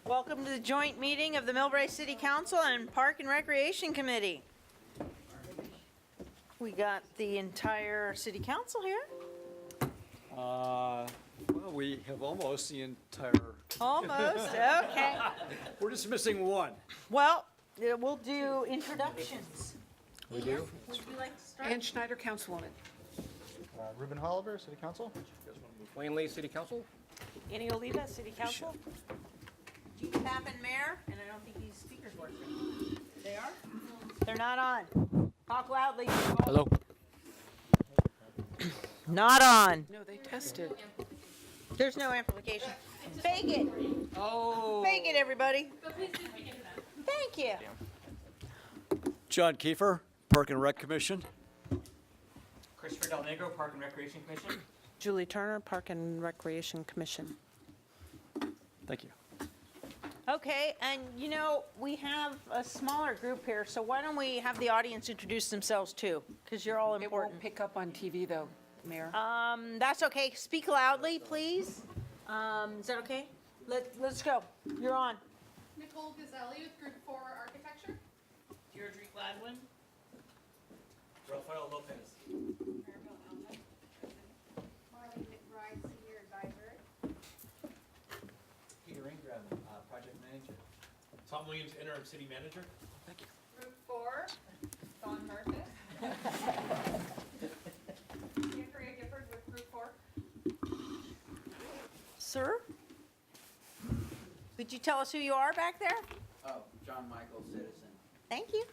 Welcome to the joint meeting of the Millbrae City Council and Park and Recreation Committee. We got the entire city council here. Well, we have almost the entire, Almost, okay. we're just missing one. Well, we'll do introductions. We do? Would you like to start? Ann Schneider, Councilwoman. Ruben Holliver, City Council. Wayne Lee, City Council. Annie Oliva, City Council. Gene Pappin, Mayor, and I don't think these speakers work. They are? They're not on. Talk loudly. Hello. Not on. No, they tested. There's no amplification. Fake it. Oh. Fake it, everybody. Thank you. John Kiefer, Park and Rec Commission. Christopher Del Negro, Park and Recreation Commission. Julie Turner, Park and Recreation Commission. Thank you. Okay, and you know, we have a smaller group here, so why don't we have the audience introduce themselves too? Because you're all It important. won't pick up on TV though, Mayor. That's okay. Speak loudly, please. Is that okay? Let's go. You're on. Nicole Gazzelli with Group 4 Architecture. Deirdre Gladwin. Rafael Lopez. Marlene McBride, Senior Advisor. Peter Ingram, Project Manager. Tom Williams, Interim City Manager. Group 4, Dawn Murphy. Andrea Gifford with Group 4. Sir? Could you tell us who you are back there? Oh, John Michael, citizen. Thank you.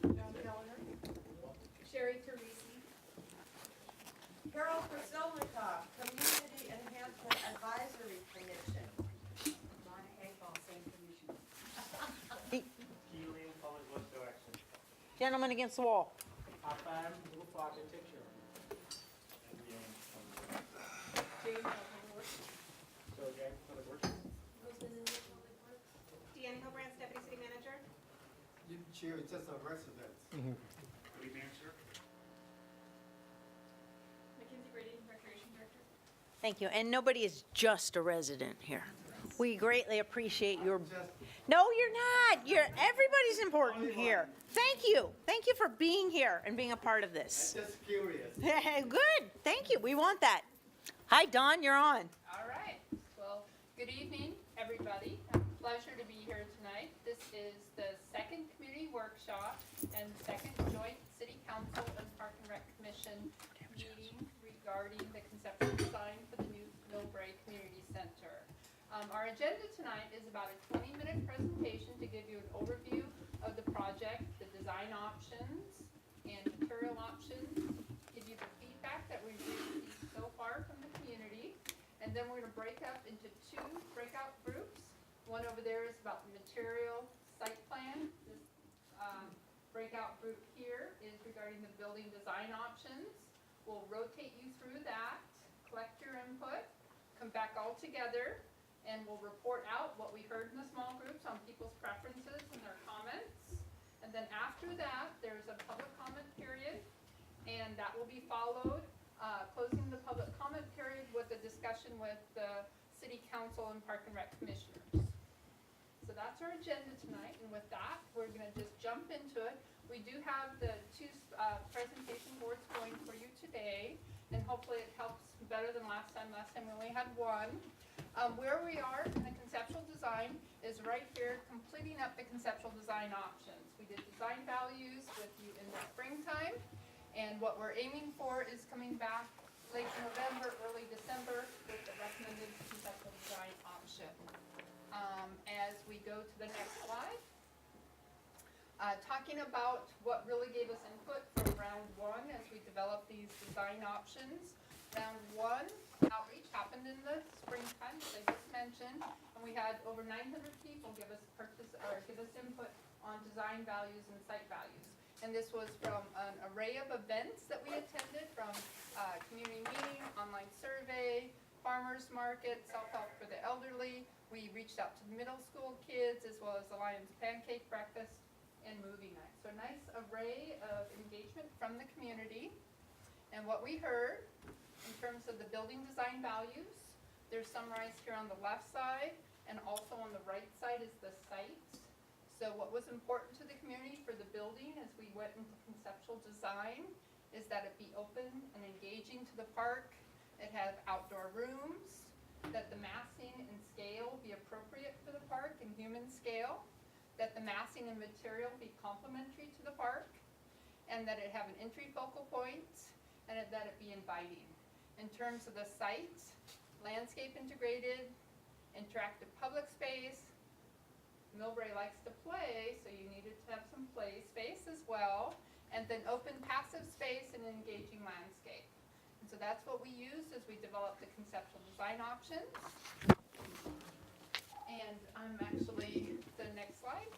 John Kellner. Sherry Teresi. Carol Krasilnikov, Community Enhancement Advisory Commission. Donna Hagel, same commission. Keely, College West Action. Gentleman against the wall. Afam, Group Architecture. Jane Hildenworth. So again, Public Works. Deanne Hilbrands, Deputy City Manager. She was just a resident. City Manager. Mackenzie Brady, Recreation Director. Thank you. And nobody is just a resident here. We greatly appreciate your. No, you're not. Everybody's important here. Thank you. Thank you for being here and being a part of this. Just curious. Good. Thank you. We want that. Hi, Dawn. You're on. All right. Well, good evening, everybody. Pleasure to be here tonight. This is the second community workshop and second joint City Council and Park and Rec Commission meeting regarding the conceptual design for the new Millbrae Community Center. Our agenda tonight is about a 20-minute presentation to give you an overview of the project, the design options and material options, give you the feedback that we've received so far from the community, and then we're going to break up into two breakout groups. One over there is about the material site plan. This breakout group here is regarding the building design options. We'll rotate you through that, collect your input, come back all together, and we'll report out what we heard in the small groups on people's preferences and their comments. And then after that, there's a public comment period, and that will be followed, closing the public comment period with a discussion with the City Council and Park and Rec Commissioners. So that's our agenda tonight, and with that, we're gonna just jump into it. We do have the two presentation boards going for you today, and hopefully it helps better than last time. Last time we only had one. Where we are in the conceptual design is right here, completing up the conceptual design options. We did design values with you in the springtime, and what we're aiming for is coming back late November, early December with the recommended conceptual design option. As we go to the next slide, talking about what really gave us input from round one as we developed these design options. Round one outreach happened in the springtime, as I just mentioned, and we had over 900 people give us input on design values and site values. And this was from an array of events that we attended, from community meeting, online survey, farmers market, self-help for the elderly. We reached out to the middle school kids, as well as the Lions Pancake Breakfast and movie night. So a nice array of engagement from the community. And what we heard in terms of the building design values, they're summarized here on the left side and also on the right right side is the site. So what was important to the community for the building as we went into conceptual design is that it be open and engaging to the park. It have outdoor rooms, that the massing and scale be appropriate for the park in human scale, that the massing and material be complementary to the park, and that it have an entry focal point, and that it be inviting. In terms of the site, landscape integrated, interactive public space. Millbrae likes to play, so you needed to have some play space as well, and then open passive space and engaging landscape. And so that's what we used as we developed the conceptual design options. And I'm actually, the next slide.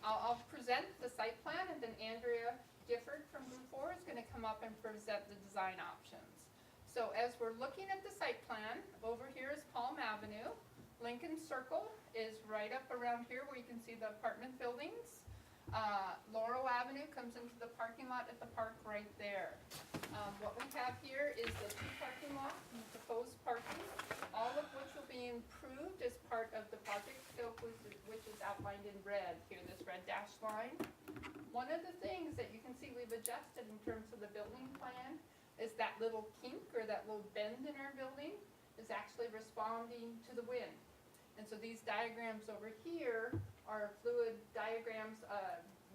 I'll present the site plan, and then Andrea Gifford from Group 4 is going to come up and present the design options. So as we're looking at the site plan, over here is Palm Avenue. Lincoln Circle is right up around here where you can see the apartment buildings. Laurel Avenue comes into the parking lot at the park right there. What we have here is the 2 parking lots and the proposed parking, all of which will be improved as part of the project scope, which is outlined in red here, this red dashed line. One of the things that you can see we've adjusted in terms of the building plan is that little kink or that little bend in our building is actually responding to the wind. And so these diagrams over here are fluid diagrams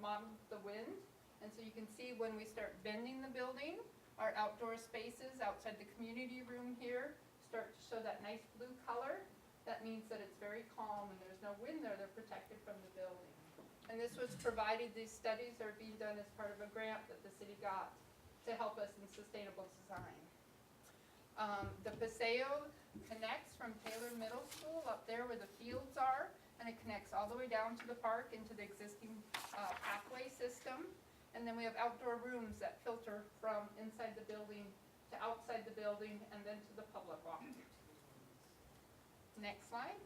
model the wind. And so you can see when we start bending the building, our outdoor spaces outside the community room here start to show that nice blue color. That means that it's very calm and there's no wind there, they're protected from the building. And this was provided, these studies are being done as part of a grant that the city got to help us in sustainable design. The Paseo connects from Taylor Middle School up there where the fields are, and it connects all the way down to the park into the existing pathway system. And then we have outdoor rooms that filter from inside the building to outside the building and then to the public walking. Next slide.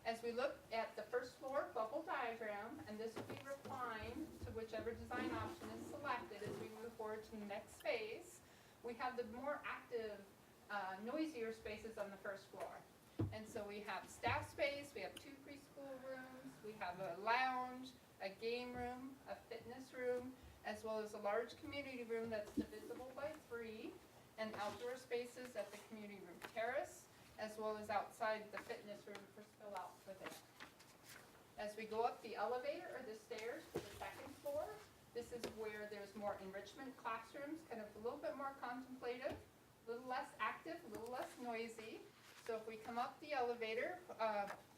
As we look at the first floor bubble diagram, and this will be refined to whichever design option is selected as we move forward to the next phase, we have the more active, noisier spaces on the first floor. And so we have staff space, we have 2 preschool rooms, we have a lounge, a game room, a fitness room, as well as a large community room that's divisible by 3, and outdoor spaces at the community room terrace, as well as outside the fitness room for spill out within. As we go up the elevator or the stairs to the second floor, this is where there's more enrichment classrooms, kind of a little bit more contemplative, a little less active, a little less noisy. So if we come up the elevator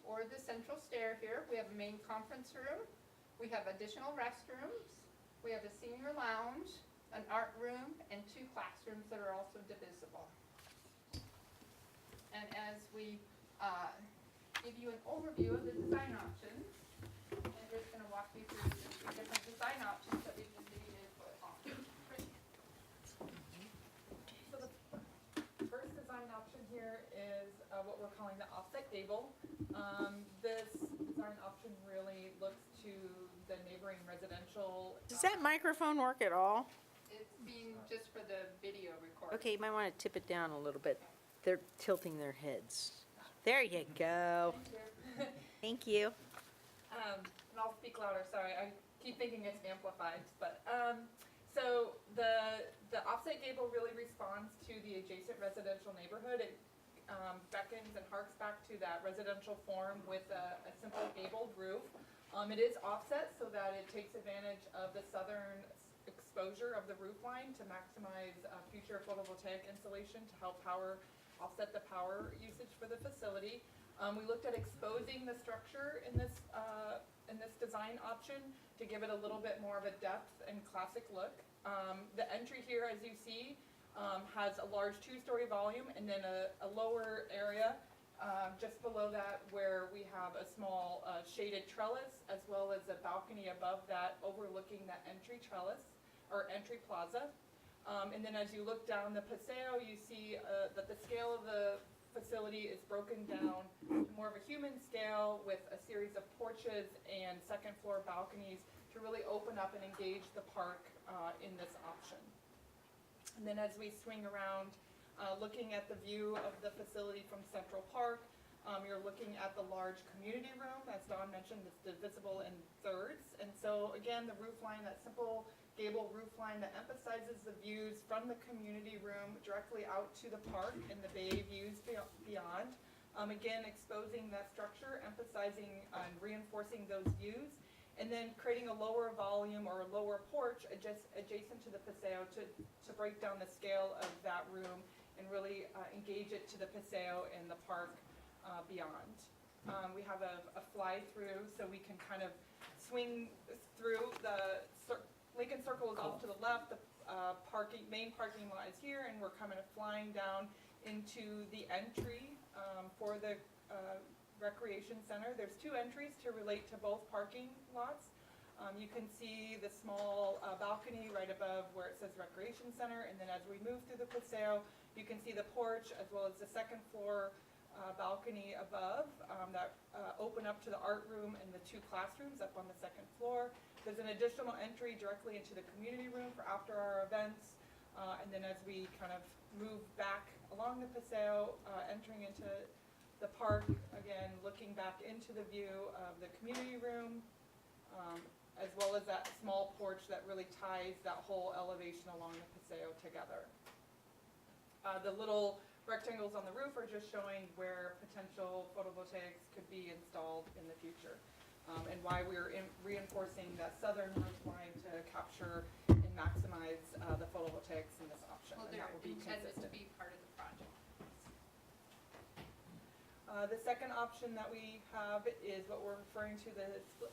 or the central stair here, we have a main conference room, we have additional restrooms, we have a senior lounge, an art room, and 2 classrooms that are also divisible. And as we give you an overview of the design options, I'm just going to walk you through the 3 different design options that we've been giving input on. So the first design option here is what we're calling the offset gable. This design option really looks to the neighboring residential. Does that microphone work at all? It's being just for the video recording. Okay, you might want to tip it down a little bit. They're tilting their heads. There you go. Thank you. And I'll speak louder, sorry, I keep thinking it's amplified, but, so the offset gable really responds to the adjacent residential neighborhood. It beckons and harks back to that residential form with a simple gabled roof. It is offset so that it takes advantage of the southern exposure of the roof line to maximize future photovoltaic insulation to help offset the power usage for the facility. We looked at exposing the structure in this design option to give it a little bit more of a depth and classic look. The entry here, as you see, has a large 2-story volume and then a lower area just below that where we have a small shaded trellis as well as a balcony above that overlooking that entry trellis or entry plaza. And then as you look down the paseo, you see that the scale of the facility is broken down to more of a human scale with a series of porches and second floor balconies to really open up and engage the park in this option. And then as we swing around, looking at the view of the facility from Central Park, you're looking looking at the large community room. As Dawn mentioned, it's divisible in thirds. And so again, the roof line, that simple gable roof line that emphasizes the views from the community room directly out to the park and the bay views beyond. Again, exposing that structure, emphasizing and reinforcing those views, and then creating a lower volume or a lower porch adjacent to the paseo to break down the scale of that room and really engage it to the paseo and the park beyond. We have a fly-through, so we can kind of swing through. The Lincoln Circle is off to the left, the main parking lot is here, and we're kind of flying down into the entry for the recreation center. There's two entries to relate to both parking lots. You can see the small balcony right above where it says recreation center, and then as we move through the paseo, you can see the porch as well as the second floor balcony above that open up to the art room and the two classrooms up on the second floor. There's an additional entry directly into the community room for after our events, and then as we kind of move back along the paseo, entering into the park, again, looking back into the view of the community room, as well as that small porch that really ties that whole elevation along the paseo together. The little rectangles on the roof are just showing where potential photovoltaics could be installed in the future, and why we're reinforcing that southern roof line to capture and maximize the photovoltaics in this option. Well, And they're that will be intended to consistent. be part of the project. The second option that we have is what we're referring to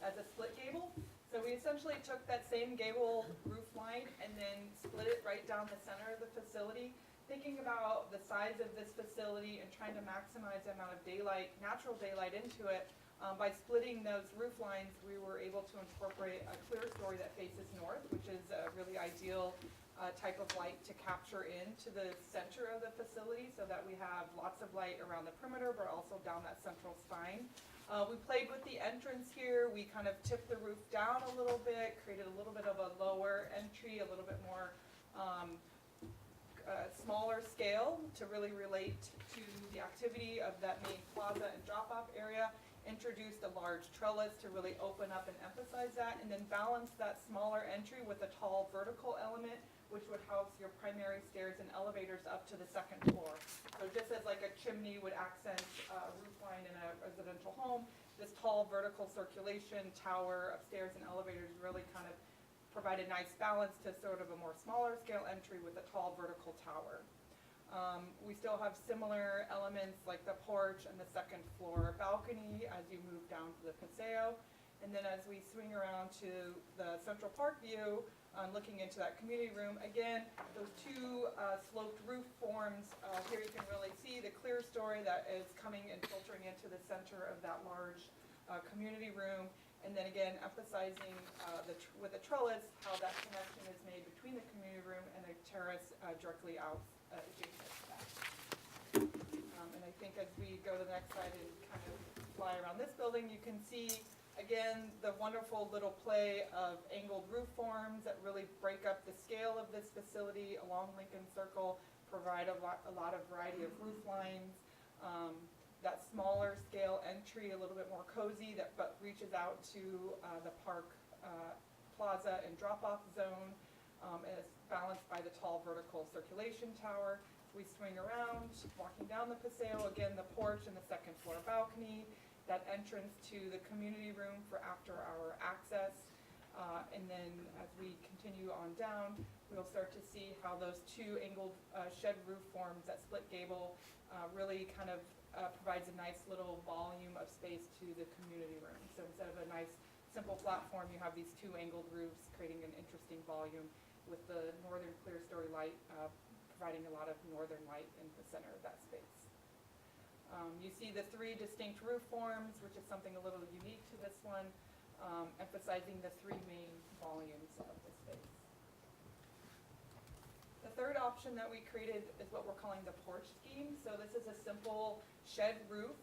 as a split gable. So we essentially took that same gable roof line and then split it right down the center of the facility, thinking about the size of this facility and trying to maximize the amount of daylight, natural daylight into it. By splitting those roof lines, we were able to incorporate a clear story that faces north, which is a really ideal type of light to capture into the center of the facility so that we have lots of light around the perimeter, but also down that central spine. We played with the entrance here. We kind of tipped the roof down a little bit, created a little bit of a lower entry, a little bit more smaller scale to really relate to the activity of that main plaza and drop-off area. Introduced a large trellis to really open up and emphasize that, and then balance that smaller entry with a tall vertical element, which would house your primary stairs and elevators up to the second floor. So just as like a chimney would accent a roof line in a residential home, this tall vertical circulation tower of stairs and elevators really kind of provide a nice balance to sort of a more smaller scale entry with a tall vertical tower. We still have similar elements like the porch and the second floor balcony as you move down to the paseo. And then as we swing around to the Central Park view, looking into that community room, again, those two sloped roof forms, here you can really see the clear story that is coming and filtering into the center of that large community room. And then again, emphasizing with the trellis, how that connection is made between the community room and the terrace directly out adjacent to that. And I think as we go to the next slide and kind of fly around this building, you can see, again, the wonderful little play of angled roof forms that really break up the scale of this facility along Lincoln Circle, provide a lot of variety of roof lines. That smaller scale entry, a little bit more cozy, but reaches out to the park plaza and drop-off zone, and is balanced by the tall vertical circulation tower. We swing around, walking down the paseo, again, the porch and the second floor balcony, that entrance to the community room for after-hour access. And then as we continue on down, we'll start to see how those two angled shed roof forms, that split gable, really kind of provides a nice little volume of space to the community room. So instead of a nice simple platform, you have these two angled roofs creating an interesting volume with the northern clear story light providing a lot of northern light in the center of that space. You see the three distinct roof forms, which is something a little unique to this one, emphasizing the three main volumes of the space. The third option that we created is what we're calling the porch scheme. So this is a simple shed roof,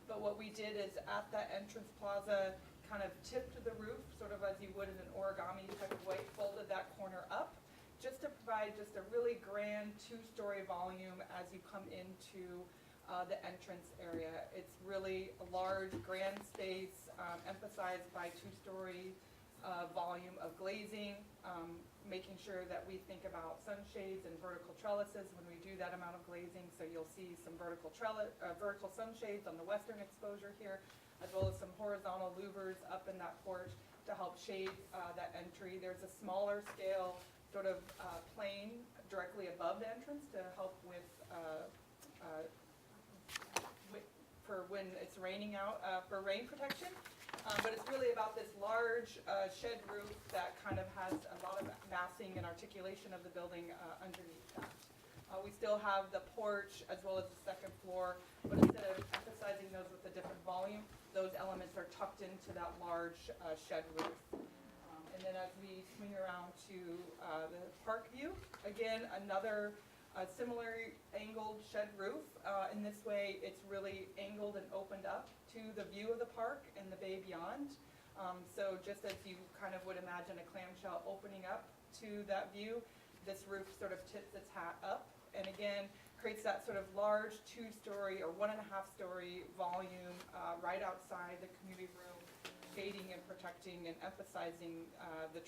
but what we did is at that entrance plaza, kind of tipped the roof, sort of as you would in an origami type of way, folded that corner up, just to provide just a really grand two-story volume as you come into the entrance area. It's really a large, grand space, emphasized by two-story volume of glazing, making sure that we think about sunshades and vertical trellises when we do that amount of glazing. So you'll see some vertical sunshades on the western exposure here, as well as some horizontal louvers up in that porch to help shade that entry. There's a smaller scale sort of plane directly above the entrance to help with for when it's raining out, for rain protection. But it's really about this large shed roof that kind of has a lot of massing and articulation of the building underneath that. We still have the porch as well as the second floor, but instead of emphasizing those with a different volume, those elements are tucked into that large shed roof. And then as we swing around to the park view, again, another similar angled shed roof. In this way, it's really angled and opened up to the view of the park and the bay beyond. So just as you kind of would imagine a clamshell opening up to that view, this roof sort of tips its hat up and again creates that sort of large 2-story or 1.5-story volume right outside the community room, shading and protecting and emphasizing the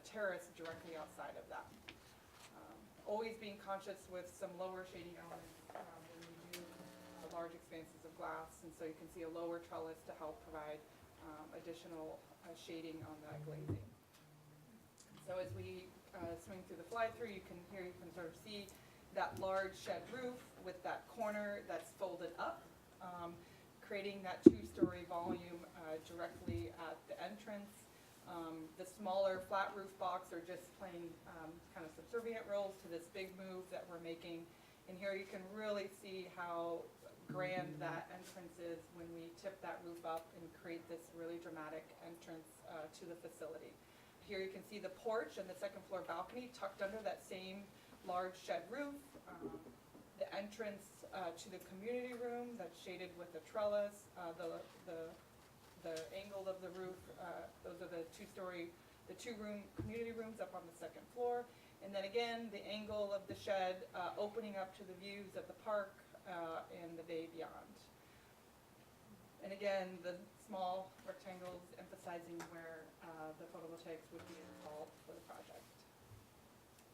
terrace directly outside of that. Always being conscious with some lower shading elements when we do large expanses of glass, and so you can see a lower trellis to help provide additional shading on that glazing. So as we swing through the fly-through, you can sort of see that large shed roof with that corner that's folded up, creating that 2-story volume directly at the entrance. The smaller flat roof box are just playing kind of subservient roles to this big move that we're making. And here you can really see how grand that entrance is when we tip that roof up and create this really dramatic entrance to the facility. Here you can see the porch and the second floor balcony tucked under that same large shed roof. The entrance to the community room that's shaded with a trellis. The angle of the roof, those are the two-room community rooms up on the second floor. And then again, the angle of the shed opening up to the views of the park and the bay beyond. And again, the small rectangles emphasizing where the photovoltaics would be installed for the project.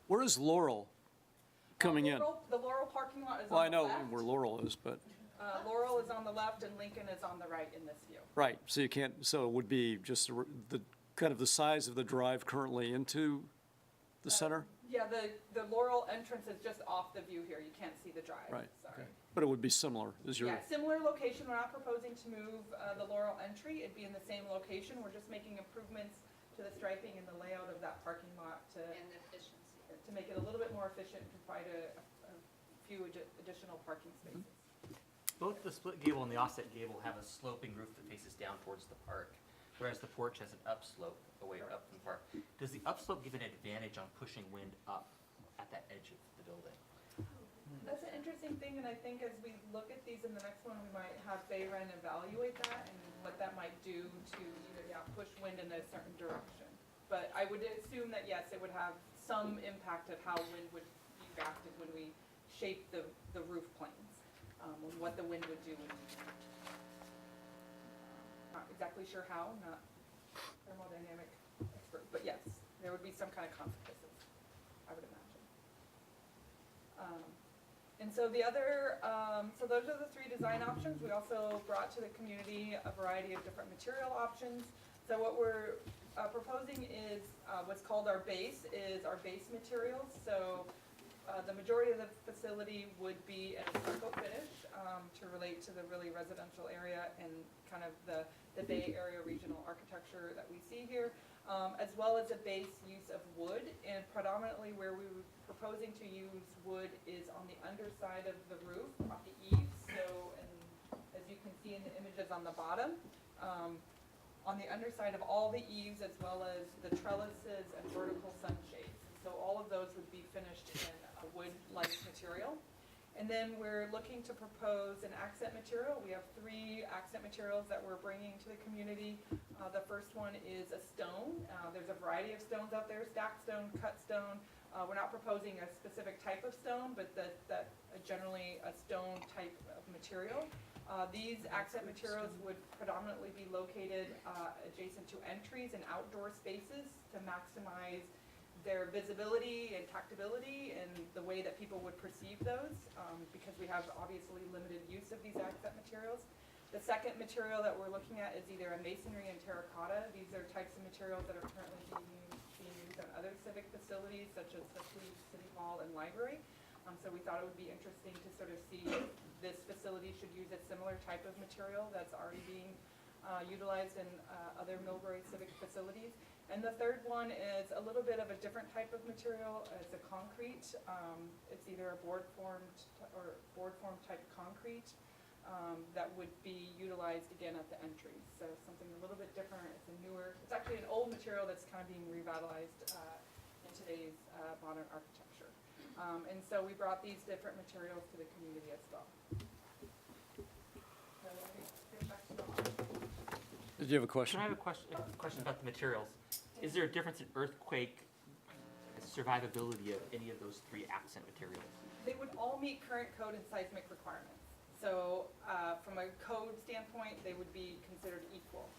Where is Laurel coming in? The Laurel parking lot is Well, I on the know left. where Laurel is, but, Laurel is on the left and Lincoln is on the right in this view. right, so you can't, so it would be just the kind of the size of the drive currently into the center? Yeah, the Laurel entrance is just off the view here. You can't see the drive. Right, Sorry. okay. But it would be similar, is your, Yeah, similar location. We're not proposing to move the Laurel entry. It'd be in the same location. We're just making improvements to the striping and the layout of that parking lot to make it a little bit more efficient and provide a few additional parking spaces. Both the split gable and the offset gable have a sloping roof that faces down towards the park, whereas the porch has an upslope away or up from the park. Does the upslope give an advantage on pushing wind up at that edge of the building? That's an interesting thing, and I think as we look at these in the next one, we might have Bayren evaluate that and what that might do to either, push wind in a certain direction. But I would assume that, yes, it would have some impact of how wind would be factored when we shape the roof planes, and what the wind would do. Not exactly sure how, not thermodynamic expert, but yes, there would be some kind of consequences, I would imagine. And so the other, so those are the 3 design options. We also brought to the community a variety of different material options. So what we're proposing is what's called our base materials. So the majority of the facility would be in a stucco finish to relate to the really residential area and kind of the Bay Area regional architecture that we see here, as well as a base use of wood. And predominantly where we were proposing to use wood is on the underside of the roof, off the eaves. So, and as you can see in the images on the bottom, on the underside of all the eaves, as well as the trellises and vertical sunshades. So all of those would be finished in a wood-like material. And then we're looking to propose an accent material. We have 3 accent materials that we're bringing to the community. The first one is a stone. There's a variety of stones out there, stacked stone, cut stone. We're not proposing a specific type of stone, but that generally a stone type of material. These accent materials would predominantly be located adjacent to entries and outdoor spaces to maximize their visibility and tactability and the way that people would perceive those, because we have obviously limited use of these accent materials. The second material that we're looking at is either a masonry and terracotta. These are types of materials that are currently being used on other civic facilities such as the police, city hall, and library. So we thought it would be interesting to sort of see if this facility should use a similar type of material that's already being utilized in other Millbrae civic facilities. And the third one is a little bit of a different type of material. It's a concrete. It's either a board formed type concrete that would be utilized again at the entry. So something a little bit different. It's a newer, it's actually an old material that's kind of being revitalized in today's modern architecture. And so we brought these different materials to the community as well. So let me get back to the Did you have a question? Can I have a question about the materials? Is there a difference in earthquake survivability of any of those three accent materials? They would all meet current code and seismic requirements. So from a code standpoint, they would be considered equal.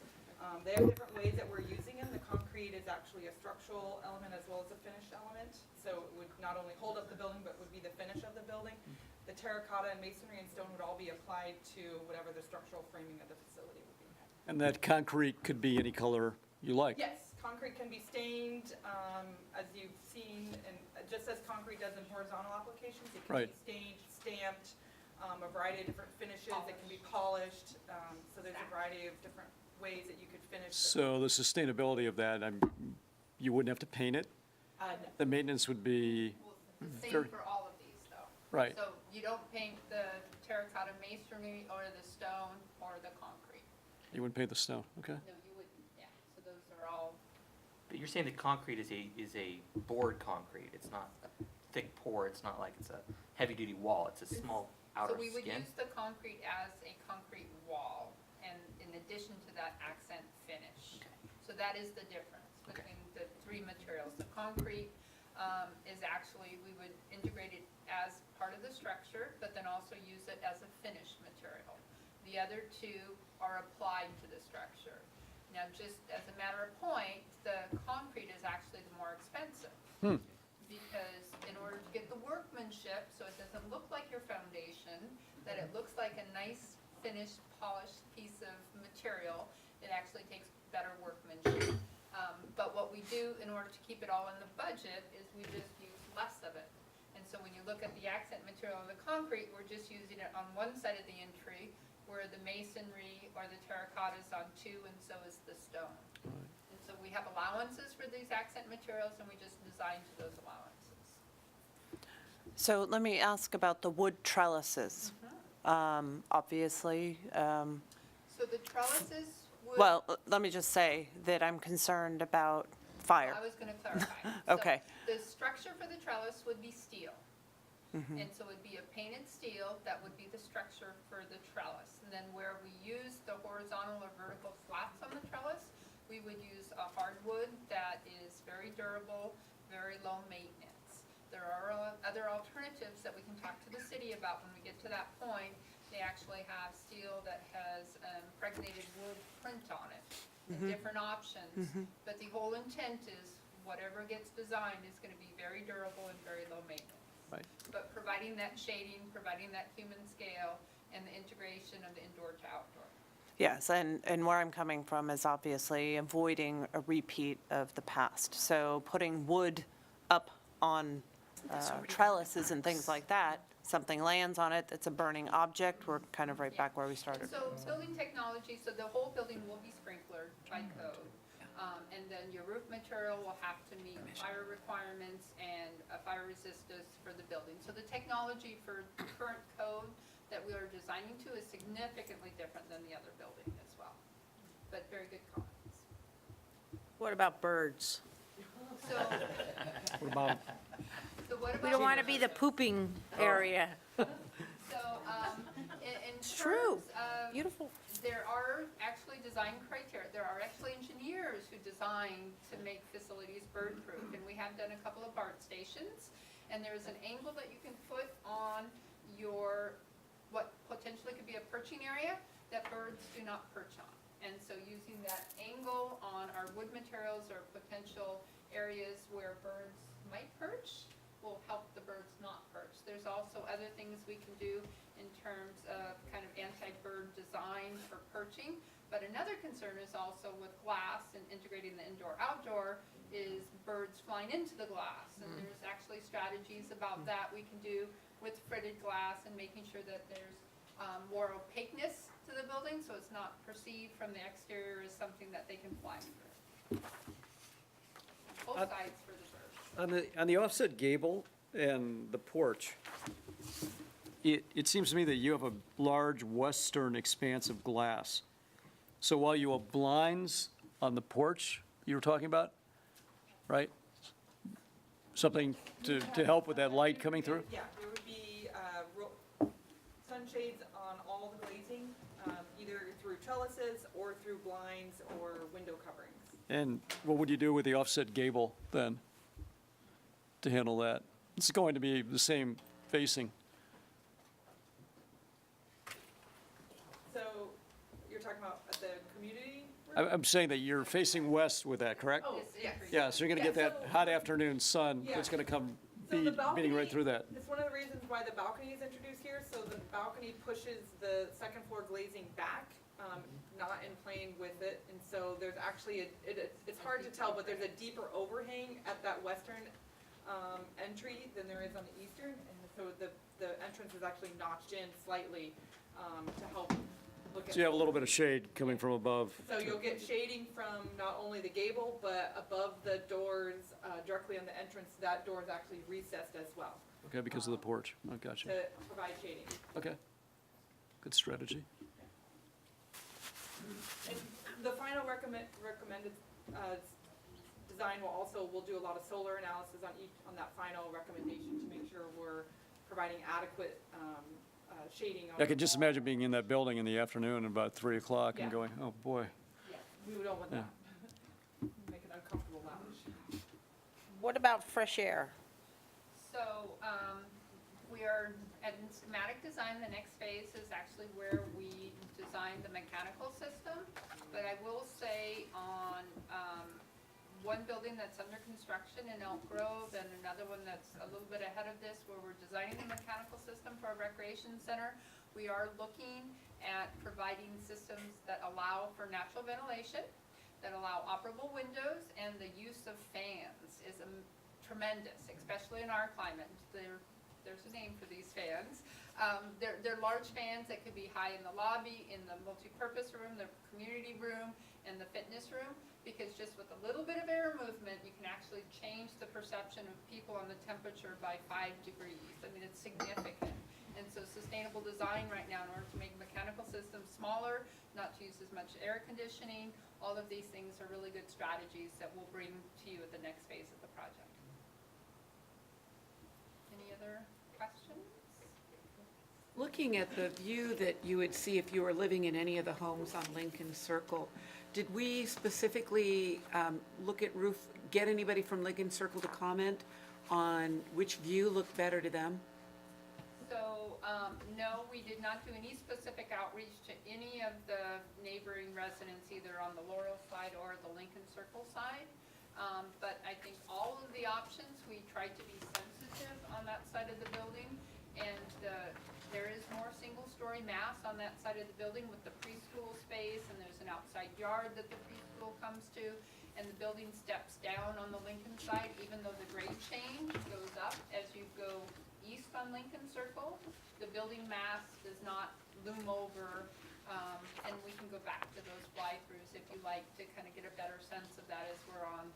They have different ways that we're using them. The concrete is actually a structural element as well as a finished element. So it would not only hold up the building, but would be the finish of the building. The terracotta and masonry and stone would all be applied to whatever the structural framing of the facility would be. And that concrete could be any color you like? Yes, concrete can be stained, as you've seen, and just as concrete does in horizontal applications, it can Right. be stained, stamped, a variety of different finishes. It can be polished. So there's a variety of different ways that you could finish. So the sustainability of that, you wouldn't have to paint it? No. The maintenance would be, Well, it's the Very- same for all of these, though. right, So you don't paint the terracotta masonry or the stone or the concrete. you wouldn't paint the stone, okay? No, you wouldn't, yeah. So those are all, But you're saying the concrete is a board concrete. It's not a thick pour. It's not like it's a heavy-duty wall. It's a small outer so we would skin. use the concrete as a concrete wall, and in addition to that, accent finish. Okay. So that is the difference Okay. between the three materials. The concrete is actually, we would integrate it as part of the structure, but then also use it as a finished material. The other two are applied to the structure. Now, just as a matter of point, the concrete is actually the more expensive. Because in order to get the workmanship, so it doesn't look like your foundation, that it looks like a nice finished, polished piece of material, it actually takes better workmanship. But what we do in order to keep it all in the budget is we just use less of it. And so when you look at the accent material of the concrete, we're just using it on one side of the entry, where the masonry or the terracotta is on two, and so is the stone. And so we have allowances for these accent materials, and we just design to those allowances. So let me ask about the wood trellises. Obviously, So the trellises would. well, let me just say that I'm concerned about fire. I was gonna clarify. Okay. So the structure for the trellis would be steel. And so it'd be a painted steel, that would be the structure for the trellis. And then where we use the horizontal or vertical slats on the trellis, we would use a hardwood that is very durable, very low maintenance. There are other alternatives that we can talk to the city about when we get to that point. They actually have steel that has impregnated wood print on it, and different options. But the whole intent is whatever gets designed is gonna be very durable and very low maintenance. Right. But providing that shading, providing that human scale, and the integration of the indoor to outdoor. Yes, and where I'm coming from is obviously avoiding a repeat of the past. So putting wood up on trellises and things like that, something lands on it, it's a burning object, we're kind of right back where we started. And so building technology, so the whole building will be sprinklered by code. And then your roof material will have to meet fire requirements and fire resistance for the building. So the technology for the current code that we are designing to is significantly different than the other building as well. But very good comments. What about birds? So, What about, so what about? We don't want to be the pooping area. So, in true. terms of. Beautiful. There are actually design criteria, there are actually engineers who design to make facilities bird-proof, and we have done a couple of BART stations, and there's an angle that you can put on your what potentially could be a perching area that birds do not perch on. And so using that angle on our wood materials or potential areas where birds might perch will help the birds not perch. There's also other things we can do in terms of kind of anti-bird design for perching. But another concern is also with glass and integrating the indoor-outdoor is birds flying into the glass. And there's actually strategies about that we can do with fritted glass and making sure that there's more opaqueness to the building, so it's not perceived from the exterior as something that they can fly through. Both sides for the birds. On the offset gable and the porch, it seems to me that you have a large western expanse of glass. So while you have blinds on the porch you were talking about, right? Something to help with that light coming through? Yeah, there would be sunshades on all the glazing, either through trellises or through blinds or window coverings. And what would you do with the offset gable then to handle that? It's going to be the same facing. So you're talking about the community room? I'm saying that you're facing west with that, correct? Oh, yes. Yeah, so you're going to get Yeah, that so- hot afternoon sun Yeah. that's going to come So the beating right through that. It's one of the reasons why the balcony is introduced here. So the balcony pushes the second floor glazing back, not in plane with it. And so there's actually, it's hard to tell, but there's a deeper overhang at that western entry than there is on the eastern. And so the entrance is actually notched in slightly to help look at. So you have a little bit of shade coming from above. So you'll get shading from not only the gable, but above the doors, directly on the entrance, that door is actually recessed as well, Okay, because of the porch. I got you. to provide shading. Okay. Good strategy. And the final recommended design we'll do a lot of solar analysis on that final recommendation to make sure we're providing adequate shading on. I could just imagine being in that building in the afternoon about 3 o'clock and Yeah. going, oh, boy. Yeah, we don't want Yeah. that. Make it uncomfortable lounge. What about fresh air? So, we are at schematic design, the next phase is actually where we design the mechanical system. But I will say on, one building that's under construction in Elk Grove and another one that's a little bit ahead of this where we're designing the mechanical system for a recreation center, we are looking at providing systems that allow for natural ventilation, that allow operable windows, and the use of fans is tremendous, especially in our climate. There's a name for these fans. They're large fans that could be high in the lobby, in the multi-purpose room, the community room, and the fitness room, because just with a little bit of air movement, you can actually change the perception of people on the temperature by 5 degrees. I mean, it's significant. And so sustainable design right now, in order to make mechanical systems smaller, not to use as much air conditioning, all of these things are really good strategies that we'll bring to you at the next phase of the project. Any other questions? Looking at the view that you would see if you were living in any of the homes on Lincoln Circle, did we specifically get anybody from Lincoln Circle to comment on which view looked better to them? So, no, we did not do any specific outreach to any of the neighboring residents, either on the Laurel side or the Lincoln Circle side. But I think all of the options, we tried to be sensitive on that side of the building. And there is more single-story mass on that side of the building with the preschool space, and there's an outside yard that the preschool comes to. And the building steps down on the Lincoln side, even though the grade change goes up as you go east on Lincoln Circle. The building mass does not loom over, and we can go back to those fly-throughs if you like to kind of get a better sense of that as we're on,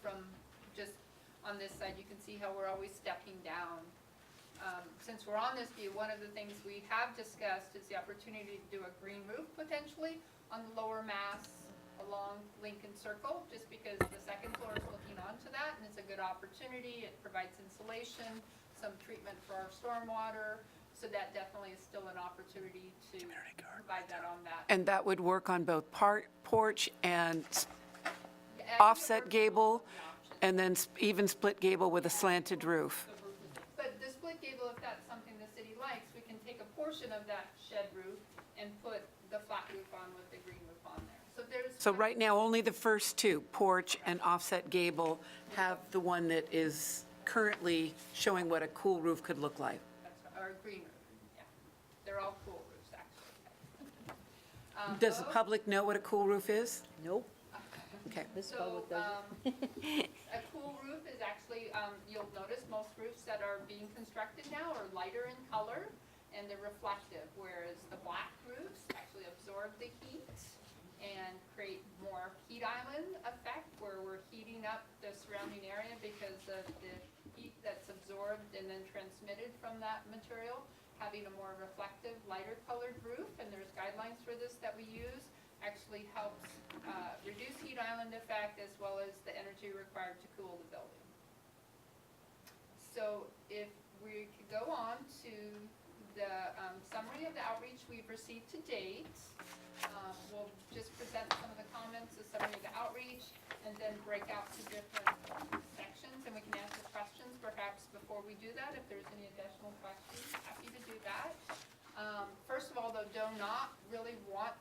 from just on this side, you can see how we're always stepping down. Since we're on this view, one of the things we have discussed is the opportunity to do a green roof potentially on the lower mass along Lincoln Circle, just because the second floor is looking onto that, and it's a good opportunity. It provides insulation, some treatment for our stormwater, so that definitely is still an opportunity to provide that on that. And that would work on both porch and Yeah, offset gable, and then even split gable with a slanted roof. But the split gable, if that's something the city likes, we can take a portion of that shed roof and put the flat roof on with the green roof on there. So there's. So right now, only the first two, porch and offset gable, have the one that is currently showing what a cool roof could look like. Or green roof, yeah. They're all cool roofs, actually. Does the public know what a cool roof is? Nope. Okay. This So, public doesn't. a cool roof is actually, you'll notice most roofs that are being constructed now are lighter in color and they're reflective, whereas the black roofs actually absorb the heat and create more heat island effect where we're heating up the surrounding area because of the heat that's absorbed and then transmitted from that material. Having a more reflective, lighter colored roof, and there's guidelines for this that we use, actually helps reduce heat island effect as well as the energy required to cool the building. So if we could go on to the summary of the outreach we've received to date, we'll just present some of the comments, the summary of the outreach, and then break out to different sections, and we can answer questions perhaps before we do that, if there's any additional questions, happy to do that. First of all, though, do not really want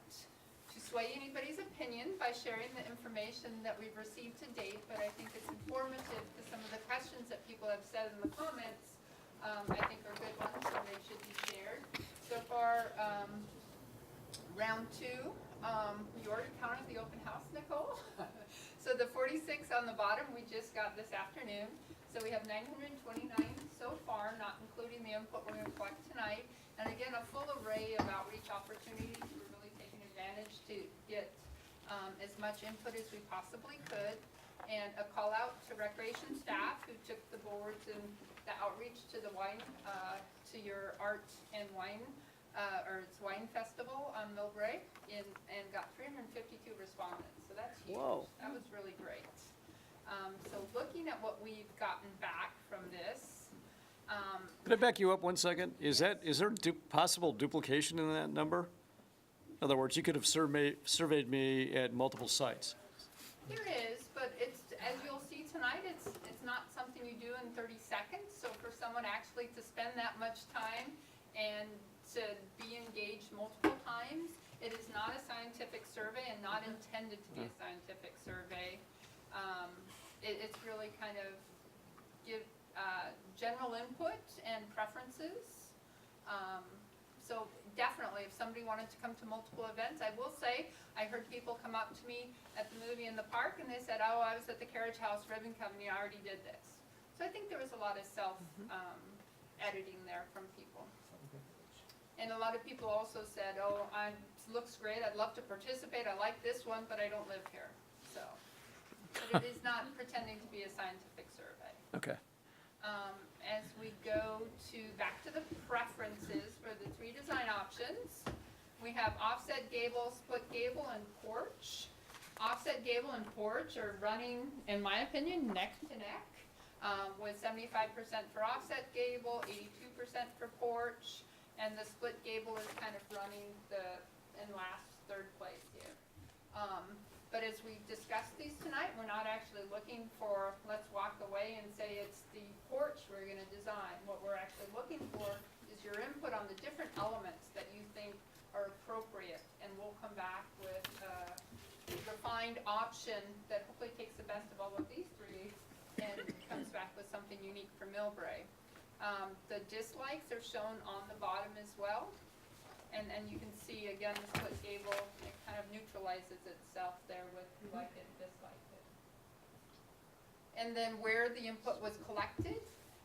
to sway anybody's opinion by sharing the information that we've received to date, but I think it's informative to some of the questions that people have said in the comments, I think are good ones, and they should be shared. So far, round two, you already counted the open house, Nicole. So the 46 on the bottom, we just got this afternoon. So we have 929 so far, not including the input we're going to collect tonight. And again, a full array of outreach opportunities. We're really taking advantage to get as much input as we possibly could. And a call out to recreation staff who took the boards and the outreach to the wine, to your art and wine, or it's wine festival on Millbrae and got 352 respondents. So that's huge. Whoa. That was really great. So looking at what we've gotten back from this, Could I back you up 1 second? Is there possible duplication in that number? In other words, you could have surveyed me at multiple sites. there is, but it's, as you'll see tonight, it's not something you do in 30 seconds. So for someone actually to spend that much time and to be engaged multiple times, it is not a scientific survey and not intended to be a scientific survey. It's really kind of give general input and preferences. So definitely, if somebody wanted to come to multiple events, I will say, I heard people come up to me at the movie in the park and they said, oh, I was at the Carriage House Ribbon Company, I already did this. So I think there was a lot of editing there from people. And a lot of people also said, oh, it looks great, I'd love to participate, I like this one, but I don't live here. So, but it is not pretending to be a scientific survey. Okay. As we go back to the preferences for the three design options, we have offset gable, split gable, and porch. Offset gable and porch are running, in my opinion, neck to neck, with 75% for offset gable, 82% for porch, and the split gable is kind of running in last, third place here. But as we discussed these tonight, we're not actually looking for, let's walk away and say it's the porch we're gonna design. What we're actually looking for is your input on the different elements that you think are appropriate. And we'll come back with a refined option that hopefully takes the best of all of these three and comes back with something unique for Millbrae. The dislikes are shown on the bottom as well. And you can see, again, the split gable, it kind of neutralizes itself there with who liked it and disliked it. And then where the input was collected,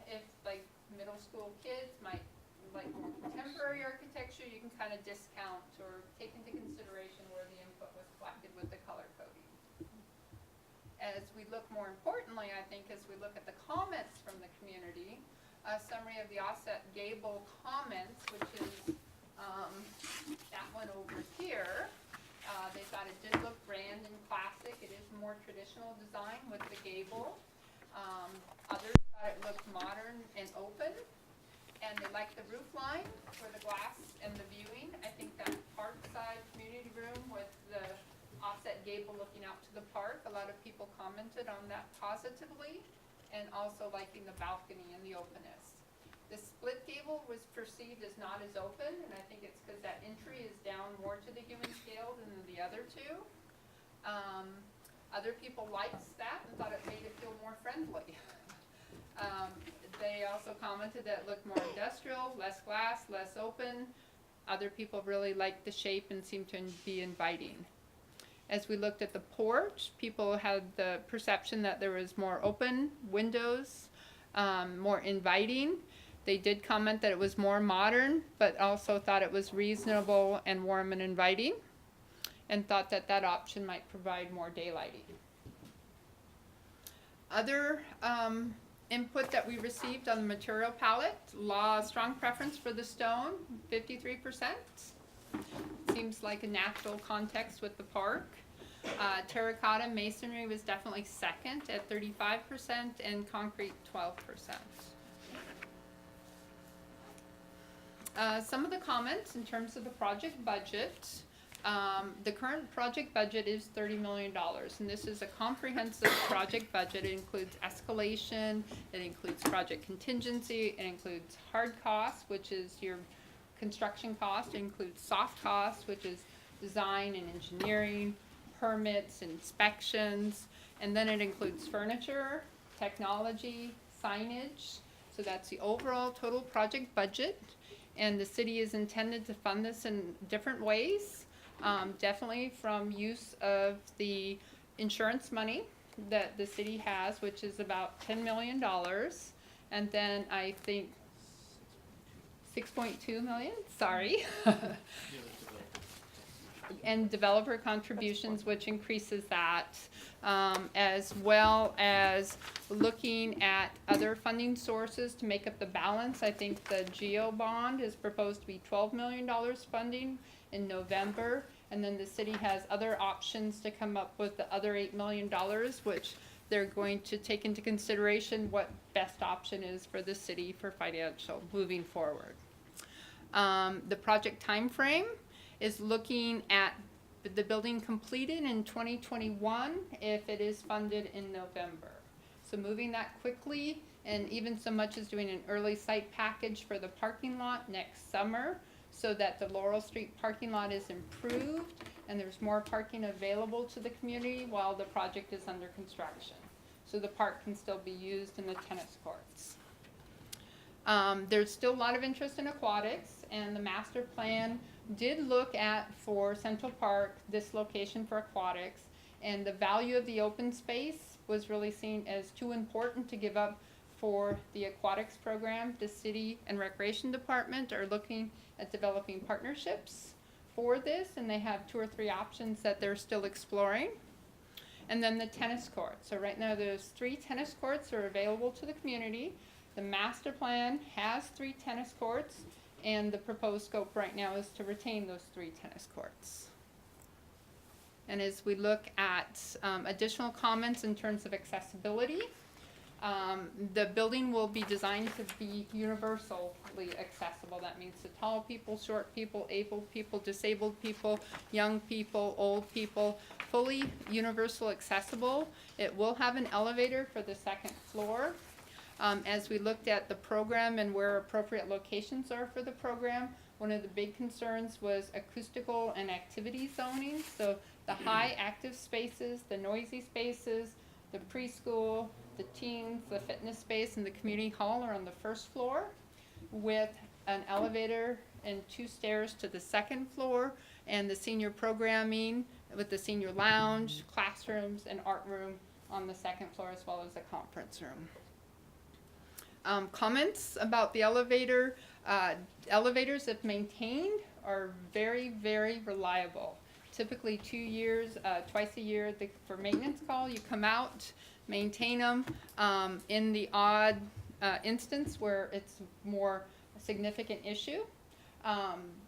if like middle school kids might like more contemporary architecture, you can kind of discount or take into consideration where the input was collected with the color coding. As we look more importantly, I think, as we look at the comments from the community, a summary of the offset gable comments, which is that one over here. They thought it did look grand and classic. It is more traditional design with the gable. Others thought it looked modern and open. And they liked the roof line for the glass and the viewing. I think that park side community room with the offset gable looking out to the park, a lot of people commented on that positively, and also liking the balcony and the openness. The split gable was perceived as not as open, and I think it's because that entry is down more to the human scale than the other two. Other people liked that and thought it made it feel more friendly. They also commented that it looked more industrial, less glass, less open. Other people really liked the shape and seemed to be inviting. As we looked at the porch, people had the perception that there was more open windows, more inviting. They did comment that it was more modern, but also thought it was reasonable and warm and inviting, and thought that that option might provide more daylighting. Other input that we received on the material palette, strong preference for the stone, 53%. Seems like a natural context with the park. Terracotta masonry was definitely second at 35%, and concrete 12%. Some of the comments in terms of the project budget. The current project budget is $30 million, and this is a comprehensive project budget. It includes escalation, it includes project contingency, it includes hard costs, which is your construction cost, it includes soft costs, which is design and engineering, permits, inspections, and then it includes furniture, technology, signage. So that's the overall total project budget, and the city is intended to fund this in different ways. Definitely from use of the insurance money that the city has, which is about $10 million. And then I think 6.2 million, sorry. And developer contributions, which increases that, as well as looking at other funding sources to make up the balance. I think the GEO bond is proposed to be $12 million funding in November, and then the city has other options to come up with the other $8 million, which they're going to take into consideration what best option is for the city for financial moving forward. The project time frame is looking at the building completed in 2021 if it is funded in November. So moving that quickly, and even so much as doing an early site package for the parking lot next summer, so that the Laurel Street parking lot is improved and there's more parking available to the community while the project is under construction. So the park can still be used in the tennis courts. There's still a lot of interest in aquatics, and the master plan did look at, for Central Park, this location for aquatics, and the value of the open space was really seen as too important to give up for the aquatics program. The city and recreation department are looking at developing partnerships for this, and they have 2 or 3 options that they're still exploring. And then the tennis courts. So right now there's 3 tennis courts that are available to the community. The master plan has 3 tennis courts, and the proposed scope right now is to retain those 3 tennis courts. And as we look at additional comments in terms of accessibility, the building will be designed to be universally accessible. That means to tall people, short people, able people, disabled people, young people, old people, fully universal accessible. It will have an elevator for the 2nd floor. As we looked at the program and where appropriate locations are for the program, one of the big concerns was acoustical and activity zoning. So the high active spaces, the noisy spaces, the preschool, the teens, the fitness space, and the community hall are on the 1st floor, with an elevator and 2 stairs to the 2nd floor, and the senior programming with the senior lounge, classrooms, and art room on the 2nd floor, as well as a conference room. Comments about the elevator. Elevators, if maintained, are very, very reliable. Typically 2 years, twice a year for maintenance call. You come out, maintain them. In the odd instance where it's more significant issue,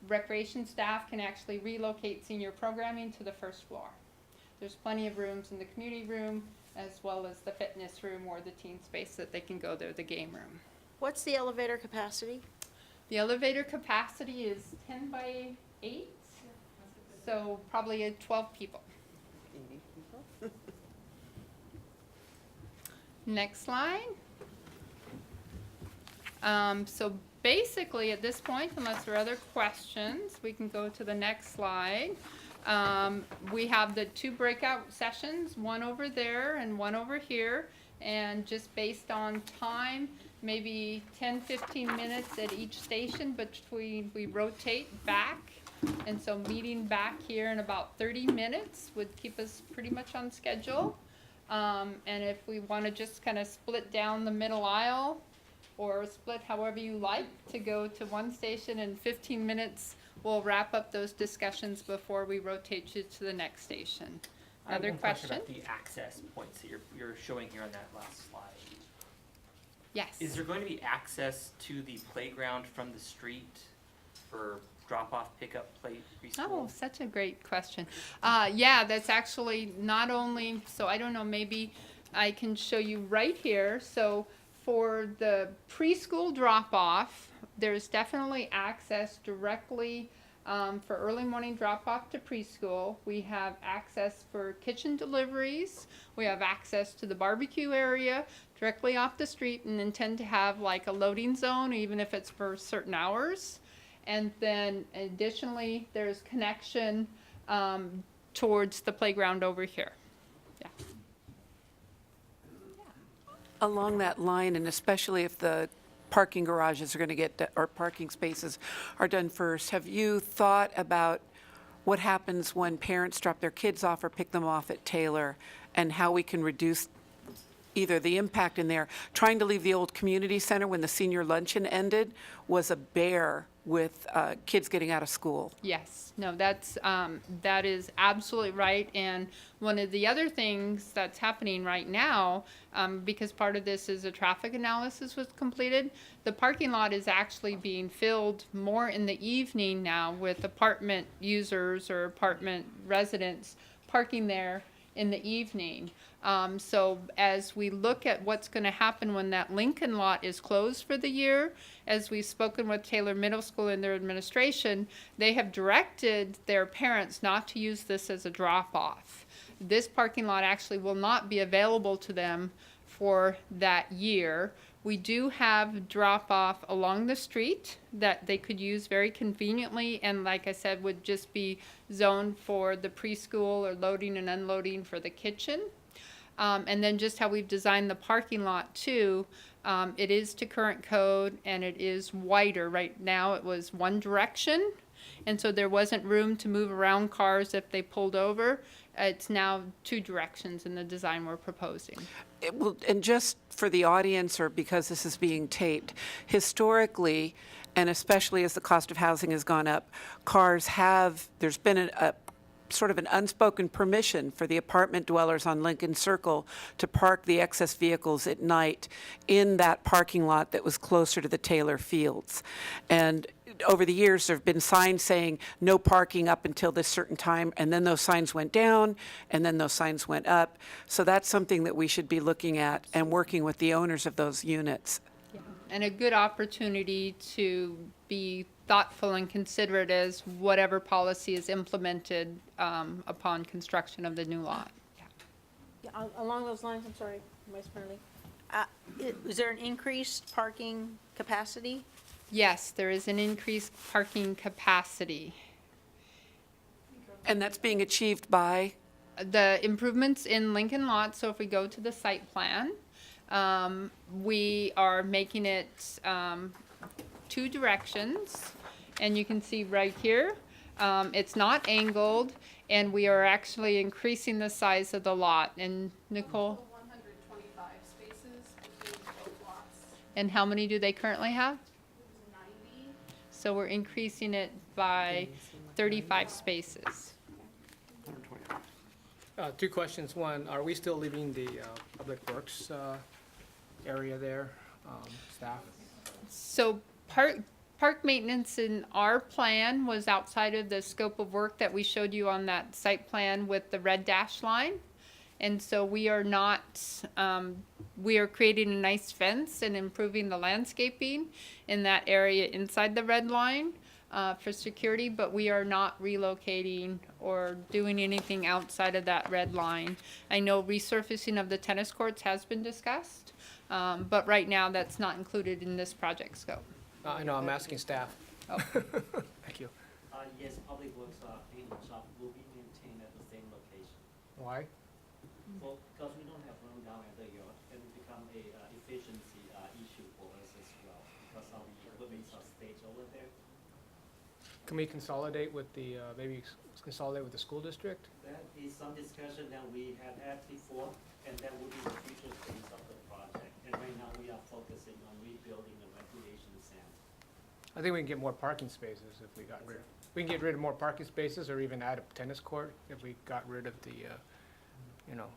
recreation staff can actually relocate senior programming to the 1st floor. There's plenty of rooms in the community room, as well as the fitness room or the teen space that they can go there, the game room. What's the elevator capacity? The elevator capacity is 10 by 8, so probably 12 people. Next slide. So basically, at this point, unless there are other questions, we can go to the next slide. We have the 2 breakout sessions, one over there and one over here. And just based on time, maybe 10, 15 minutes at each station, but we rotate back. And so meeting back here in about 30 minutes would keep us pretty much on schedule. And if we want to just kind of split down the middle aisle, or split however you like to go to one station in 15 minutes, we'll wrap up those discussions before we rotate you to the next station. I have Other one question question? about the access points that you're showing here on that last slide. Yes. Is there going to be access to the playground from the street for drop-off, pickup, play, preschool? Oh, such a great question. Yeah, that's actually not only, so I don't know, maybe I can show you right here. So for the preschool drop-off, there's definitely access directly for early morning drop-off to preschool. We have access for kitchen deliveries. We have access to the barbecue area directly off the street, and intend to have like a loading zone, even if it's for certain hours. And then additionally, there's connection towards the playground over here. Yeah. Along that line, and especially if the parking garages are going to get, or parking spaces are done first, have you thought about what happens when parents drop their kids off or pick them off at Taylor, and how we can reduce either the impact in there? Trying to leave the old community center when the senior luncheon ended was a bear with kids getting out of school. Yes, no, that is absolutely right. And one of the other things that's happening right now, because part of this is a traffic analysis was completed, the parking lot is actually being filled more in the evening now with apartment users or apartment residents parking there in the evening. So as we look at what's going to happen when that Lincoln lot is closed for the year, as we've spoken with Taylor Middle School and their administration, they have directed their parents not to use this as a drop-off. This parking lot actually will not be available to them for that year. We do have drop-off along the street that they could use very conveniently, and like I said, would just be zoned for the preschool or loading and unloading for the kitchen. And then just how we've designed the parking lot too, it is to current code and it is wider. Right now it was one direction, and so there wasn't room to move around cars if they pulled over. It's now 2 directions in the design we're proposing. And just for the audience, or because this is being taped, historically, and especially as the cost of housing has gone up, there's been a sort of an unspoken permission for the apartment dwellers on Lincoln Circle to park the excess vehicles at night in that parking lot that was closer to the Taylor Fields. And over the years, there have been signs saying no parking up until this certain time, and then those signs went down, and then those signs went up. So that's something that we should be looking at and working with the owners of those units. Yeah. And a good opportunity to be thoughtful and considerate as whatever policy is implemented upon construction of the new lot. Yeah, along those lines, I'm sorry, Vice Mayor Lee. Is there an increased parking capacity? Yes, there is an increased parking capacity. And that's being achieved by? The improvements in Lincoln Lot, so if we go to the site plan, we are making it 2 directions. And you can see right here, it's not angled, and we are actually increasing the size of the lot. And Nicole? 125 spaces between both lots. And how many do they currently have? 90. So we're increasing it by 35 spaces. 2 questions. One, are we still leaving the Public Works area there, staff? So park maintenance in our plan was outside of the scope of work that we showed you on that site plan with the red dash line. And so we are not, we are creating a nice fence and improving the landscaping in that area inside the red line. for security, but we are not relocating or doing anything outside of that red line. I know resurfacing of the tennis courts has been discussed, but right now that's not included in this project scope. I know, I'm asking staff. Oh. Thank you. Yes, Public Works paint shop will be maintained at the same location. Why? Well, because we don't have room down at the yard, and it become a efficiency issue for us as well, because all the equipment are staged over there. Can we consolidate with the, maybe consolidate with the school district? That is some discussion that we had before, and that will be the future phase of the project. And right now, we are focusing on rebuilding the recreation center. I think we can get more parking spaces if we got rid, we can get rid of more parking spaces or even add a tennis court if we got rid of the, you know.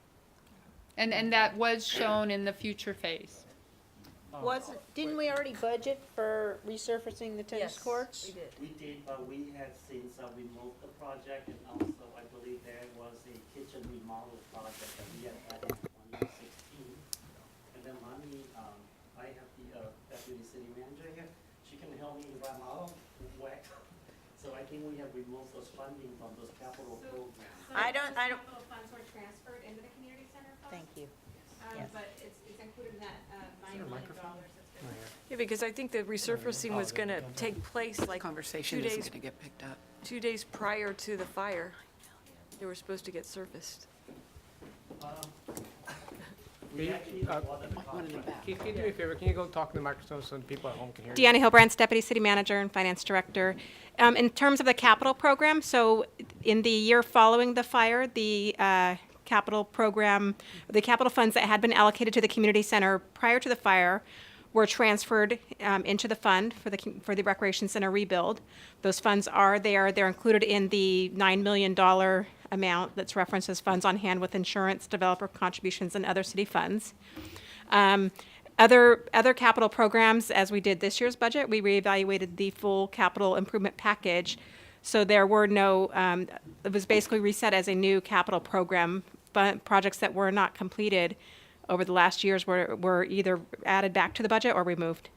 And that was shown in the future phase. Didn't we already budget for resurfacing the tennis courts? We did, but we had since removed the project, and also I believe there was a kitchen remodel project that we had added in 2016. And then money, I have the deputy city manager here, she can help me run out whack. So I think we have removed those funding from those capital programs. I don't- Capital funds were transferred into the community center fund. Thank you. Yes. But it's included in that $9 million that's been. Yeah, because I think the resurfacing was going to take place like Conversation 2 isn't days, going to get picked up. 2 days prior to the fire. They were supposed to get surfaced. We actually awarded the One in the contract. back. Can you do me a favor, can you go talk to the microphone so the people at home can hear you? Deanna Hilbrandts, Deputy City Manager and Finance Director. In terms of the capital program, so in the year following the fire, the capital program, the capital funds that had been allocated to the community center prior to the fire were transferred into the fund for the recreation center rebuild. Those funds are there. They're included in the $9 million amount that's referenced as funds on hand with insurance, developer contributions, and other city funds. Other capital programs, as we did this year's budget, we reevaluated the full capital improvement package. So there were no, it was basically reset as a new capital program, but projects that were not completed over the last years were either added back to the budget or removed.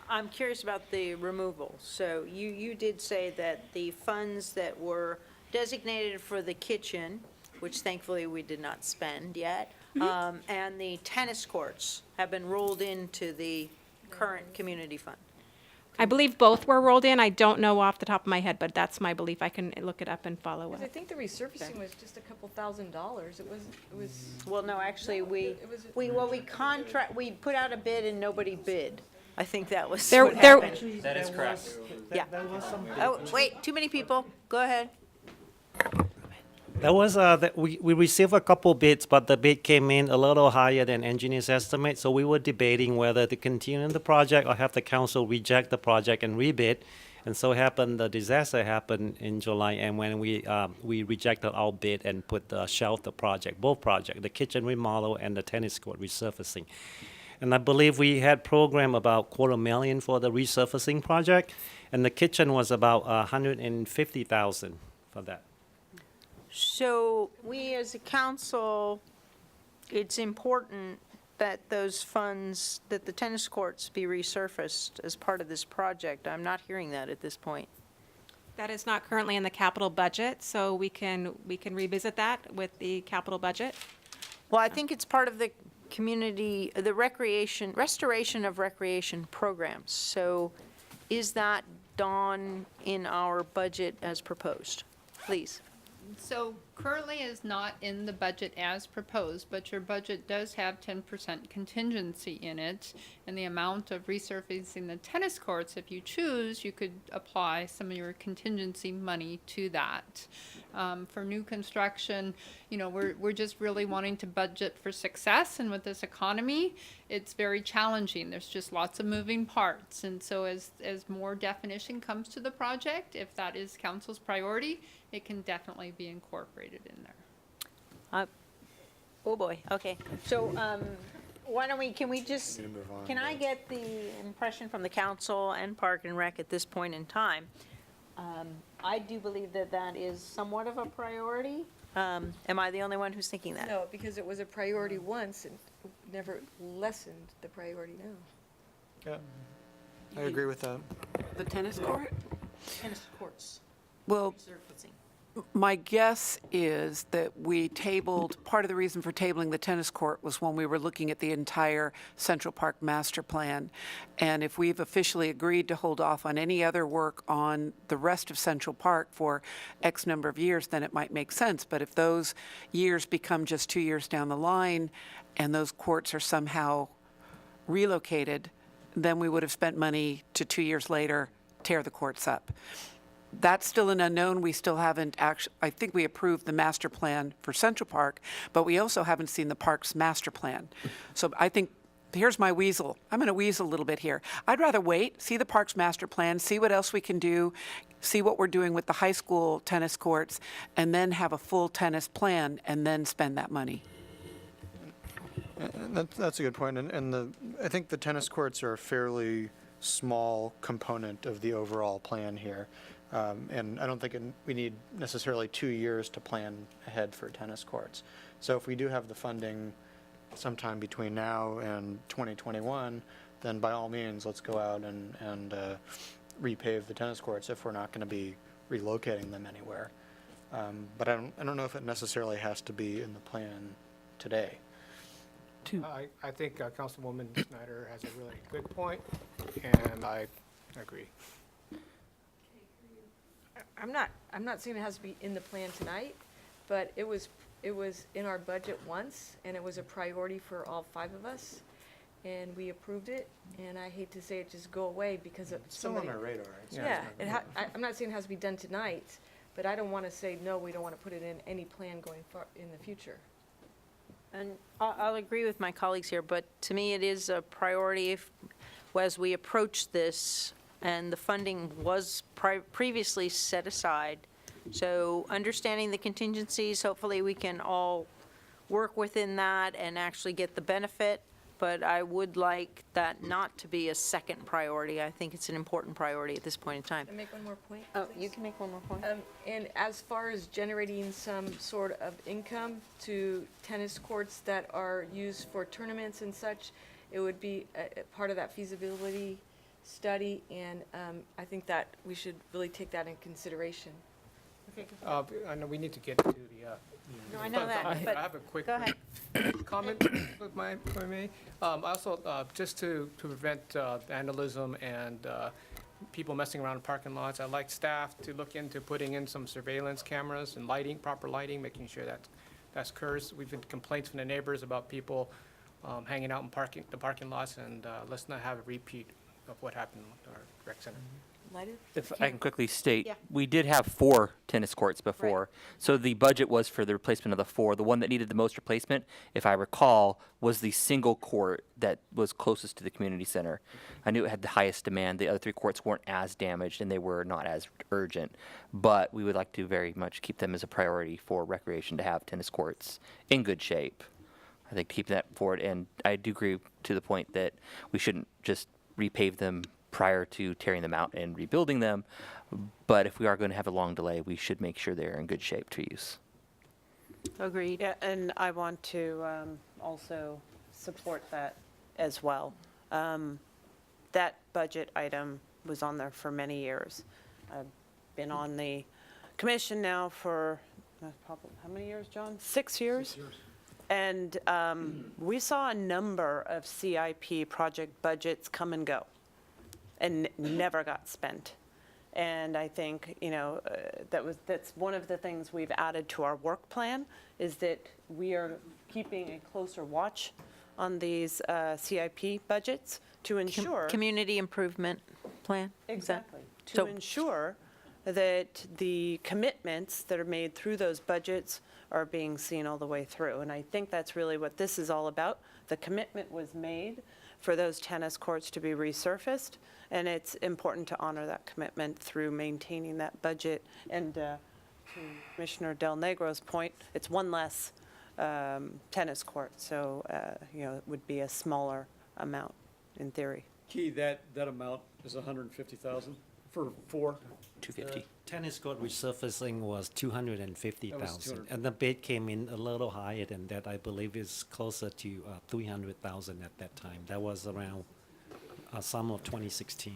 I'm curious about the removal. So you did say that the funds that were designated for the kitchen, which thankfully we did not spend yet, and the tennis courts have been rolled into the current community fund. I believe both were rolled in. I don't know off the top of my head, but that's my belief. I can look it up and follow up. Because I think the resurfacing was just a couple $1,000s. It was. Well, no, actually, we was. we put out a bid and nobody bid. I think that was There- what there- happened. That is correct. Yeah. Oh, wait, too many people. Go ahead. That was, we received a couple bids, but the bid came in a little higher than engineers' estimate, so we were debating whether to continue the project or have the council reject the project and rebid. And so happened, the disaster happened in July, and when we rejected our bid and shelved the project, both projects, the kitchen remodel and the tennis court resurfacing. And I believe we had programmed about $250,000 for the resurfacing project, and the kitchen was about $150,000 for that. So we, as a council, it's important that those funds, that the tennis courts be resurfaced as part of this project. I'm not hearing that at this point. That is not currently in the capital budget, so we can revisit that with the capital budget. Well, I think it's part of the community, the restoration of recreation programs. So is that done in our budget as proposed? Please. So currently is not in the budget as proposed, but your budget does have 10% contingency in it. And the amount of resurfacing the tennis courts, if you choose, you could apply some of your contingency money to that. For new construction, you know, we're just really wanting to budget for success. And with this economy, it's very challenging. There's just lots of moving parts. And so as more definition comes to the project, if that is council's priority, it can definitely be incorporated in there. Oh, boy, okay. So why don't can I get the impression from the council and Park and Rec at this point in time? I do believe that that is somewhat of a priority. Am I the only one who's thinking that? No, because it was a priority once and never lessened the priority now. I agree with that. The tennis court? Tennis courts, Well, resurfacing. my guess is that we tabled, part of the reason for tabling the tennis court was when we were looking at the entire Central Park master plan. And if we've officially agreed to hold off on any other work on the rest of Central Park for X number of years, then it might make sense. But if those years become just 2 years down the line and those courts are somehow relocated, then we would have spent money to 2 years later tear the courts up. That's still an unknown. We still haven't actually, I think we approved the master plan for Central Park, but we also haven't seen the park's master plan. So I think, here's my weasel. I'm going to weasel a little bit here. I'd rather wait, see the park's master plan, see what else we can do, see what we're doing with the high school tennis courts, and then have a full tennis plan, and then spend that money. That's a good point, and I think the tennis courts are a fairly small component of the overall plan here. And I don't think we need necessarily 2 years to plan ahead for tennis courts. So if we do have the funding sometime between now and 2021, then by all means, let's go out and repave the tennis courts if we're not going to be relocating them anywhere. But I don't know if it necessarily has to be in the plan today. I think Councilwoman Snyder has a really good point, and I agree. I'm not saying it has to be in the plan tonight, but it was in our budget once, and it was a priority for all 5 of us, and we approved it, and I hate to say it just go away because of It's still on somebody. our radar. It's Yeah, not- I'm not saying it has to be done tonight, but I don't want to say, no, we don't want to put it in any plan going far in the future. And I'll agree with my colleagues here, but to me, it is a priority as we approach this, and the funding was previously set aside. So understanding the contingencies, hopefully we can all work within that and actually get the benefit. But I would like that not to be a second priority. I think it's an important priority at this point in time. Can I make one more point? Oh, please? you can make one more point. And as far as generating some sort of income to tennis courts that are used for tournaments and such, it would be a part of that feasibility study, and I think that we should really take that in consideration. I know we need to get to the. No, I know that, I but have a quick go ahead. comment, if I may. Also, just to prevent vandalism and people messing around in parking lots, I'd like staff to look into putting in some surveillance cameras and lighting, proper lighting, making sure that that's occurs. We've had complaints from the neighbors about people hanging out in the parking lots, and let's not have a repeat of what happened at our rec center. Lighted? If I can quickly state, Yeah. we did have 4 tennis courts before. So the budget was for the replacement of the 4. The one that needed the most replacement, if I recall, was the single court that was closest to the community center. I knew it had the highest demand. The other 3 courts weren't as damaged and they were not as urgent. But we would like to very much keep them as a priority for recreation to have tennis courts in good shape. I think keeping that forward. And I do agree to the point that we shouldn't just repave them prior to tearing them out and rebuilding them. But if we are going to have a long delay, we should make sure they're in good shape to use. Agreed. Yeah, and I want to also support that as well. That budget item was on there for many years. I've been on the commission now for, probably, how many years, John? 6 years? 6 years. And we saw a number of CIP project budgets come and go and never got spent. And I think, that's one of the things we've added to our work plan, is that we are keeping a closer watch on these CIP budgets to ensure. Community improvement plan? Is that- Exactly. To So- ensure that the commitments that are made through those budgets are being seen all the way through. And I think that's really what this is all about. The commitment was made for those tennis courts to be resurfaced, and it's important to honor that commitment through maintaining that budget. And to Commissioner Del Negro's point, it's one less tennis court, so it would be a smaller amount in theory. Key, that amount is 150,000 for 4? 250. Tennis court resurfacing was 250,000, That was 250. and the bid came in a little higher than that. I believe is closer to 300,000 at that time. That was around summer of 2016.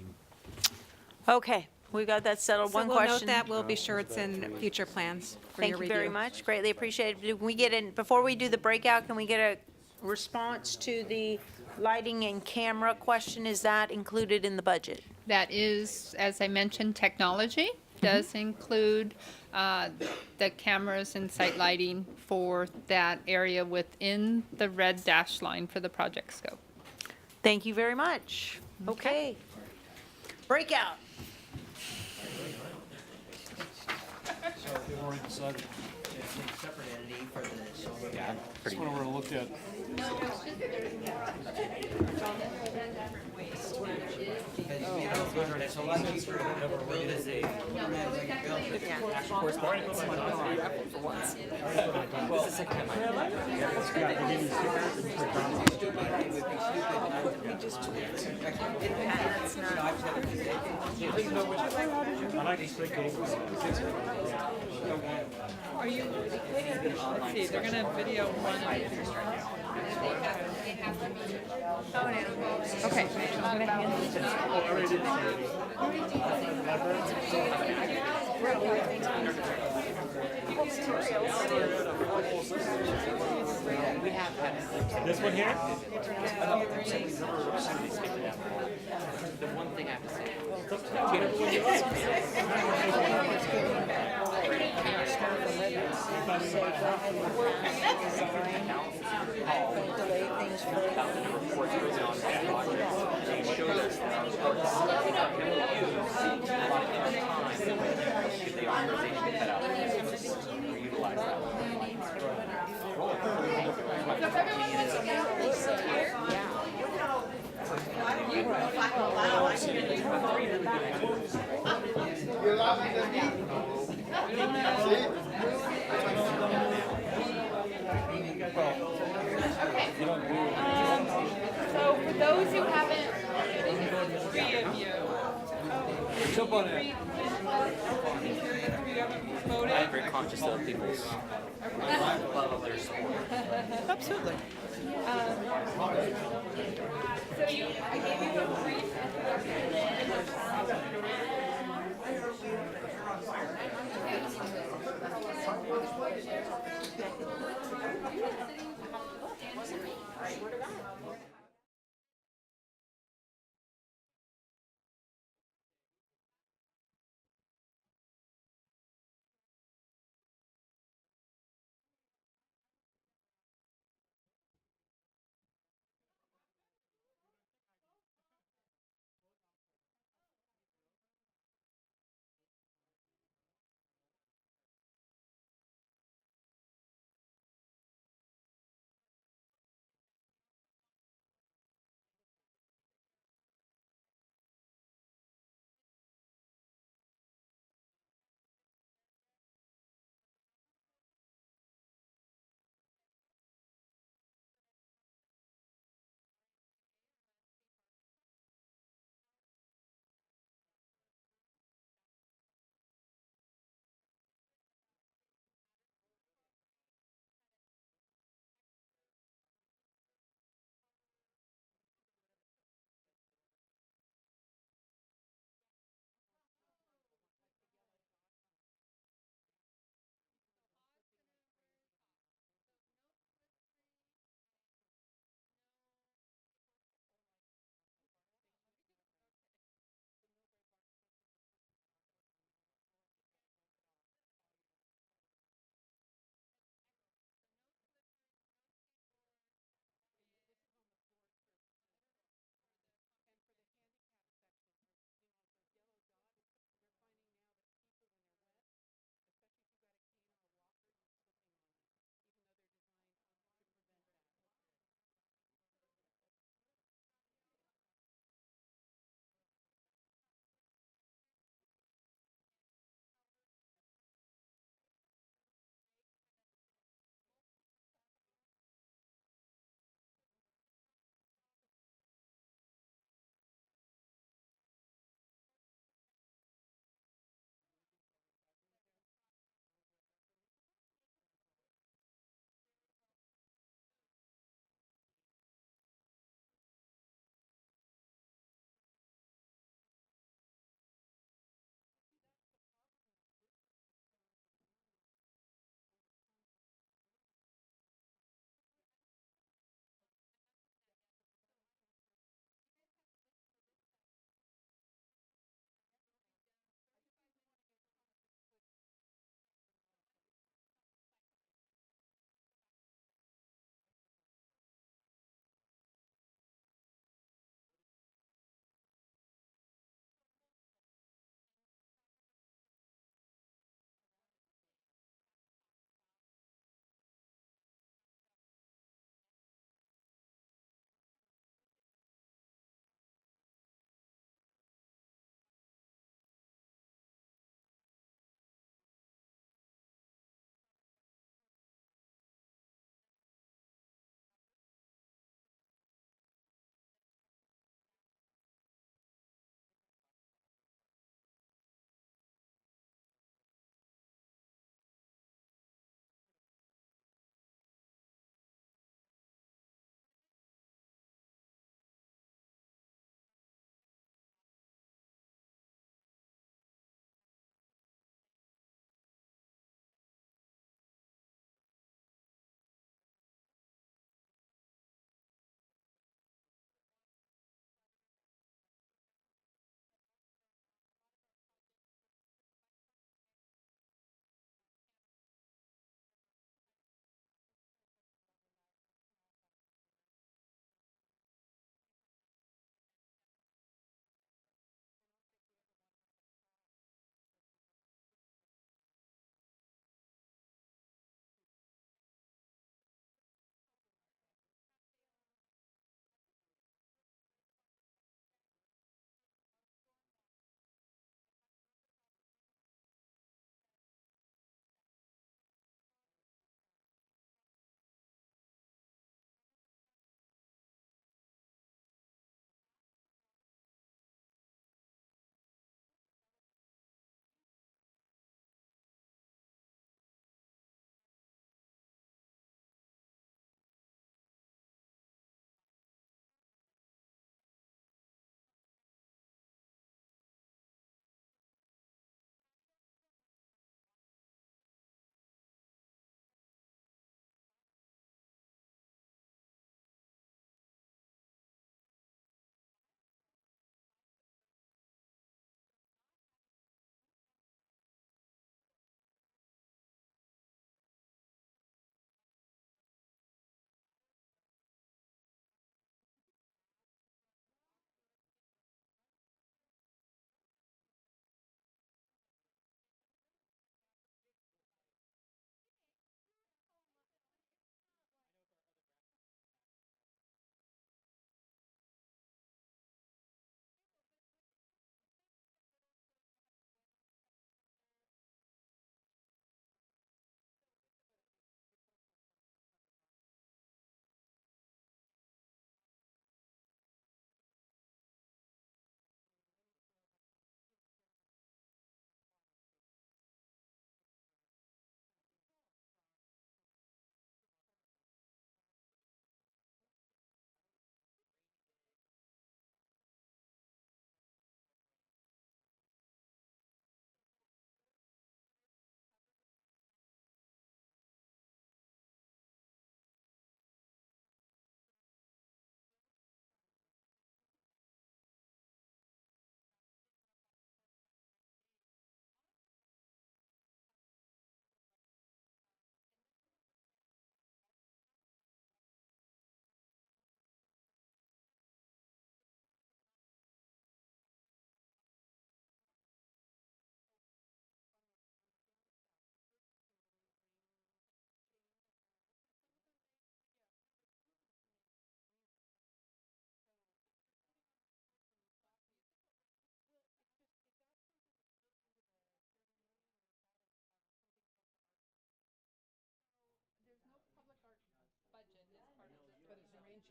Okay, we got that settled. So One we'll note question. that, we'll be sure it's in future plans for your Thank review. you very much. Greatly appreciated. Can we get in, before we do the breakout, can we get a response to the lighting and camera question? Is that included in the budget? That is, as I mentioned, technology does include the cameras and site lighting for that area within the red dash line for the project scope. Thank you very much. Okay. Breakout. So they've already decided. Separate entity for the solar. Yeah, That's what we're gonna look at. Are you, let's see, they're gonna video one of these. Okay. I'm gonna hand these to This one here? The one thing I have to say. Delay things further. So for those who haven't, three of you. Jump on it. I'm very conscious of people's love of their sport. Absolutely. So you, I gave you a brief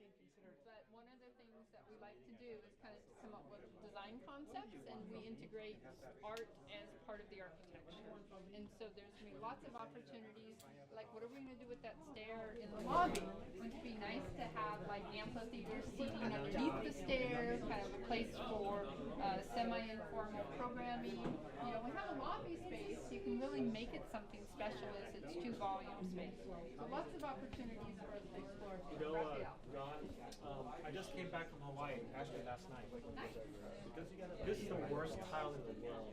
But one of the things that we like to do is kind of come up with design concepts, and we integrate art as part of the architecture. And so there's going to be lots of opportunities, like what are we going to do with that stair in the lobby? Wouldn't it be nice to have like amphitheater seating underneath the stairs, kind of a place for semi-informal programming? You know, we have a lobby space. You can really make it something special as it's 2 volume space. So lots of opportunities for us to explore. Raphael. Ron, I just came back from Hawaii, actually last night. This is the worst tile in the world.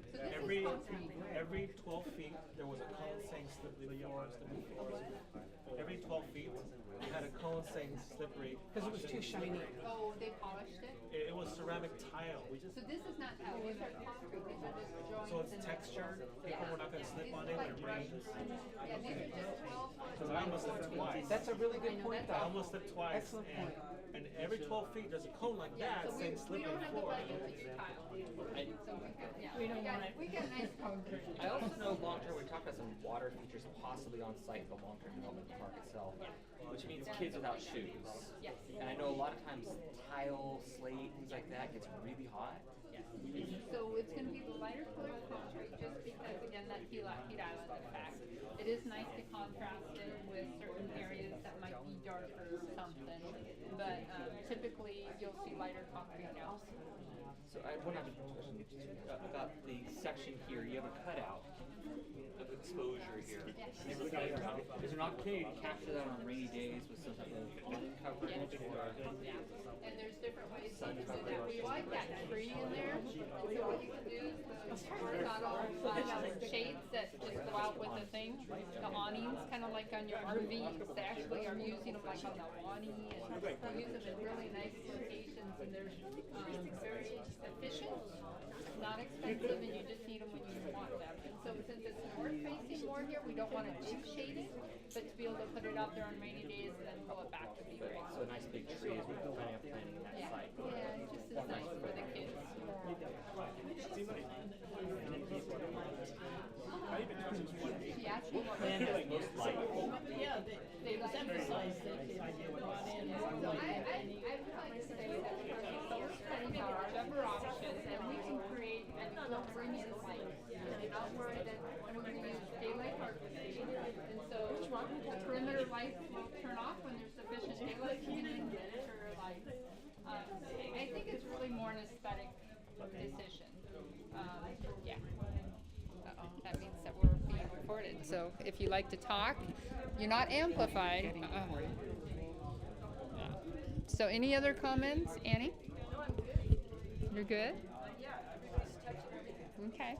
So this Every is concrete. every 12 feet, there was a cone saying slippery floors, slippery floors. Every 12 feet, it had a cone saying slippery. Because it was too shiny. Oh, they polished it? It was ceramic tile. So this is not tile, these are concrete, these are just joints. So it's and- textured. People were not going to slip These on are it like when it brushed. rains. Yeah, these are just 12 foot. Because I almost slipped twice. That's a really good point, I though. almost slipped twice. Excellent point. And every 12 feet, there's a cone like Yeah, that so saying we slippery don't have the floor. budget to do tile. So we could, yeah, we got nice concrete. I also know long-term, we talked about some water features possibly on site for long-term development of the park itself, which means kids without shoes. Yes. And I know a lot of times tile, slate, things like that gets really hot. So it's gonna be lighter colored concrete, just because, again, that heat island effect. It is nice to contrast it with certain areas that might be darker or something, but typically you'll see lighter concrete now. So I have one other question about the section here. You have a cutout of exposure here. Is there an opportunity to capture that on rainy days with some type of awning coverage or? Yeah, and there's different ways to do that. We like that tree in there, and so what you can do is the horizontal shades that just go out with the thing, the awnings, kind of like on your RVs. They actually are using them like on the awning, and they use them in really nice locations, and they're very efficient, not expensive, and you just need them when you want them. And so since it's north facing more here, we don't want it too shaded, but to be able to put it out there on rainy days and then pull it back would be great. So a nice big tree is what we're planning that Yeah, site. yeah, it just is nice for the kids. She asked me what Plan has most light. they was emphasized that kids get brought in. So I would like to say that we're studying our whichever options, and we can create and we'll bring in light. And I'll worry that when we're going to use daylight harvesting, and so the perimeter lights will turn off when there's sufficient daylight coming in, the interior lights. I think it's really more an aesthetic decision. Yeah. Uh-oh, that means that we're being recorded. So if you like to talk, you're not amplified. Yeah. So any other comments, Annie? You're good? Okay.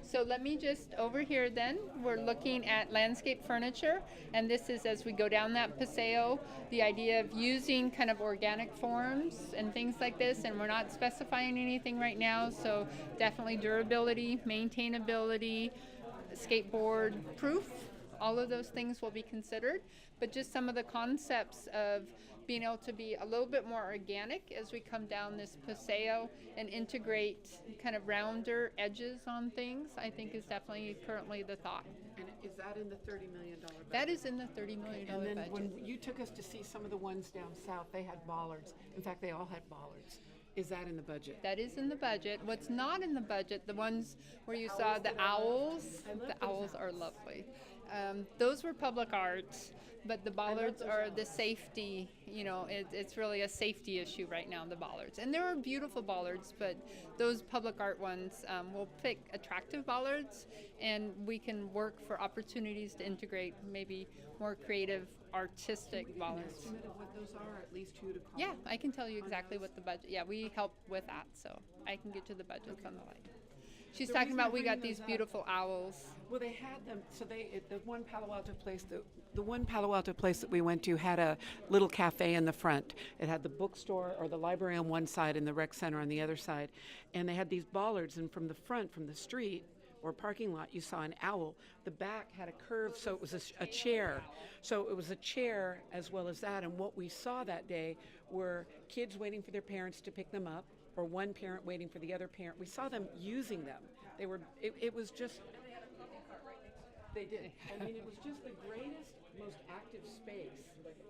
So let me just, over here then, we're looking at landscape furniture, and this is as we go down that paseo, the idea of using kind of organic forms and things like this, and we're not specifying anything right now, so definitely durability, maintainability, skateboard proof, all of those things will be considered, but just some of the concepts of being able to be a little bit more organic as we come down this paseo and integrate kind of rounder edges on things, I think is definitely currently the thought. And is that in the $30 million budget? That is in the $30 million And then budget. when you took us to see some of the ones down south, they had bollards. In fact, they all had bollards. Is that in the budget? That is in the budget. What's not in the budget, the ones where you saw the owls, the owls are lovely. Those were public art, but the bollards are the safety, you know, it's really a safety issue right now, the bollards. And there are beautiful bollards, but those public art ones, we'll pick attractive bollards, and we can work for opportunities to integrate maybe more creative, artistic bollards. Estimate of what those are, at least who to call? Yeah, I can tell you exactly what the budget, yeah, we help with that, so I can get you the budgets on the light. She's The talking reason I about we got bring these those up- beautiful owls. Well, they had them. So the one Palo Alto place that we went to had a little cafe in the front. It had the bookstore or the library on one side and the rec center on the other side, and they had these bollards. And from the front, from the street or parking lot, you saw an owl. The back had a curve, so it was a chair. So it was a chair as well as that. And what we saw that day were kids waiting for their parents to pick them up, or one parent waiting for the other parent. We saw them using them. They were. It was just. They did. I mean, it was just the greatest, most active space,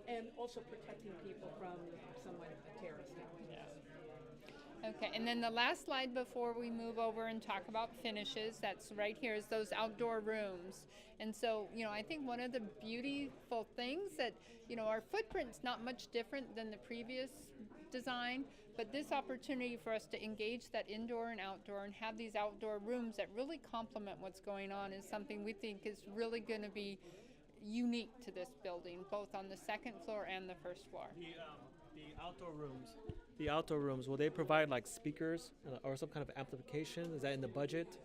and also protecting people from someone, a terrorist attack. Okay, and then the last slide before we move over and talk about finishes, that's right here, is those outdoor rooms. And so, I think one of the beautiful things that, our footprint's not much different than the previous design, but this opportunity for us to engage that indoor and outdoor and have these outdoor rooms that really complement what's going on is something we think is really going to be unique to this building, both on the second floor and the first floor. The outdoor rooms, will they provide like speakers or some kind of amplification? Is that in the budget?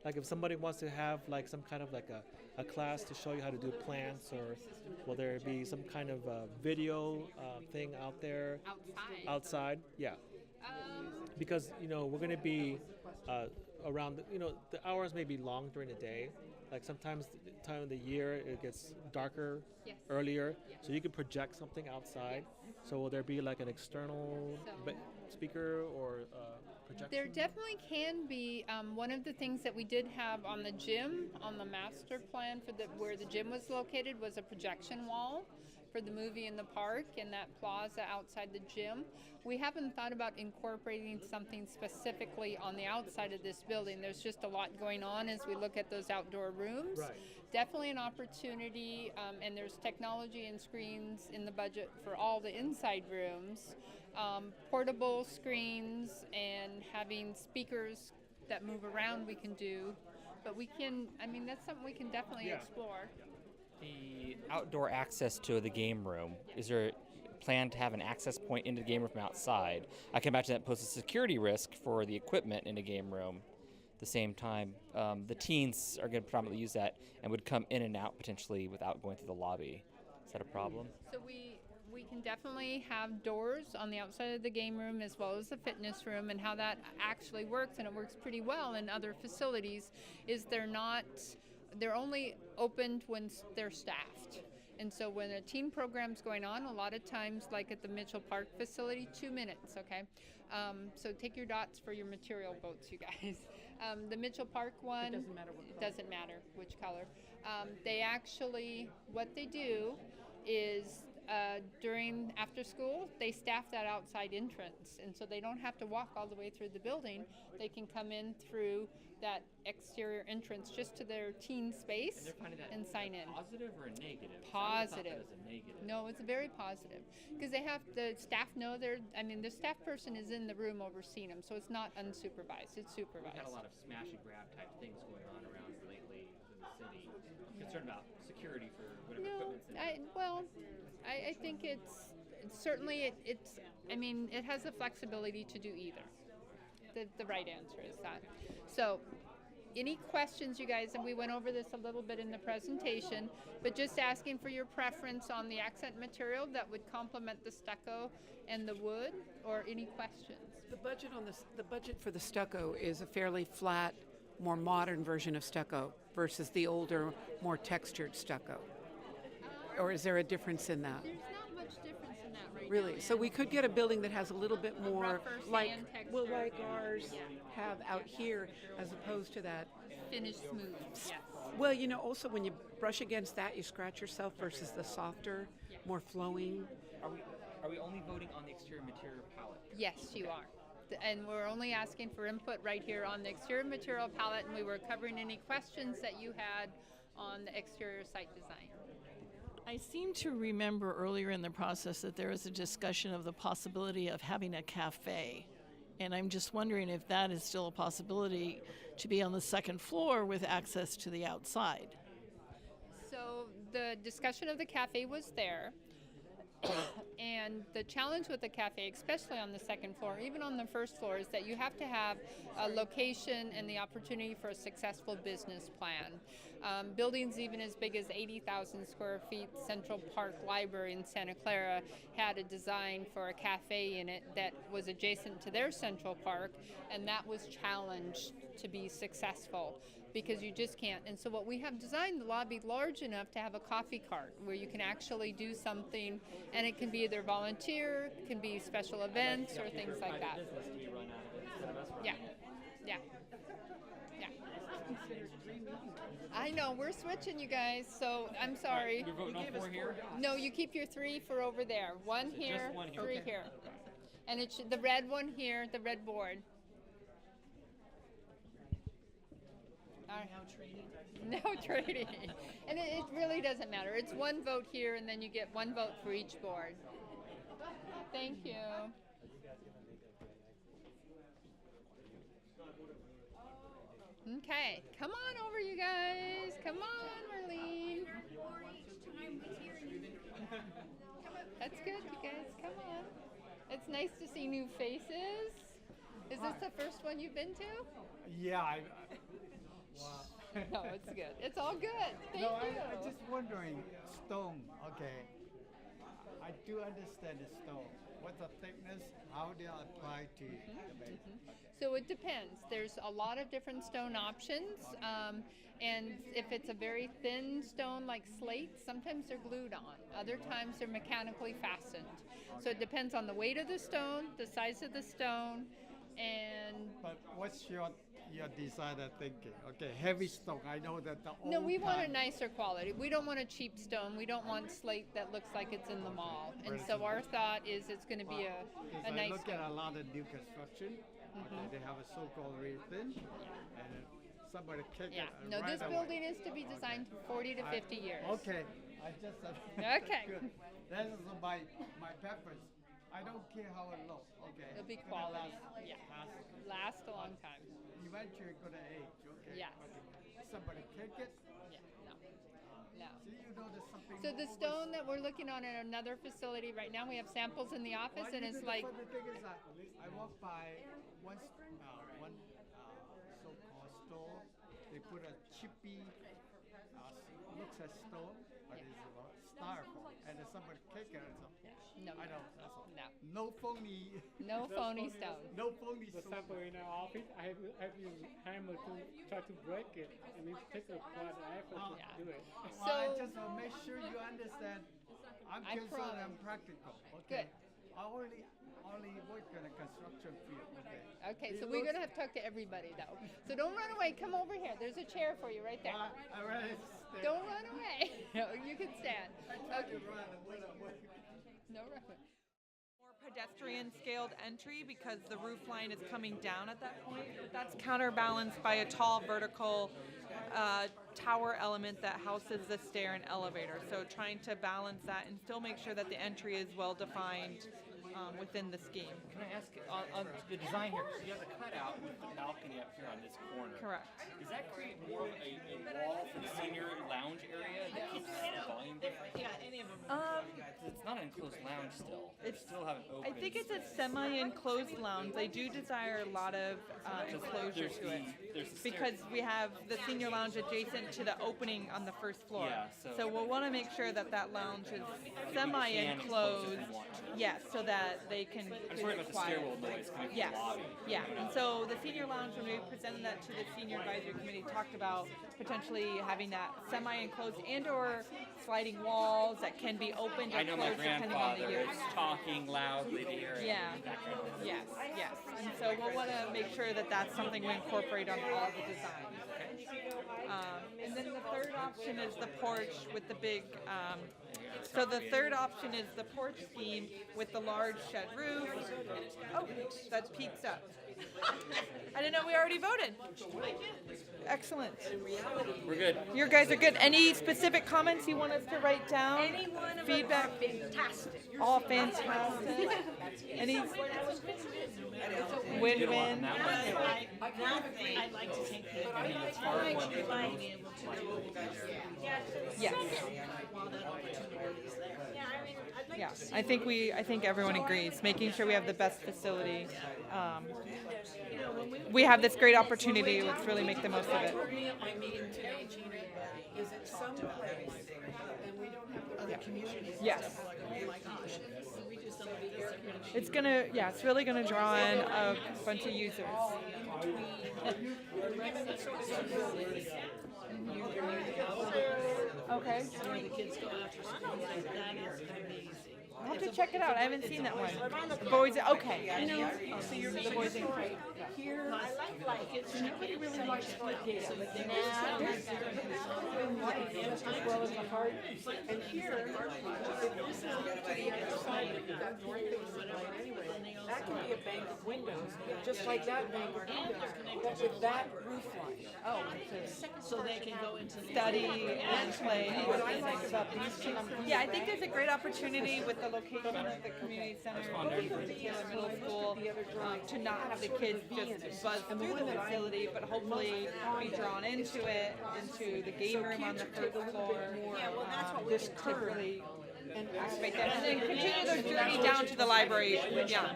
Like if somebody wants to have like some kind of like a class to show you how to do plants, or will there be some kind of video thing out there? Outside, yeah. Because we're going to be around. The hours may be long during the day. Like sometimes the time of the year it gets darker earlier, so you can project something outside. So will there be like an external speaker or projection? There definitely can be. One of the things that we did have on the gym, on the master plan for where the gym was located, was a projection wall for the movie in the park and that plaza outside the gym. We haven't thought about incorporating something specifically on the outside of this building. There's just a lot going on as we look at those outdoor rooms. Right. Definitely an opportunity, and there's technology and screens in the budget for all the inside rooms. Portable screens and having speakers that move around we can do. But that's something we can definitely explore. The outdoor access to the game room, is there a plan to have an access point into the game room from outside? I can imagine that poses a security risk for the equipment in the game room. At the same time, the teens are going to predominantly use that and would come in and out potentially without going through the lobby. Is that a problem? So we can definitely have doors on the outside of the game room as well as the fitness room, and how that actually works, and it works pretty well in other facilities, is they're only opened when they're staffed. And so when a team program's going on, a lot of times, like at the Mitchell Park facility, 2 minutes, okay? So take your dots for your material boats, you guys. The Mitchell Park one, it doesn't matter which color. They actually, what they do is during after school, they staff that outside entrance. And so they don't have to walk all the way through the building. They can come in through that exterior entrance just to their teen space and sign in. Positive or a negative? Positive. As a negative. No, it's very positive, because the staff know the staff person is in the room overseeing them, so it's not unsupervised, it's supervised. We've had a lot of smash and grab type things going on around lately in the city. I'm concerned about security for whatever equipment's in there. I think it's certainly, it has the flexibility to do either. The right answer is that. So, any questions, you guys? And we went over this a little bit in the presentation, but just asking for your preference on the accent material that would complement the stucco and the wood, or any questions? The budget for the stucco is a fairly flat, more modern version of stucco versus the older, more textured stucco. Or is there a difference in that? There's not much difference in that right now. Really? So we could get a building that has a little bit more rougher sand texture. like ours have out here, as opposed to that. Finished smooth, yes. Well, also when you brush against that, you scratch yourself versus the softer, more flowing. Are we only voting on the exterior material palette? Yes, you are. And we're only asking for input right here on the exterior material palette, and we were covering any questions that you had on the exterior site design. I seem to remember earlier in the process that there was a discussion of the possibility of having a cafe. And I'm just wondering if that is still a possibility to be on the second floor with access to the outside. So the discussion of the cafe was there. And the challenge with the cafe, especially on the second floor, even on the first floor, is that you have to have a location and the opportunity for a successful business plan. Buildings even as big as 80,000 square feet, Central Park Library in Santa Clara had a design for a cafe in it that was adjacent to their Central Park, and that was challenged to be successful because you just can't. And so what we have designed the lobby large enough to have a coffee cart where you can actually do something, and it can be either volunteer, it can be special events or things like that. Yeah. I know, we're switching, you guys, so I'm sorry. You're voting all four here? No, you keep your 3 for over there. One here, one here. 3 Okay. here. And it should, the red one here, the red board. All right. No trading. And it really doesn't matter. It's 1 vote here, and then you get 1 vote for each board. Thank you. Okay, come on over, you guys. Come on, Marlene. That's good, you guys. Come on. It's nice to see new faces. Is this the first one you've been to? Yeah, wow. No, it's good. It's all good. Thank you. I'm just wondering, stone, okay. I do understand the stone. What's the thickness? How do you apply to the base? So it depends. There's a lot of different stone options. And if it's a very thin stone like slate, sometimes they're glued on. Other times they're mechanically fastened. So it depends on the weight of the stone, the size of the stone, and... But what's your designer thinking? Okay, heavy stone. I know that the old No, we want a time- nicer quality. We don't want a cheap stone. We don't want slate that looks like it's in the mall. And so our thought is it's going to be a Because nice I look stone. at a lot of new construction. Okay, they have a so-called really thin, and somebody kick Yeah. it. No, right this away. building is to be designed for 40 to 50 years. Okay, I just Okay. Good. That is my preference. I don't care how it looks. Okay. It'll be It's gonna quality. last- Yeah. last- Last a long time. Eventually gonna age. Okay. Yes. But somebody kick it. Yeah. No. No. See, you know there's something. So the always- stone that we're looking on in another facility right now, we have samples in the office, Why and you it's do like, the thing is that I walked by one so-called store. They put a chippy, looks like stone, but it's styrofoam, and then somebody kick it. And so, no, I know. That's all. no, No phony. no phony stone. No phony. The sample in our office, I have used hammer to try to break it, and it takes a lot of effort to do it. Well, I So- just make sure you understand. I'm I concerned. promise. I'm practical. Okay. Good. I only work in a construction field. Okay. Okay, It so we're looks- gonna have to talk to everybody though. So don't run away. Come over here. There's a chair for you right there. I rather stay. Don't run away. No, you can stand. Okay. No run. More pedestrian scaled entry because the roof line is coming down at that point. That's counterbalanced by a tall vertical tower element that houses the stair and elevator. So trying to balance that and still make sure that the entry is well defined within the scheme. Can I ask, on the design here, so you have the cutout with the balcony up here on this corner. Correct. Does that create more of a wall for the senior lounge area that keeps the volume different? Yeah, any of them. It's not an enclosed lounge still. They still have an open. I think it's a semi-enclosed lounge. They do desire a lot of enclosure There's to it. there's the Because we have the senior lounge adjacent to the opening on the first floor. Yeah, so- we'll want to make sure that that lounge is enclose semi-enclosed. if you want to. Yes, so that they can. I'm just worried about the stairwell noise coming from Yes, the lobby. yeah. And so the senior lounge, when we presented that to the senior advisory committee, talked about potentially having that semi-enclosed and/or sliding walls that can be opened or I know my closed depending on the grandfather use. is talking loudly to hear it. Yeah. That kind of thing. Yes, yes. And so we'll want to make sure that that's something we incorporate on all the designs. And then the third option is the porch with the big, so the third option is the porch scheme with the large shed roof. Oh, that peaks up. I didn't know we already voted. Excellent. We're good. You guys are good. Any specific comments you want us to write down? Any one of Feedback? fantastic. All fantastic. Any win-win? I'd like to take the Yes. Yeah, I think everyone agrees, making sure we have the best facility. We have this great opportunity, let's really make the most of it. My meeting today, Gina, is it someplace, and we don't have other communities. Yes. Oh my gosh. We just don't be here. It's gonna, yeah, it's really gonna draw in a bunch of users. Okay. Where the kids go after school, that is amazing. I'll have to check it out. I haven't seen that one. The boys, okay. The boys in here, I like it. Nobody really likes split gable. Just as well as the heart. And here, if this is to the other side of that north-facing light anyway, that can be a bank of windows, just like that bank of windows, but with that roof line. Oh, So they can go into the study and play. What I like about these two. Yeah, I think there's a great opportunity with the location of the community center and the Taylor Middle School to not have the kids just buzz through the facility, but hopefully be drawn into it, into the game room on the first floor. Yeah, well, that's what we Just to really activate that, and then continue their journey down to the library. Yeah.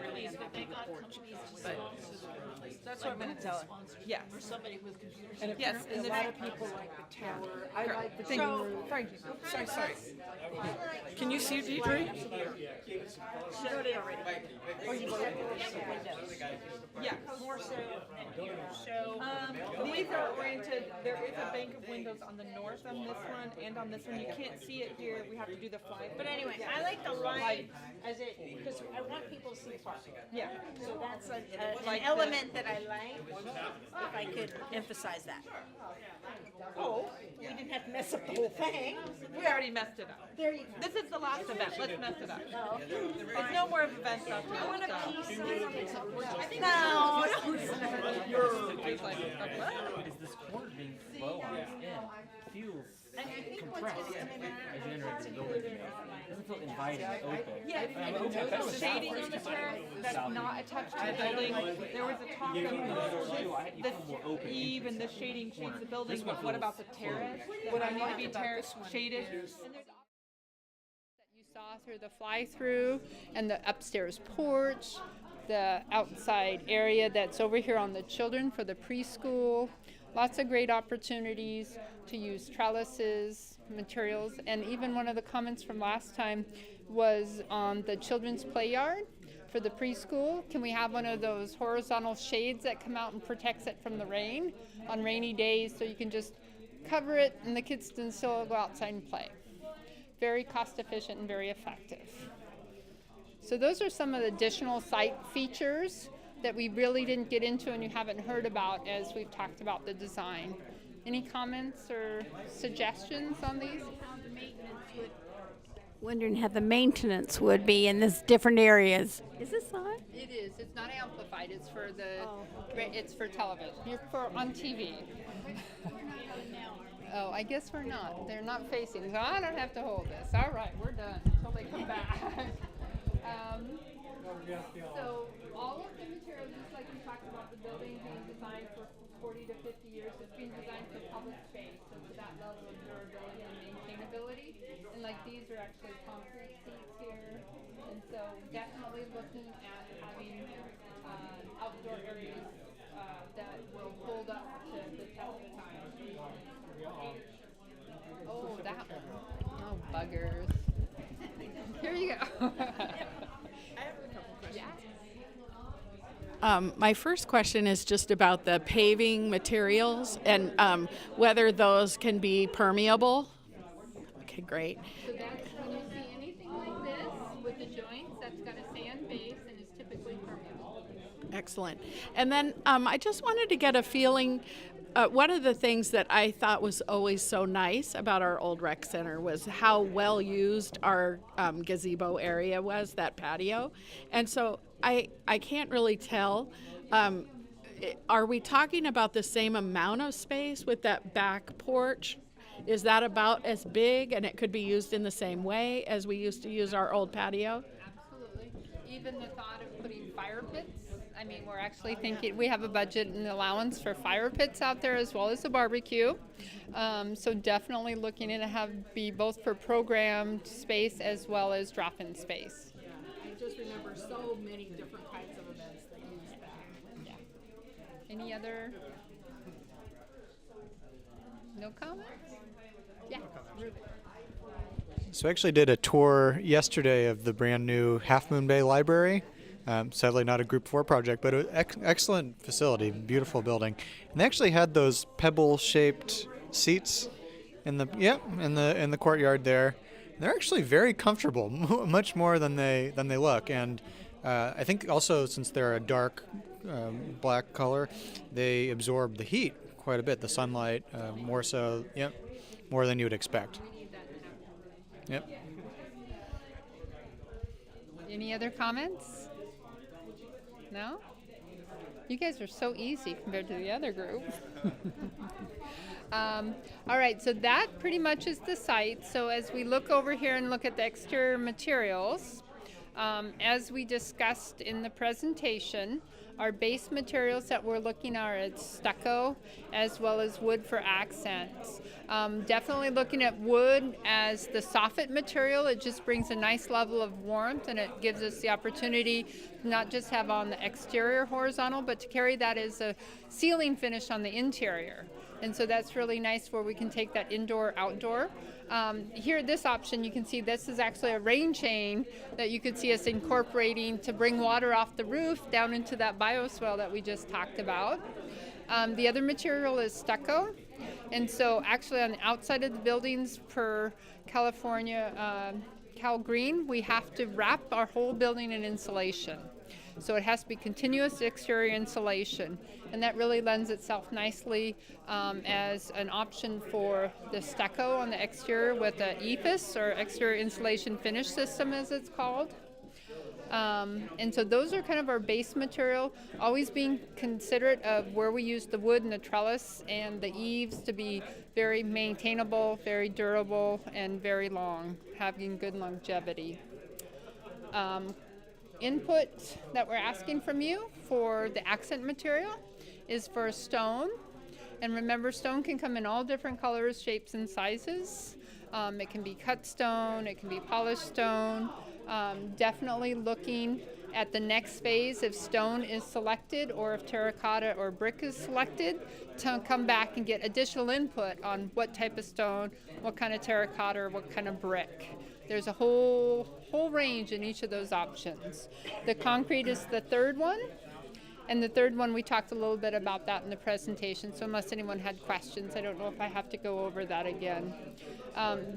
That's what I'm going to tell her. Yes. For somebody with computers. And Yes, apparently and a the lot of people like the tower. I like the Thank green you. roof. Sorry. Can you see Deidre? Or you want Yeah. more so than here. So, These are oriented, there is a bank of windows on the north on this one and on this one. You can't see it here. We have to do the fly. but anyway, I like the light as it, because I want people to see the park. Yeah. So that's an Like element that I like, if I could emphasize that. Oh, we didn't have to mess up the whole thing. We already messed it up. There you go. This is the last event. Let's mess it up. Oh. There's no more events after this. I want a so. piece of No. It's like, Is this corner being low on its end? It feels compressed as you enter into the building. It doesn't feel inviting, open. yeah, the shading on the terrace that's not attached to the building. There was a talk of this eave and the shading shades the building, but what about the terrace? Would I need to be terrace shaded? And there's that you saw through the fly-through and the upstairs porch, the outside area that's over here on the children for the preschool. Lots of great opportunities to use trellises, materials, and even one of the comments from last time was on the children's play yard for the preschool. Can we have one of those horizontal shades that come out and protects it from the rain on rainy days so you can just cover it and the kids can still go outside and play. Very cost efficient and very effective. So those are some of the additional site features that we really didn't get into and you haven't heard about as we've talked about the design. Any comments or suggestions on these? Wondering how the maintenance would be in these different areas. Is this on? It is. It's not amplified. It's for it's for television. You're on TV. Oh, I guess we're not. They're not facing, so I don't have to hold this. All right, we're done until they come back. So all of the materials, just like we talked about the building being designed for 40 to 50 years, it's been designed for public space, so to that level of durability and maintainability. And like these are actually concrete seats here, and so definitely looking at having outdoor areas that will hold up to the test of time. Oh, that one. Oh, buggers. Here you go. My first question is just about the paving materials and whether those can be permeable. Okay, great. So that's when you see anything like this with the joints, that's got a sand base and is typically permeable. Excellent. And then I just wanted to get a feeling. One of the things that I thought was always so nice about our old rec center was how well used our gazebo area was, that patio. And so I can't really tell. Are we talking about the same amount of space with that back porch? Is that about as big and it could be used in the same way as we used to use our old patio? Absolutely. Even the thought of putting fire pits. I mean, we're actually thinking, we have a budget and allowance for fire pits out there as well as a barbecue. So definitely looking to be both for programmed space as well as drop-in space. I just remember so many different kinds of events that use that. Yeah. Any other? No comments? Yeah. So I actually did a tour yesterday of the brand new Half Moon Bay Library. Sadly not a Group 4 project, but an excellent facility, beautiful building. And they actually had those pebble-shaped seats in the courtyard there. They're actually very comfortable, much more than they look. And I think also since they're a dark black color, they absorb the heat quite a bit, the sunlight, more so, yep, more than you would expect. Yep. Any other comments? No? You guys are so easy compared to the other group. All right, so that pretty much is the site. So as we look over here and look at the exterior materials, as we discussed in the presentation, our base materials that we're looking at stucco as well as wood for accents. Definitely looking at wood as the soffit material. It just brings a nice level of warmth, and it gives us the opportunity to not just have on the exterior horizontal, but to carry that as a ceiling finish on the interior. And so that's really nice where we can take that indoor, outdoor. Here, this option, you can see this is actually a rain chain that you could see us incorporating to bring water off the roof down into that bioswale that we just talked about. The other material is stucco. And so actually on the outside of the buildings per California Cal Green, we have to wrap our whole building in insulation. So it has to be continuous exterior insulation, and that really lends itself nicely as an option for the stucco on the exterior with the EFIS, or exterior insulation finish system as it's called. And so those are kind of our base material, always being considerate of where we use the wood and the trellis and the eaves to be very maintainable, very durable, and very long, having good longevity. Input that we're asking from you for the accent material is for stone. And remember, stone can come in all different colors, shapes, and sizes. It can be cut stone, it can be polished stone. Definitely looking at the next phase if stone is selected or if terracotta or brick is selected, to come back and get additional input on what type of stone, what kind of terracotta, or what kind of brick. There's a whole range in each of those options. The concrete is the third one, and the third one we talked a little bit about that in the presentation, so unless anyone had questions, I don't know if I have to go over that again.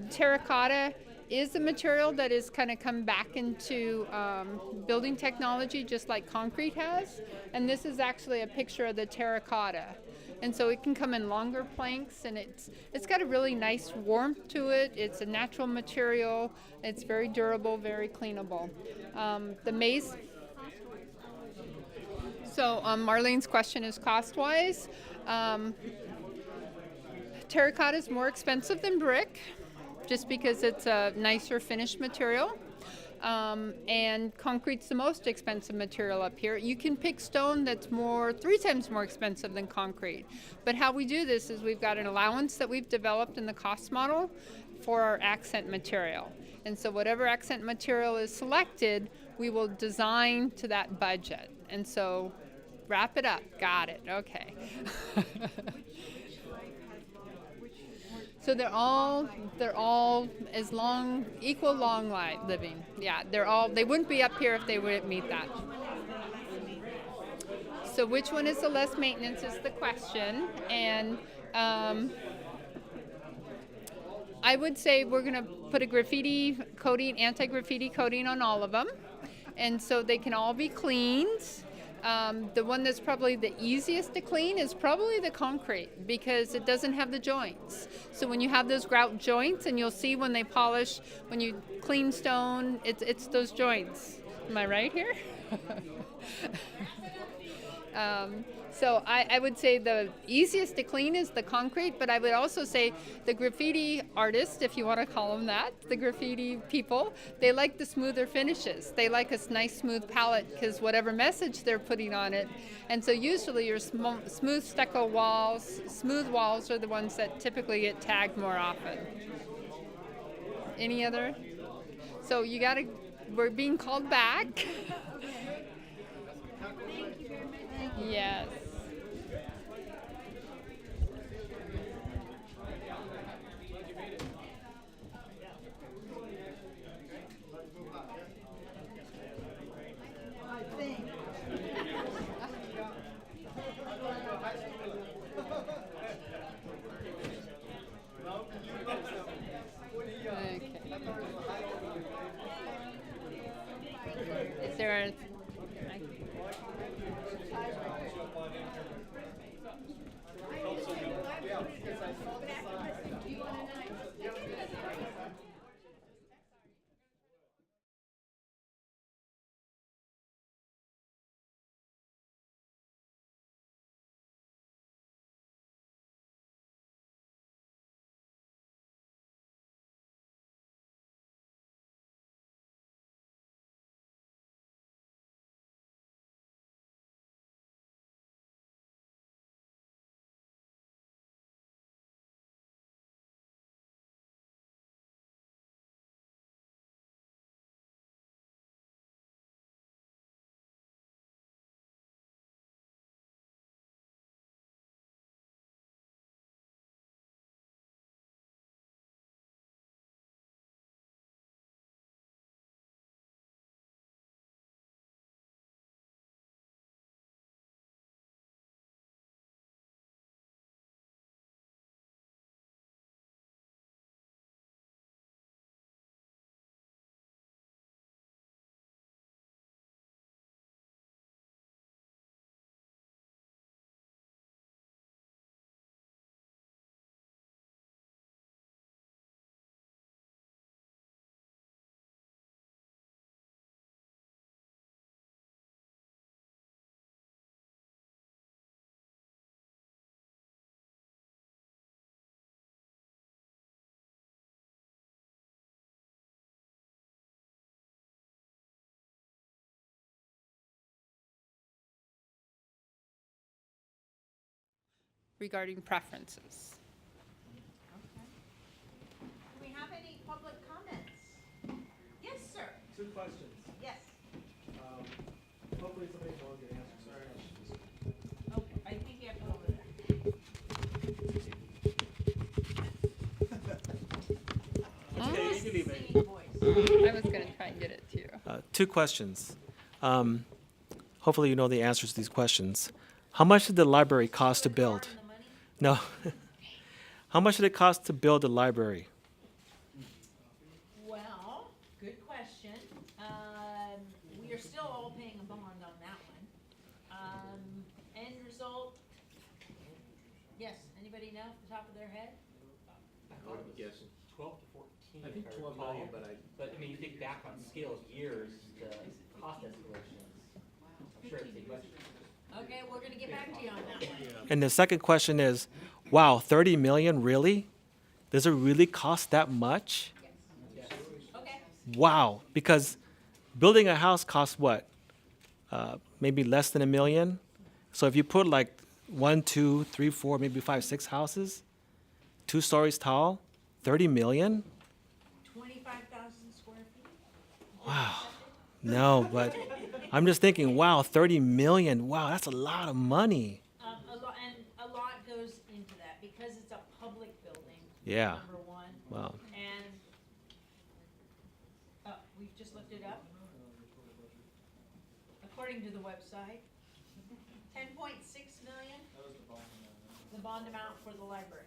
Terracotta is a material that is kind of come back into building technology just like concrete has, and this is actually a picture of the terracotta. And so it can come in longer planks, and it's got a really nice warmth to it. It's a natural material. It's very durable, very cleanable. The maze. So Marlene's question is cost-wise. Terracotta is more expensive than brick, just because it's a nicer finished material. And concrete's the most expensive material up here. You can pick stone that's 3 times more expensive than concrete. But how we do this is we've got an allowance that we've developed in the cost model for our accent material. And so whatever accent material is selected, we will design to that budget. And so wrap it up. Got it. Okay. So they're all equal long life living. Yeah, they wouldn't be up here if they wouldn't meet that. So which one is the less maintenance is the question. And I would say we're gonna put a graffiti coating, anti-graffiti coating on all of them. And so they can all be cleaned. The one that's probably the easiest to clean is probably the concrete, because it doesn't have the joints. So when you have those grout joints, and you'll see when they polish, when you clean stone, it's those joints. Am I right here? So I would say the easiest to clean is the concrete, but I would also say the graffiti artists, if you want to call them that, the graffiti people, they like the smoother finishes. They like a nice smooth palette because whatever message they're putting on it. And so usually your smooth stucco walls, smooth walls are the ones that typically get tagged more often. Any other? So we're being called back. Yes. Okay. regarding preferences. Do we have any public comments? Yes, sir. 2 questions. Yes. Hopefully somebody knows the answer to these questions. Okay, I think you have to go over there. Okay, you can leave it. Singing voice. I was going to try and get it too. 2 questions. Hopefully you know the answers to these questions. How much did the library cost to build? No. How much did it cost to build the library? Well, good question. We are still all paying a bond on that one. End result, yes, anybody know off the top of their head? I would be guessing 12 to 14. I think if 12 recall, million. But I mean, you think back on scale of years, the cost escalations, I'm sure it's a much. Okay, we're gonna get back to you on that one. And the second question is, wow, 30 million, really? Does it really cost that much? Okay. Wow, because building a house costs what? Maybe less than $1 million. So if you put like 1, 2, 3, 4, maybe 5, 6 houses, 2 stories tall, 30 million? 25,000 square feet? Wow. No, but I'm just thinking, wow, 30 million. Wow, that's a lot of money. And a lot goes into that because it's a public building. Yeah. Number one. Wow. And, we've just looked it up. According to the website, 10.6 million, the bond amount for the library.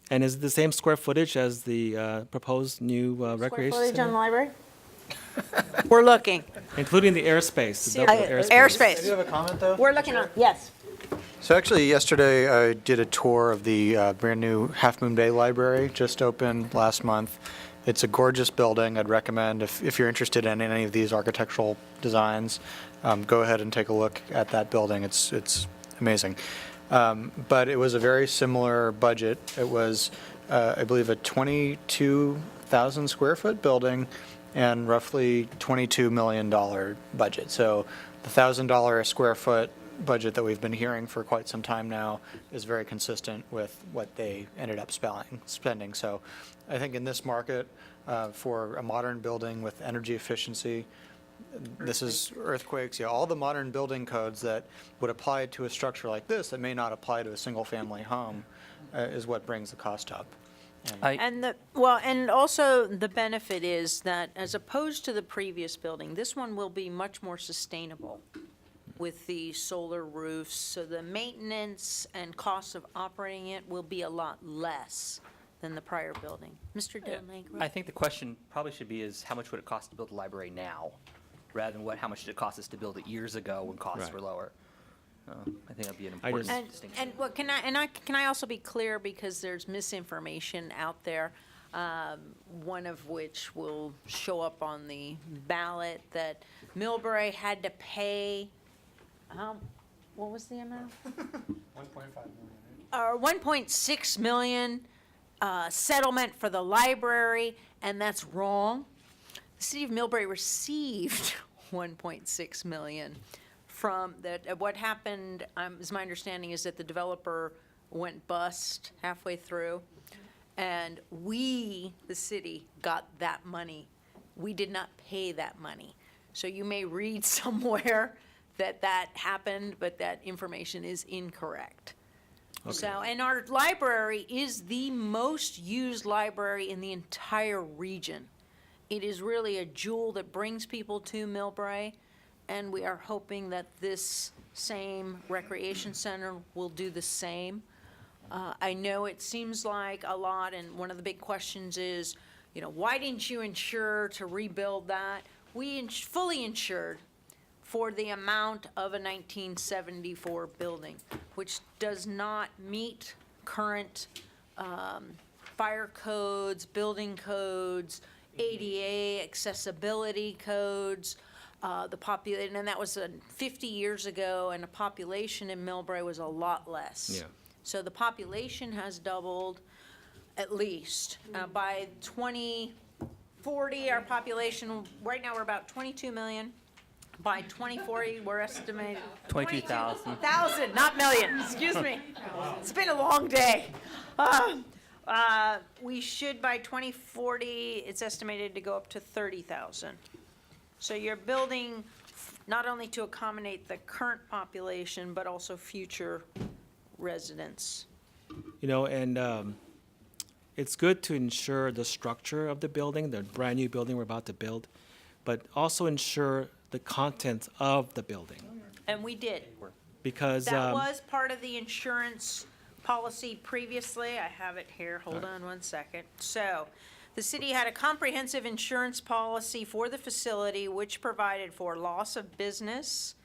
And is it the same square footage as the proposed new recreation Square footage on the center? library? We're looking. Including the airspace, the double airspace. Airspace. I do have a comment, though. We're looking on, yes. So actually, yesterday I did a tour of the brand-new Half Moon Bay Library, just opened last month. It's a gorgeous building. I'd recommend, if you're interested in any of these architectural designs, go ahead and take a look at that building. It's amazing. But it was a very similar budget. It was, I believe, a 22,000 square foot building and roughly $22 million budget. So the $1,000 a square foot budget that we've been hearing for quite some time now is very consistent with what they ended up spending. So I think in this market, for a modern building with energy efficiency, this is earthquakes, yeah, all the modern building codes that would apply to a structure like this that may not apply to a single-family home is what brings the cost up. And also the benefit is that as opposed to the previous building, this one will be much more sustainable with the solar roofs. So the maintenance and cost of operating it will be a lot less than the prior building. Mr. Delnegro? I think the question probably should be is how much would it cost to build a library now, rather than how much did it cost us to build it years ago when costs Right. were lower. I think that'd be an important distinction. And what can I also be clear, because there's misinformation out there, one of which will show up on the ballot, that Millbrae had to pay, what was the amount? 1.5 million. 1.6 million settlement for the library, and that's wrong. The city of Millbrae received 1.6 million from that. What happened, is my understanding, is that the developer went bust halfway through, and we, the city, got that money. We did not pay that money. So you may read somewhere that happened, but that information is incorrect. Okay. So, and our library is the most used library in the entire region. It is really a jewel that brings people to Millbrae, and we are hoping that this same recreation center will do the same. I know it seems like a lot, and one of the big questions is, why didn't you insure to rebuild that? We fully insured for the amount of a 1974 building, which does not meet current fire codes, building codes, ADA accessibility codes, and that was 50 years ago, and the population in Millbrae was a lot less. Yeah. So the population has doubled, at least. By 2040, our population, right now we're about 22 million. By 2040, we're estimating. 22,000. Thousand, not million, excuse me. It's been a long day. We should, by 2040, it's estimated to go up to 30,000. So you're building not only to accommodate the current population, but also future residents. You know, and it's good to ensure the structure of the building, the brand-new building we're about to build, but also ensure the contents of the building. And we did. Because That was part of the insurance policy previously. I have it here. Hold on one second. So, the city had a comprehensive insurance policy for the facility which provided for loss of business,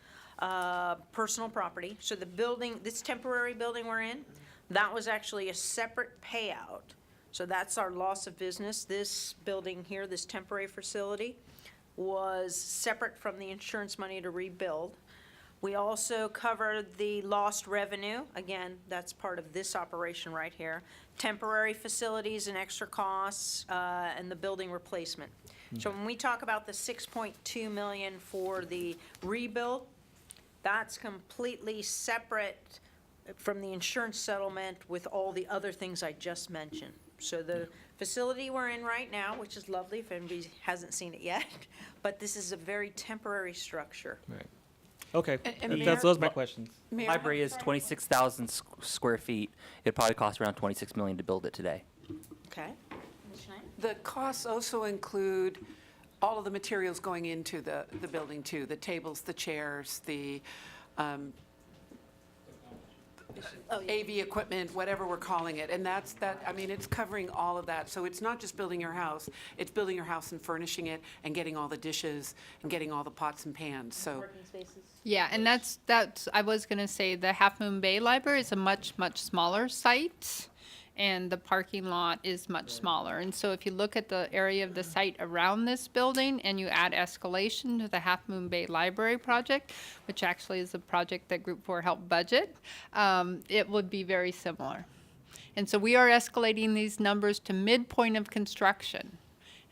personal property. So the building, this temporary building we're in, that was actually a separate payout. So that's our loss of business. This building here, this temporary facility, was separate from the insurance money to rebuild. We also covered the lost revenue. Again, that's part of this operation right here. Temporary facilities and extra costs, and the building replacement. So when we talk about the 6.2 million for the rebuild, that's completely separate from the insurance settlement with all the other things I just mentioned. So the facility we're in right now, which is lovely if anybody hasn't seen it yet, but this is a very temporary structure. Right. Okay, And those are my questions. Mayor, Library is 26,000 square feet. It'd probably cost around 26 million to build it today. Okay? Ms. Schneider? The costs also include all of the materials going into the building too, the tables, the chairs, the AV equipment, whatever we're calling it. And I mean, it's covering all of that. So it's not just building your house, it's building your house and furnishing it and getting all the dishes and getting all the pots and pans, so. Parking spaces? Yeah, and that's, I was gonna say, the Half Moon Bay Library is a much, much smaller site, and the parking lot is much smaller. And so if you look at the area of the site around this building, and you add escalation to the Half Moon Bay Library project, which actually is a project that Group 4 helped budget, it would be very similar. And so we are escalating these numbers to midpoint of construction.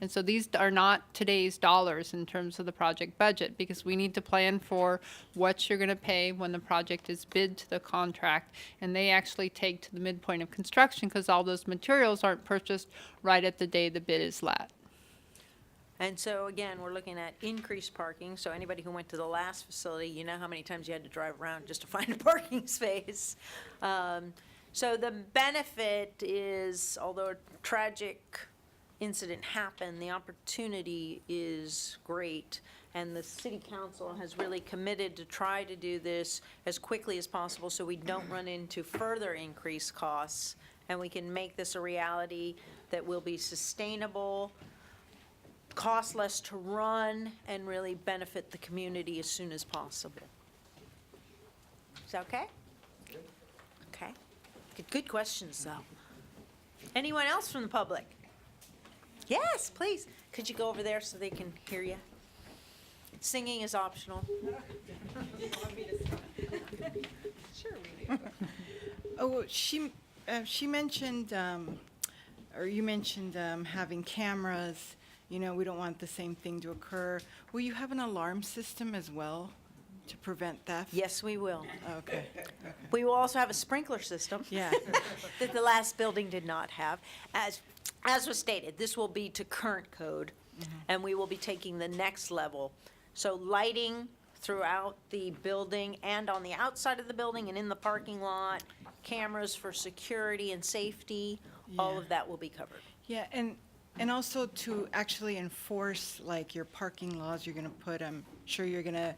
And so these are not today's dollars in terms of the project budget, because we need to plan for what you're going to pay when the project is bid to the contract. And they actually take to the midpoint of construction because all those materials aren't purchased right at the day the bid is let. And so again, we're looking at increased parking. So anybody who went to the last facility, you know how many times you had to drive around just to find a parking space. So the benefit is, although a tragic incident happened, the opportunity is great. And the city council has really committed to try to do this as quickly as possible so we don't run into further increased costs. And we can make this a reality that will be sustainable, cost less to run, and really benefit the community as soon as possible. Is that okay? Okay. Good questions, though. Anyone else from the public? Yes, please. Could you go over there so they can hear you? Singing is optional. Oh, she mentioned, or you mentioned having cameras. You know, we don't want the same thing to occur. Will you have an alarm system as well to prevent theft? Yes, we will. Okay. We will also have a sprinkler system. Yeah. That the last building did not have. As was stated, this will be to current code, and we will be taking the next level. So lighting throughout the building and on the outside of the building and in the parking lot, cameras for security and safety, all Yeah. of that will be covered. Yeah, and also to actually enforce, like, your parking laws, you're gonna put, I'm sure you're gonna,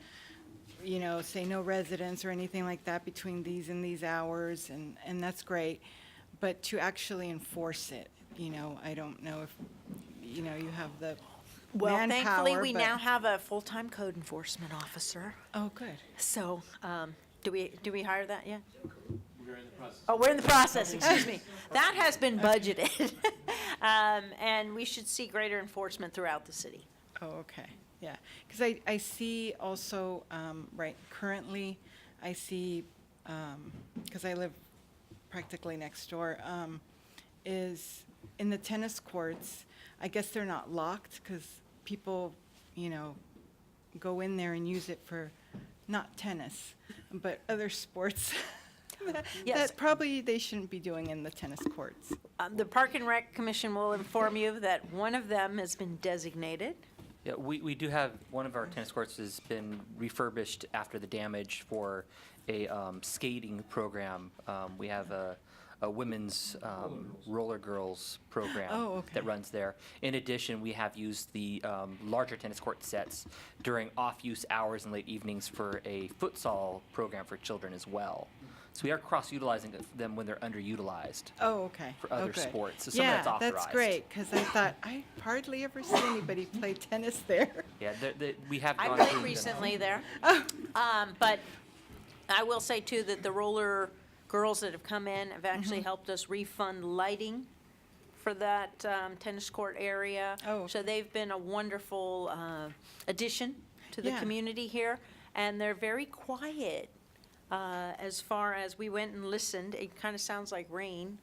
you know, say no residents or anything like that between these and these hours, and that's great. But to actually enforce it, you know, I don't know if, you know, you have the Well, manpower, thankfully, we but- now have a full-time code enforcement officer. Oh, good. So, do we hire that yet? Oh, we're in the process, excuse me. That has been budgeted. And we should see greater enforcement throughout the city. Oh, okay, yeah. Because I see also, right, currently, I see, because I live practically next door, is in the tennis courts, I guess they're not locked because people, you know, go in there and use it for, not tennis, but other sports Yes. that probably they shouldn't be doing in the tennis courts. The Park and Rec Commission will inform you that one of them has been designated. Yeah, we do have, one of our tennis courts has been refurbished after the damage for a skating program. We have a women's roller girls program Oh, okay. that runs there. In addition, we have used the larger tennis court sets during off-use hours and late evenings for a futsal program for children as well. So we are cross-utilizing them when they're underutilized Oh, okay. for other Okay. sports. So some of that's authorized. Yeah, that's great, because I thought, I hardly ever see anybody play tennis there. Yeah, we have I gone played through them. recently there. But I will say too that the roller girls that have come in have actually helped us refund lighting for that tennis court area. Oh. So they've been a wonderful addition to the Yeah. community here, and they're very quiet. As far as we went and listened, it kind of sounds like rain.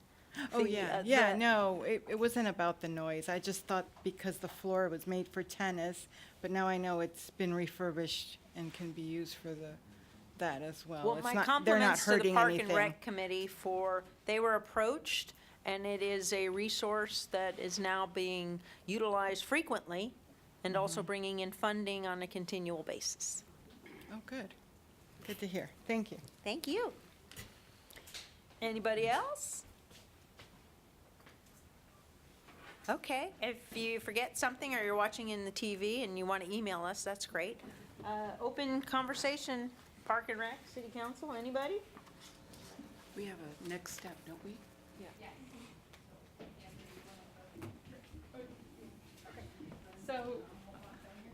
Oh, The, yeah, the- yeah, no, it wasn't about the noise. I just thought because the floor was made for tennis, but now I know it's been refurbished and can be used for that as well. Well, It's my not- compliments to They're the not Park hurting and anything. Rec Committee for, they were approached, and it is a resource that is now being utilized frequently, and also bringing in funding on a continual basis. Oh, good. Good to hear. Thank you. Thank you. Anybody else? Okay, if you forget something or you're watching in the TV and you want to email us, that's great. Open conversation, Park and Rec, City Council, anybody? We have a next step, don't we? So,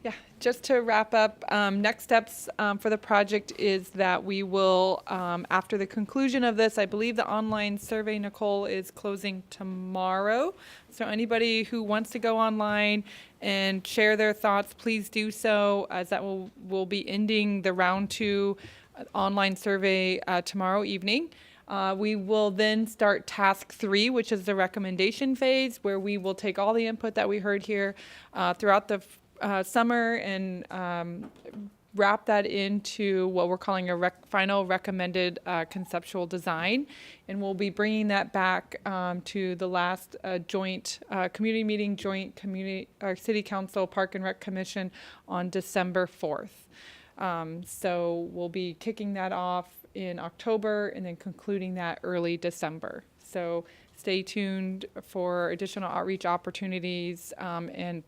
yeah, just to wrap up, next steps for the project is that we will, after the conclusion of this, I believe the online survey, Nicole, is closing tomorrow. So anybody who wants to go online and share their thoughts, please do so, as that will be ending the round 2 online survey tomorrow evening. We will then start task 3, which is the recommendation phase, where we will take all the input that we heard here throughout the summer and wrap that into what we're calling a final recommended conceptual design. And we'll be bringing that back to the last joint community meeting, joint community or City Council Park and Rec Commission on December 4th. So we'll be kicking that off in October and then concluding that early December. So stay tuned for additional outreach opportunities and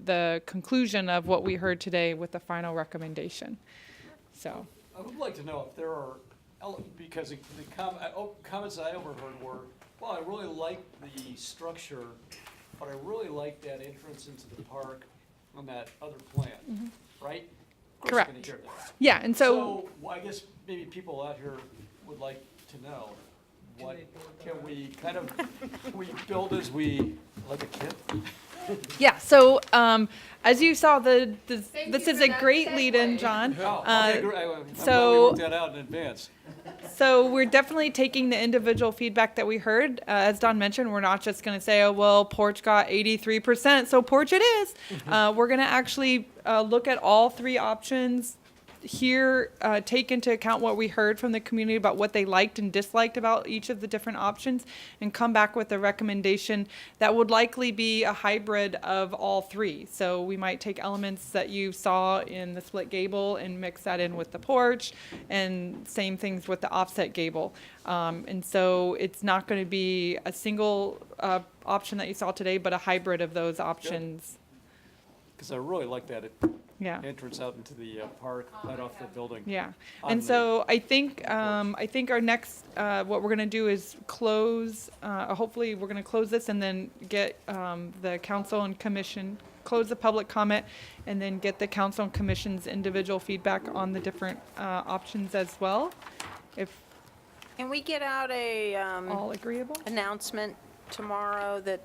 the conclusion of what we heard today with the final recommendation. So, I would like to know if there are, because the comments that I overheard were, well, I really like the structure, but I really like that entrance into the park on that other plan, right? Of course you're gonna Correct. hear that. Yeah, and so Well, I guess maybe people out here would like to know, what, can we kind of, can we build as we, like a kid? yeah, so as you saw, this Thank is you a for that great segue. lead-in, John. Oh, okay, great. I'm glad we so- worked that out in advance. So we're definitely taking the individual feedback that we heard. As Don mentioned, we're not just going to say, oh, well, porch got 83%, so porch it is. We're going to actually look at all 3 options here, take into account what we heard from the community about what they liked and disliked about each of the different options, and come back with a recommendation that would likely be a hybrid of all 3. So we might take elements that you saw in the split gable and mix that in with the porch, and same things with the offset gable. And so it's not going to be a single option that you saw today, but a hybrid of those options. Because I really like that Yeah. entrance out into the park, right off the building. Yeah, On and the- so I think our next, what we're gonna do is close, hopefully we're gonna close this and then get the council and commission, close the public comment, and then get the council and commission's individual feedback on the different options as well. If Can we get out a all agreeable? announcement tomorrow that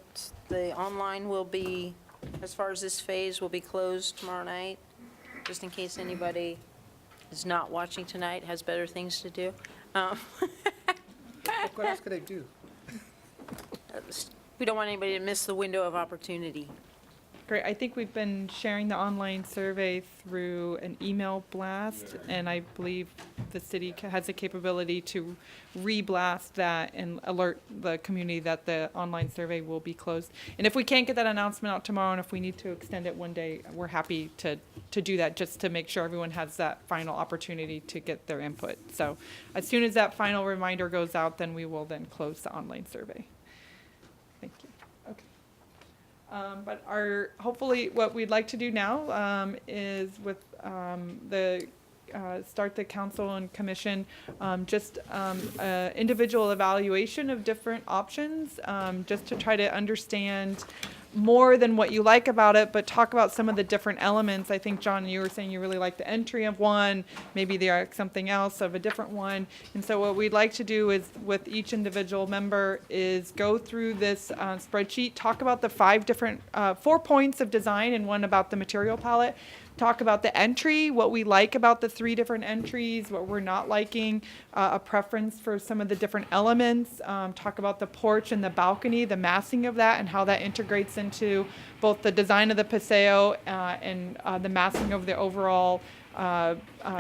the online will be, as far as this phase, will be closed tomorrow night? Just in case anybody is not watching tonight, has better things to do. What else could I do? We don't want anybody to miss the window of opportunity. Great. I think we've been sharing the online survey through an email blast, and I believe the city has the capability to re-blast that and alert the community that the online survey will be closed. And if we can't get that announcement out tomorrow, and if we need to extend it one day, we're happy to do that, just to make sure everyone has that final opportunity to get their input. So as soon as that final reminder goes out, then we will then close the online survey. Thank you. But hopefully what we'd like to do now is with start the council and commission, individual evaluation of different options, just to try to understand more than what you like about it, but talk about some of the different elements. I think, John, you were saying you really like the entry of one, maybe there are something else of a different one. And so what we'd like to do is, with each individual member, is go through this spreadsheet, talk about the 4 points of design and one about the material palette, talk about the entry, what we like about the 3 different entries, what we're not liking, a preference for some of the different elements, talk about the porch and the balcony, the massing of that, and how that integrates into both the design of the paseo and the massing of the overall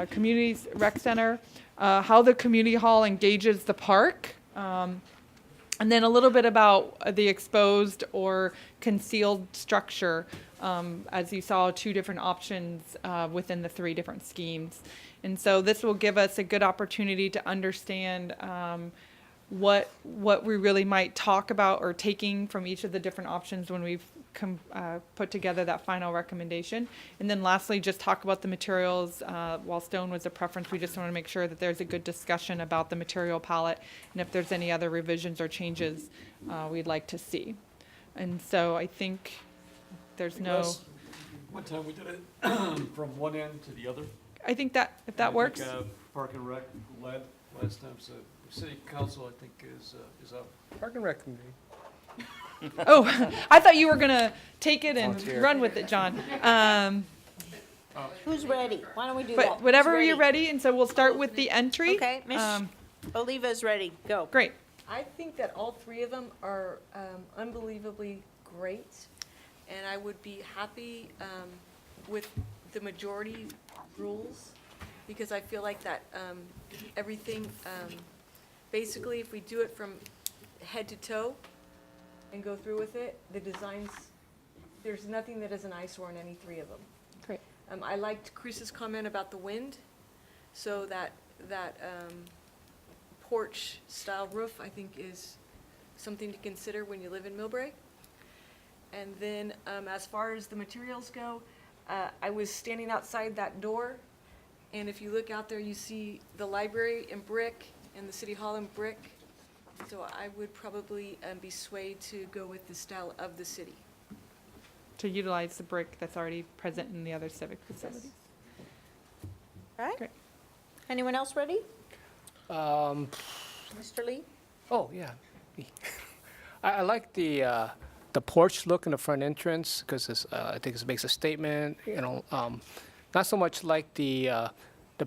community's rec center, how the community hall engages the park, and then a little bit about the exposed or concealed structure. As you saw, 2 different options within the 3 different schemes. And so this will give us a good opportunity to understand what we really might talk about or taking from each of the different options when we've put together that final recommendation. And then lastly, just talk about the materials. While stone was a preference, we just want to make sure that there's a good discussion about the material palette and if there's any other revisions or changes we'd like to see. And so I think there's no. One time we did it from one end to the other. I think that, if that works. I think, Park and Rec led last time, so City Council, I think, is up. Park and Rec committee. Oh, I thought you were going to take it and Volunteer. run with it, John. Who's ready? Why don't we do But that? whatever Who's you're ready, and so we'll start with the entry. Okay, Ms. Oliva's ready. Go. Great. I think that all 3 of them are unbelievably great, and I would be happy with the majority rules, because I feel like that everything, basically, if we do it from head to toe and go through with it, the designs, there's nothing that is an eyesore in any 3 of them. Great. I liked Chris's comment about the wind, so that porch-style roof, I think, is something to consider when you live in Millbrae. And then, as far as the materials go, I was standing outside that door, and if you look out there, you see the library in brick and the city hall in brick. So I would probably be swayed to go with the style of the city. To utilize the brick that's already present in the other civic facilities. All right. Great. Anyone else ready? Mr. Lee? Oh, yeah. I like the porch look in the front entrance, because I think it makes a statement, not so much like the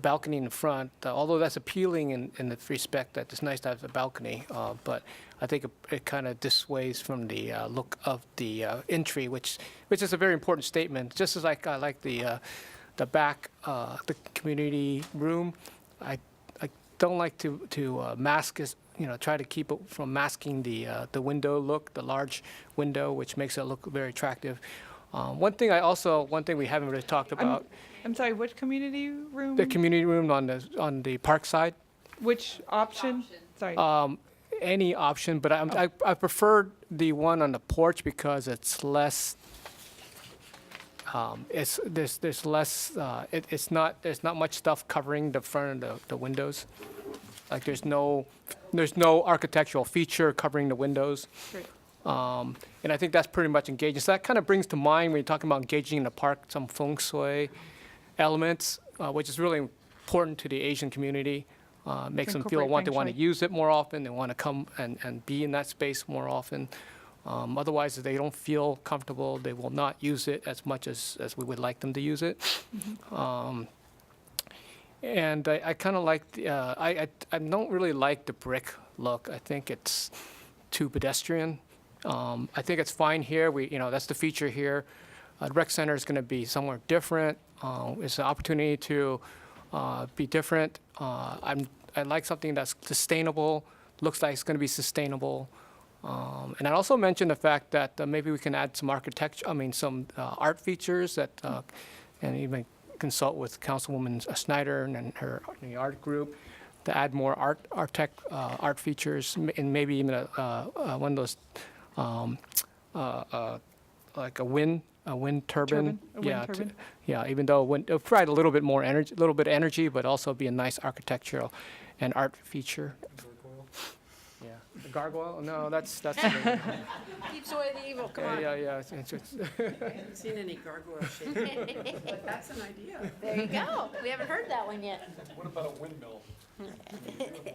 balcony in the front, although that's appealing in the respect that it's nice to have the balcony, but I think it kind of dissuades from the look of the entry, which is a very important statement. Just as I like the back, the community room, I don't like to mask it, try to keep it from masking the window look, the large window, which makes it look very attractive. One thing we haven't really talked about. I'm sorry, which community room? The community room on the park side. Which option? Sorry. Any option, but I prefer the one on the porch because it's less. There's less. There's not much stuff covering the front of the windows. Like there's no architectural feature covering the windows. Great. And I think that's pretty much engaging. So that kind of brings to mind when you're talking about engaging in the park some feng shui elements, which is really important to the Asian community. Makes them feel Incorporate they want to feng shui. use it more often. They want to come and be in that space more often. Otherwise, if they don't feel comfortable, they will not use it as much as we would like them to use it. And I kind of like I don't really like the brick look. I think it's too pedestrian. I think it's fine here. That's the feature here. the rec center is going to be somewhere different. It's an opportunity to be different. I like something that's sustainable, looks like it's going to be sustainable. And I also mentioned the fact that maybe we can add some some art features that, and even consult with Councilwoman Snyder and her art group to add more art features, and maybe even one of those like a wind turbine. Even though it'll provide a little bit more energy, but also be a nice architectural and art feature. Yeah, the gargoyle? No, that's. Keeps away the evil, come on. Yeah. I haven't seen any gargoyle shape, but that's an idea. There you go. We haven't heard that one yet. What about a windmill?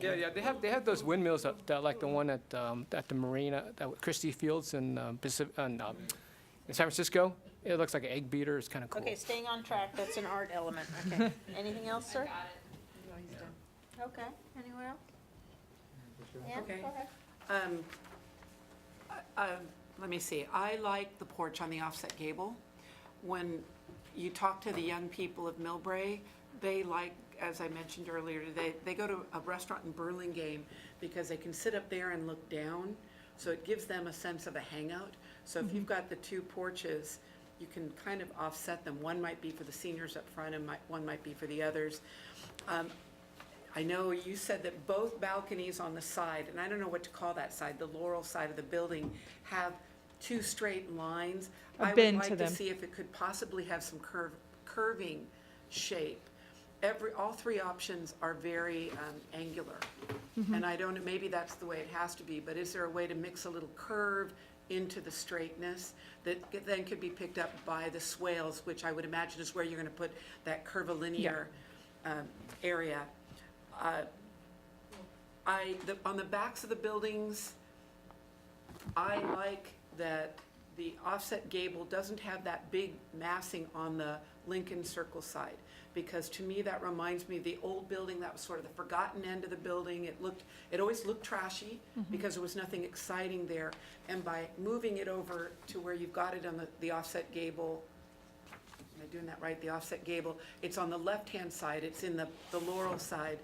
Yeah, they have those windmills that like the one at the marina, that Christie Fields in in San Francisco. It looks like an egg beater. It's kind of cool. Okay, staying on track, that's an art element. Okay. Anything else, sir? Okay, anywhere else? Yeah, Okay. go ahead. Let me see, I like the porch on the offset gable. When you talk to the young people of Millbrae, they like, as I mentioned earlier today, they go to a restaurant in Burlingame because they can sit up there and look down, so it gives them a sense of a hangout. So if you've got the two porches, you can kind of offset them. One might be for the seniors up front and one might be for the others. I know you said that both balconies on the side, and I don't know what to call that side, the Laurel side of the building, have two straight lines. I would like to see if it could possibly have some curving shape. All three options are very angular. And I don't know, maybe that's the way it has to be, but is there a way to mix a little curve into the straightness that then could be picked up by the swales, which I would imagine is where you're going to put that curvilinear area. On the backs of the buildings, I like that the offset gable doesn't have that big massing on the Lincoln Circle side, because to me that reminds me of the old building that was sort of the forgotten end of the building. It always looked trashy because there was nothing exciting there. And by moving it over to where you've got it on the offset gable, am I doing that right? The offset gable, it's on the left-hand side, it's in the Laurel side.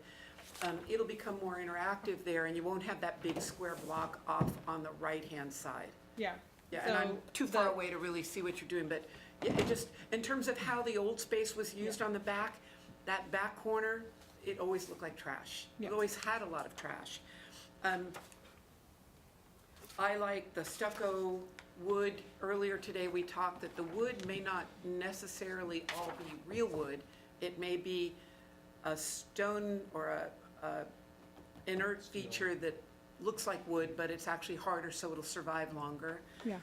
It'll become more interactive there, and you won't have that big square block off on the right-hand side. Yeah. Yeah, and I'm too far away to really see what you're doing, but it just, in terms of how the old space was used on the back, that back corner, it always looked like trash. It always had a lot of trash. I like the stucco wood. Earlier today, we talked that the wood may not necessarily all be real wood. It may be a stone or a inert feature that looks like wood, but it's actually harder, so it'll survive longer. Yeah.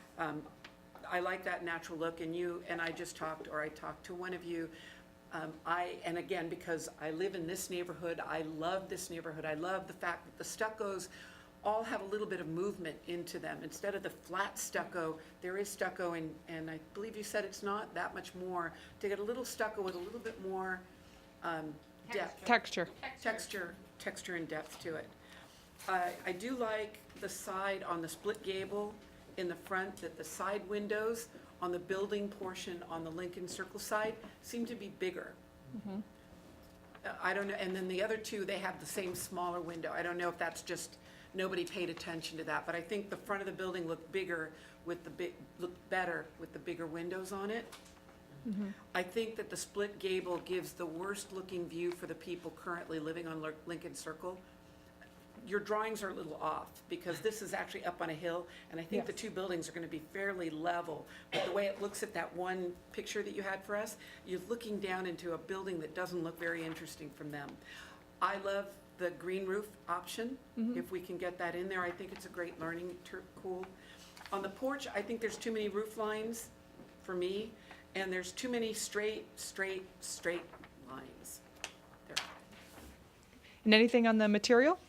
I like that natural look, and I talked to one of you, and again, because I live in this neighborhood, I love this neighborhood. I love the fact that the stuccos all have a little bit of movement into them. Instead of the flat stucco, there is stucco, and I believe you said it's not that much more, to get a little stucco with a little bit more depth. Texture. Texture and depth to it. I do like the side on the split gable in the front, that the side windows on the building portion on the Lincoln Circle side seem to be bigger. I don't know, and then the other two, they have the same smaller window. I don't know if that's just, nobody paid attention to that, but I think the front of the building looked better with the bigger windows on it. I think that the split gable gives the worst looking view for the people currently living on Lincoln Circle. Your drawings are a little off, because this is actually up on a hill, and I think the two buildings are going to be fairly level. But the way it looks at that one picture that you had for us, you're looking down into a building that doesn't look very interesting from them. I love the green roof option. If we can get that in there, I think it's a great learning tool. On the porch, I think there's too many roof lines for me, and there's too many straight lines. There. And anything on the material?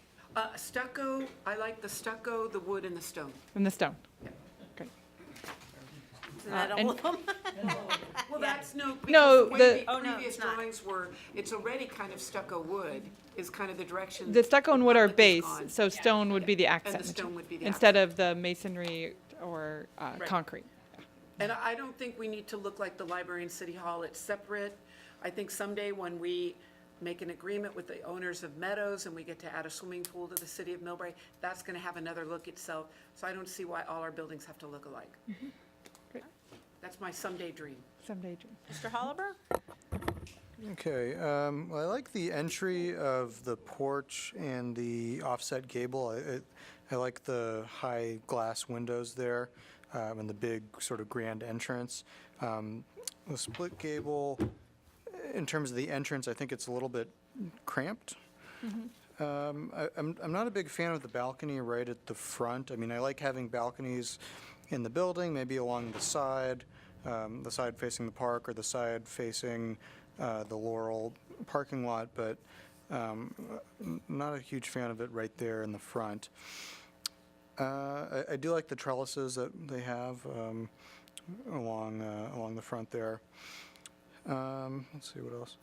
Stucco, I like the stucco, the wood, and the stone. And the stone? Yeah. Great. Isn't that all of them? Well, that's No, because the way the- the Oh, no, previous it's not. drawings were, it's already kind of stucco wood, is kind of the direction. The stucco and wood are Outlook is base, gone. so stone would be the accent. stone would be the Instead of the masonry or Right. concrete. And I don't think we need to look like the library and City Hall. It's separate. I think someday when we make an agreement with the owners of Meadows and we get to add a swimming pool to the city of Millbrae, that's going to have another look itself. So I don't see why all our buildings have to look alike. Great. That's my someday dream. Someday dream. Mr. Holliber? Okay, well, I like the entry of the porch and the offset gable. I like the high glass windows there, and the big sort of grand entrance. The split gable, in terms of the entrance, I think it's a little bit cramped. I'm not a big fan of the balcony right at the front. I mean, I like having balconies in the building, maybe along the side facing the park or the side facing the Laurel parking lot, but not a huge fan of it right there in the front. I do like the trellises that they have along the front there. Let's see what else.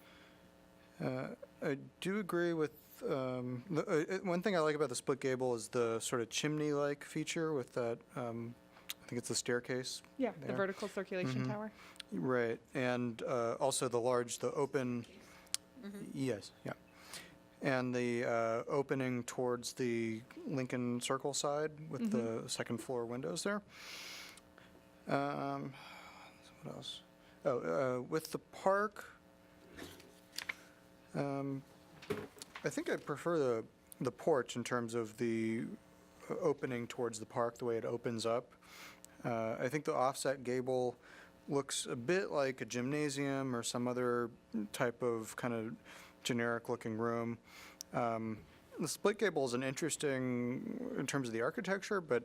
I do agree with one thing I like about the split gable is the sort of chimney-like feature with that. I think it's the staircase. Yeah, the there. vertical circulation tower. Right, and also the open. Yes, yeah. And the opening towards the Lincoln Circle side with the second floor windows there. What else? With the park, I think I prefer the porch in terms of the opening towards the park, the way it opens up. I think the offset gable looks a bit like a gymnasium or some other type of kind of generic-looking room. The split gable is an interesting in terms of the architecture, but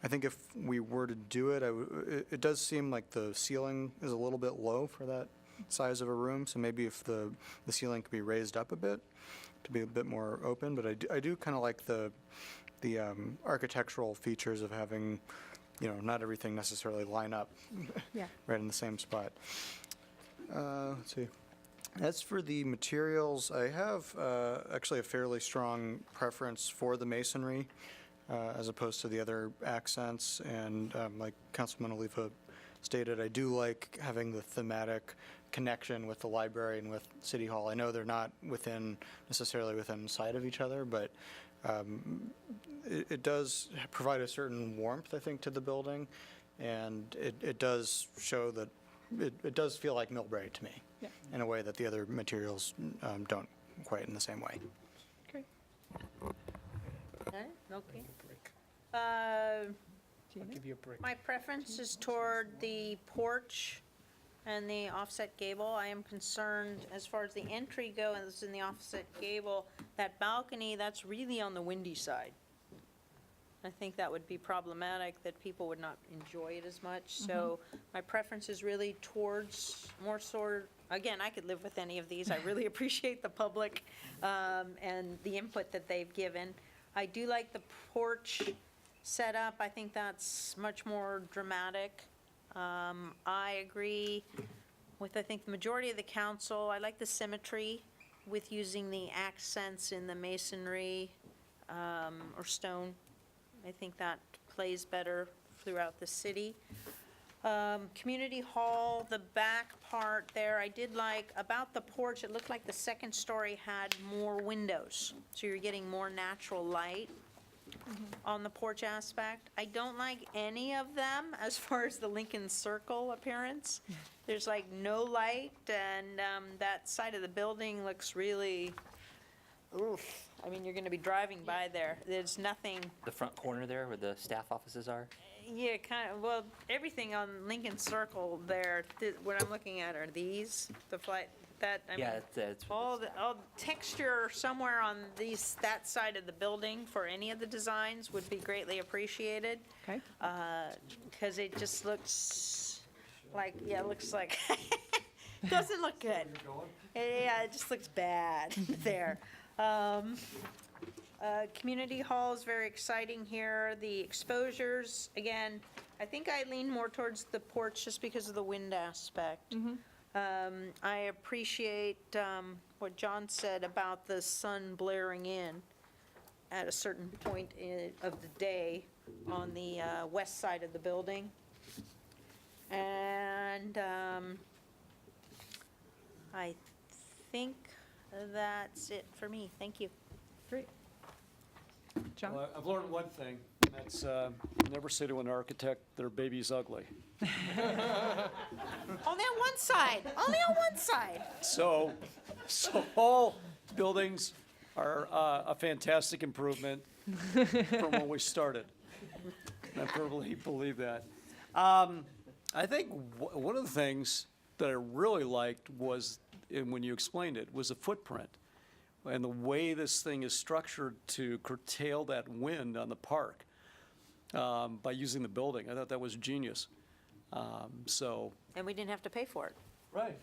I think if we were to do it, it does seem like the ceiling is a little bit low for that size of a room. So maybe if the ceiling could be raised up a bit to be a bit more open. But I do kind of like the architectural features of having, not everything necessarily line up Yeah. right in the same spot. Let's see. As for the materials, I have actually a fairly strong preference for the masonry as opposed to the other accents. And like Councilman Oliva stated, I do like having the thematic connection with the library and with City Hall. I know they're not necessarily within sight of each other, but it does provide a certain warmth, I think, to the building. And it does show that it does feel like Millbrae to me. Yeah. In a way that the other materials don't quite in the same way. Great. Okay. I'll give you a break. My preference is toward the porch and the offset gable. I am concerned as far as the entry goes in the offset gable, that balcony, that's really on the windy side. I think that would be problematic, that people would not enjoy it as much. So my preference is really towards more sort, again, I could live with any of these. I really appreciate the public and the input that they've given. I do like the porch setup. I think that's much more dramatic. I agree with, I think, the majority of the council. I like the symmetry with using the accents in the masonry or stone. I think that plays better throughout the city. Community hall, the back part there, I did like, about the porch, it looked like the second story had more windows. So you're getting more natural light on the porch aspect. I don't like any of them as far as the Lincoln Circle appearance. There's like no light, and that side of the building looks really, oof. I mean, you're going to be driving by there. There's nothing. The front corner there where the staff offices are? Yeah, kind of. Well, everything on Lincoln Circle there, what I'm looking at are these, the flight, I mean, it's all the texture somewhere on that side of the building for any of the designs would be greatly appreciated. Okay. Because it just looks like, it looks like, doesn't look good. Yeah, it just looks bad there. Community hall is very exciting here. The exposures, again, I think I lean more towards the porch just because of the wind aspect. I appreciate what John said about the sun blaring in at a certain point of the day on the west side of the building. And I think that's it for me. Thank you. Great. John? Well, I've learned one thing, and that's never say to an architect their baby's ugly. Only on one side. Only on one side. So all buildings are a fantastic improvement from when we started. I firmly believe that. I think one of the things that I really liked was, and when you explained it, was the footprint and the way this thing is structured to curtail that wind on the park by using the building. I thought that was genius. And we didn't have to pay for it. Right.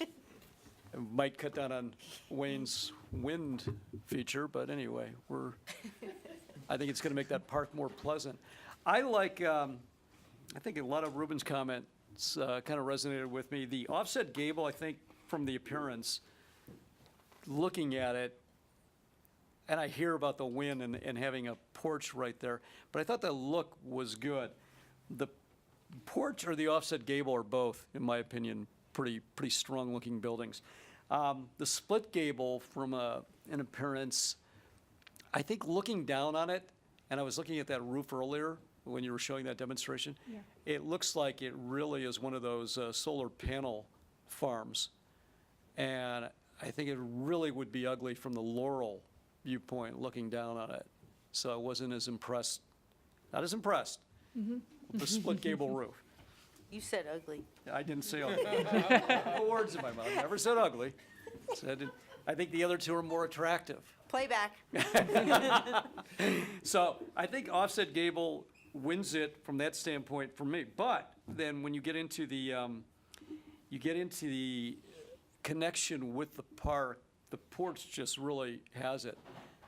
It might cut down on Wayne's wind feature, but anyway, I think it's going to make that park more pleasant. I like, I think a lot of Ruben's comments kind of resonated with me. The offset gable, I think, from the appearance, looking at it, and I hear about the wind and having a porch right there, but I thought the look was good. The porch or the offset gable are both, in my opinion, pretty strong-looking buildings. The split gable, from an appearance, I think looking down on it, and I was looking at that roof earlier when you were showing that demonstration, it looks like it really is one of those solar panel farms. And I think it really would be ugly from the Laurel viewpoint, looking down on it. So I wasn't as impressed, not as impressed with the split gable roof. You said ugly. I didn't say ugly. No words in my mouth. Never said ugly. Said I think the other two are more attractive. Playback. So I think offset gable wins it from that standpoint for me. But then when you get into the connection with the park, the porch just really has it.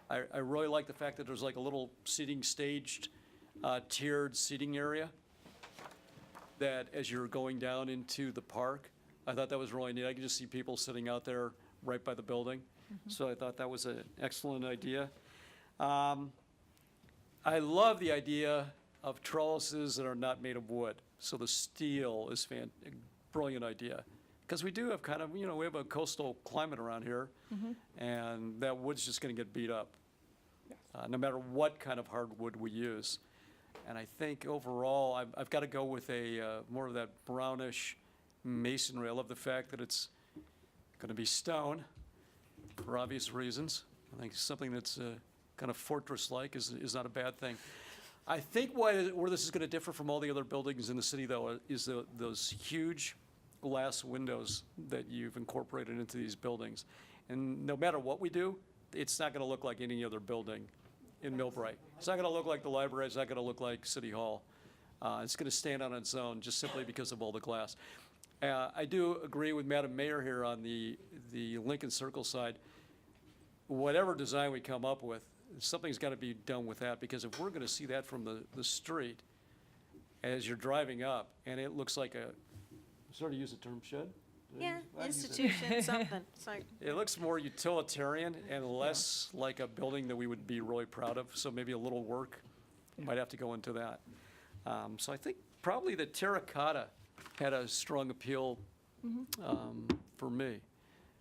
I really like the fact that there's like a little seating staged, tiered seating area that as you're going down into the park, I thought that was really neat. I could just see people sitting out there right by the building. So I thought that was an excellent idea. I love the idea of trellises that are not made of wood. So the steel is a brilliant idea. Because we do have kind of, we have a coastal climate around here, and that wood's just going to get beat up, no matter what kind of hardwood we use. And I think overall, I've got to go with more of that brownish masonry. I love the fact that it's going to be stone for obvious reasons. I think something that's kind of fortress-like is not a bad thing. I think where this is going to differ from all the other buildings in the city, though, is those huge glass windows that you've incorporated into these buildings. And no matter what we do, it's not going to look like any other building in Millbrae. It's not going to look like the library. It's not going to look like City Hall. It's going to stand on its own just simply because of all the glass. I do agree with Madam Mayor here on the Lincoln Circle side. Whatever design we come up with, something's got to be done with that, because if we're going to see that from the street as you're driving up, and it looks like sort of use the term shed? Yeah, I'd use it. institution, something. It's like, It looks more utilitarian and less like a building that we would be really proud of, so maybe a little work might have to go into that. So I think probably the terracotta had a strong appeal for me.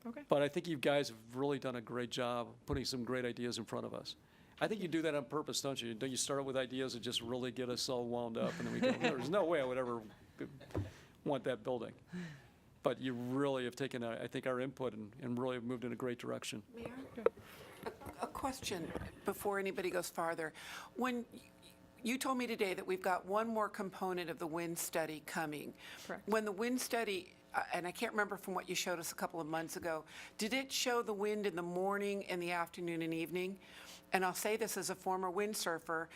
Okay. But I think you guys have really done a great job putting some great ideas in front of us. I think you do that on purpose, don't you? Don't you start with ideas that just really get us all wound up, and then we go, there's no way I would ever want that building. But you really have taken, I think, our input and really have moved in a great direction. Mayor, a question before anybody goes farther. When you told me today that we've got one more component of the wind study coming. Correct. When the wind study, and I can't remember from what you showed us a couple of months ago, did it show the wind in the morning, in the afternoon, and evening? And I'll say this as a former windsurfer.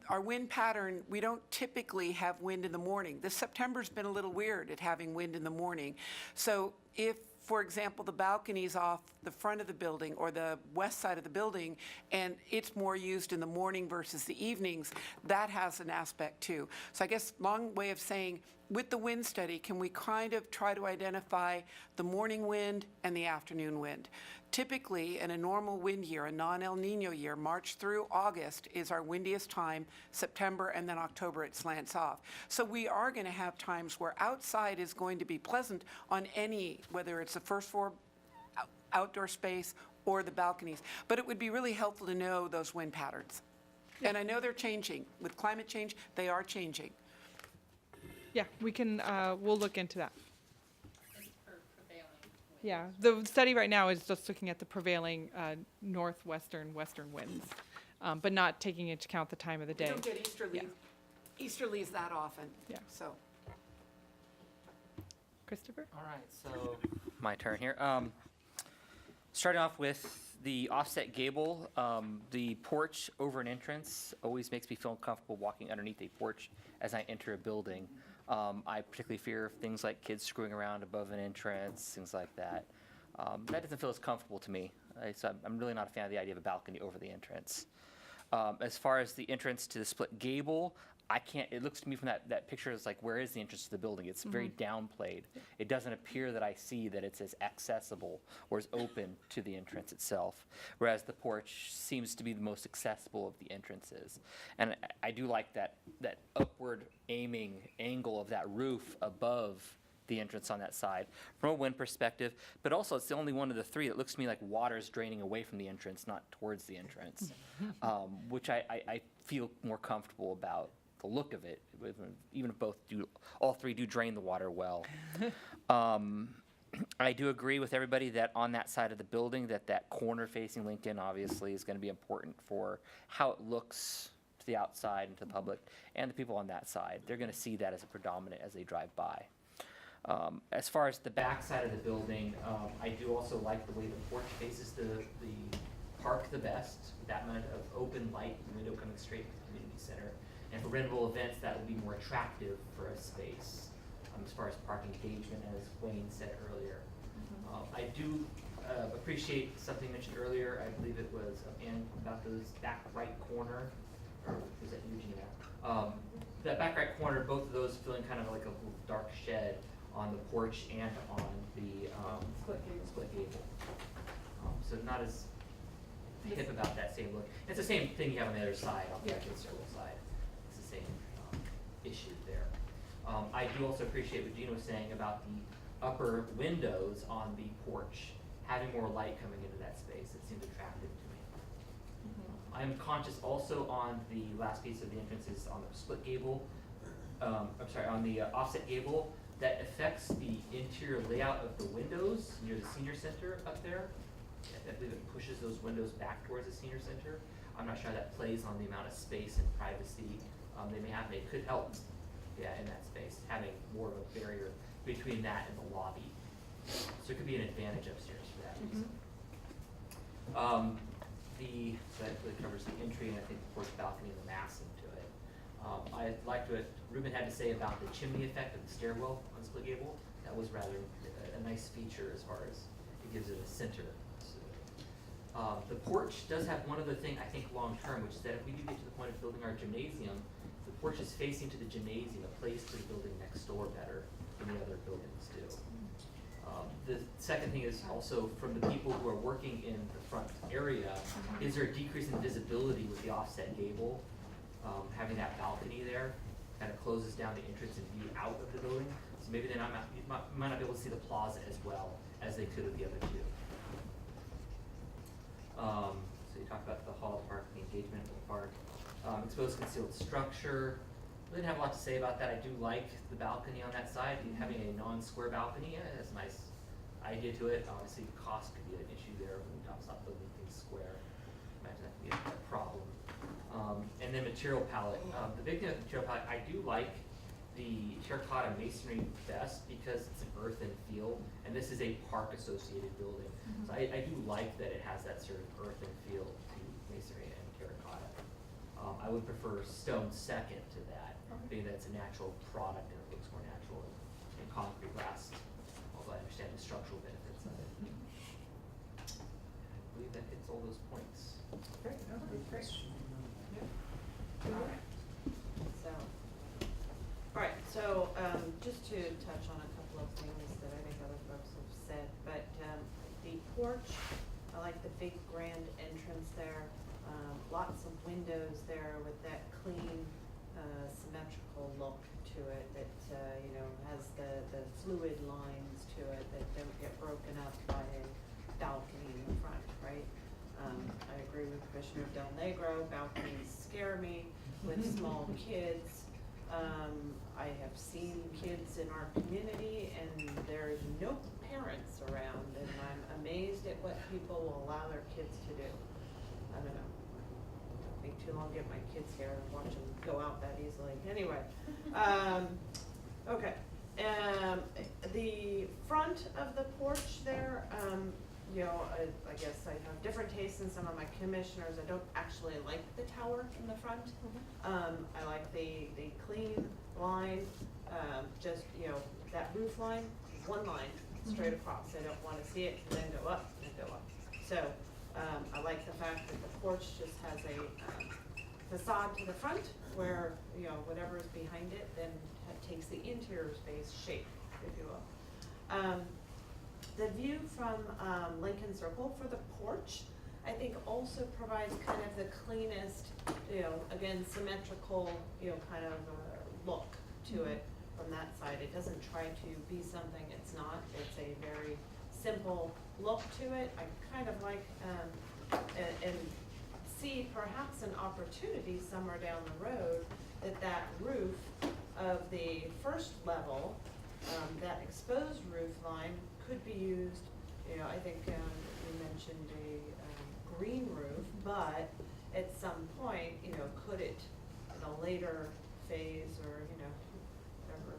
Our wind pattern, we don't typically have wind in the morning. This September's been a little weird at having wind in the morning. So if, for example, the balcony's off the front of the building or the west side of the building, and it's more used in the morning versus the evenings, that has an aspect too. So I guess long way of saying, with the wind study, can we kind of try to identify the morning wind and the afternoon wind? Typically, in a normal wind year, a non-El Nino year, March through August is our windiest time. September and then October it slants off. So we are going to have times where outside is going to be pleasant on any, whether it's the first floor outdoor space or the balconies. But it would be really helpful to know those wind patterns. And I know they're changing. With climate change, they are changing. Yeah, we can, we'll look into that. Yeah, the study right now is just looking at the prevailing northwestern, western winds, but not taking into account the time of the We day. don't get easterlies that often. Yeah. So, Christopher? All right, so my turn here. Starting off with the offset gable, the porch over an entrance always makes me feel comfortable walking underneath a porch as I enter a building. I particularly fear things like kids screwing around above an entrance, things like that. That doesn't feel as comfortable to me. So I'm really not a fan of the idea of a balcony over the entrance. As far as the entrance to the split gable, I can't, it looks to me from that picture as like, where is the entrance to the building? It's very downplayed. It doesn't appear that I see that it's as accessible or as open to the entrance itself, whereas the porch seems to be the most accessible of the entrances. And I do like that upward aiming angle of that roof above the entrance on that side from a wind perspective, but also it's the only one of the three that looks to me like water's draining away from the entrance, not towards the entrance, which I feel more comfortable about the look of it, even if all three do drain the water well. I do agree with everybody that on that side of the building, that corner facing LinkedIn obviously is going to be important for how it looks to the outside and to the public, and the people on that side. They're going to see that as a predominant as they drive by. As far as the back side of the building, I do also like the way the porch faces the park the best, that amount of open light, window coming straight to the community center. And for rentable events, that will be more attractive for a space as far as park engagement, as Wayne said earlier. I do appreciate something mentioned earlier. I believe it was Ann, about those back right corner, or was that Eugenia? That back right corner, both of those feeling kind of like a little dark shed on the porch and on the split gable. So not as hip about that same look. It's the same thing you have on the other side, on the circle side. It's the same issue there. I do also appreciate what Gina was saying about the upper windows on the porch having more light coming into that space. It seems attractive to me. I'm conscious also on the last piece of the entrance is on the split gable, on the offset gable, that affects the interior layout of the windows near the senior center up there. I believe it pushes those windows back towards the senior center. I'm not sure how that plays on the amount of space and privacy they may have. It could help, in that space, having more of a barrier between that and the lobby. So it could be an advantage upstairs for that reason. So that really covers the entry and I think the porch balcony and the massing to it. I liked what Ruben had to say about the chimney effect of the stairwell on split gable. That was rather a nice feature as far as it gives it a center. The porch does have one other thing, I think, long-term, which is that if we do get to the point of building our gymnasium, the porch is facing to the gymnasium, a place to the building next door better than the other buildings do. The second thing is also from the people who are working in the front area, is there a decrease in visibility with the offset gable? Having that balcony there kind of closes down the entrance and view out of the building. So maybe they might not be able to see the plaza as well as they could with the other two. So you talk about the hall park, the engagement of the park, exposed concealed structure. I didn't have a lot to say about that. I do like the balcony on that side. Having a non-square balcony has a nice idea to it. Obviously, cost could be an issue there when you stop building things square. Imagine that could be a problem. And then material palette. The big thing with the material palette, I do like the terracotta masonry best because it's an earthen feel, and this is a park-associated building. So I do like that it has that sort of earthen feel to masonry and terracotta. I would prefer stone second to that, being that it's a natural product and it looks more natural than concrete glass, although I understand the structural benefits of it. I believe that hits all those points. Great. Great. All right. So to touch on a couple of things that I think other folks have said, but the porch, I like the big grand entrance there. Lots of windows there with that clean, symmetrical look to it that, has the fluid lines to it that don't get broken up by a balcony in the front, right? I agree with Commissioner Del Negro, balconies scare me with small kids. I have seen kids in our community and there's no parents around, and I'm amazed at what people will allow their kids to do. I don't know. It'll be too long to get my kids here and watch them go out that easily. Anyway, okay. The front of the porch there, I guess I have different tastes than some of my commissioners. I don't actually like the tower in the front. I like the clean line, just, that roof line, one line straight across. I don't want to see it and then go up and go up. So I like the fact that the porch just has a facade to the front where, whatever is behind it then takes the interior space shape, if you will. The view from Lincoln Circle for the porch, I think also provides kind of the cleanest, again, symmetrical, kind of look to it from that side. It doesn't try to be something it's not. It's a very simple look to it. I kind of like, and see perhaps an opportunity somewhere down the road that roof of the first level, that exposed roof line could be used, I think we mentioned a green roof, but at some point, could it, in a later phase or, whatever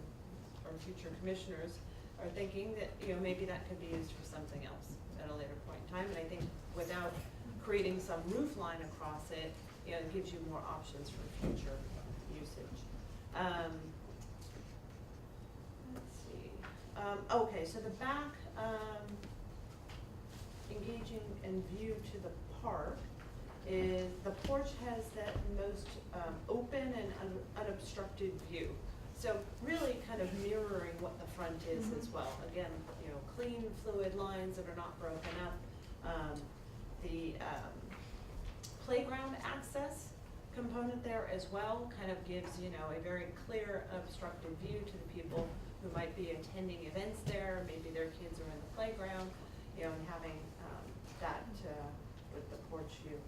our future commissioners are thinking that, maybe that could be used for something else at a later point in time. And I think without creating some roof line across it, it gives you more options for future usage. Let's see. Okay, so the back, engaging and view to the park is the porch has that most open and unobstructed view. So really kind of mirroring what the front is as well. Again, clean fluid lines that are not broken up. The playground access component there as well kind of gives, a very clear unobstructed view to the people who might be attending events there. Maybe their kids are in the playground, and having that with the porch view.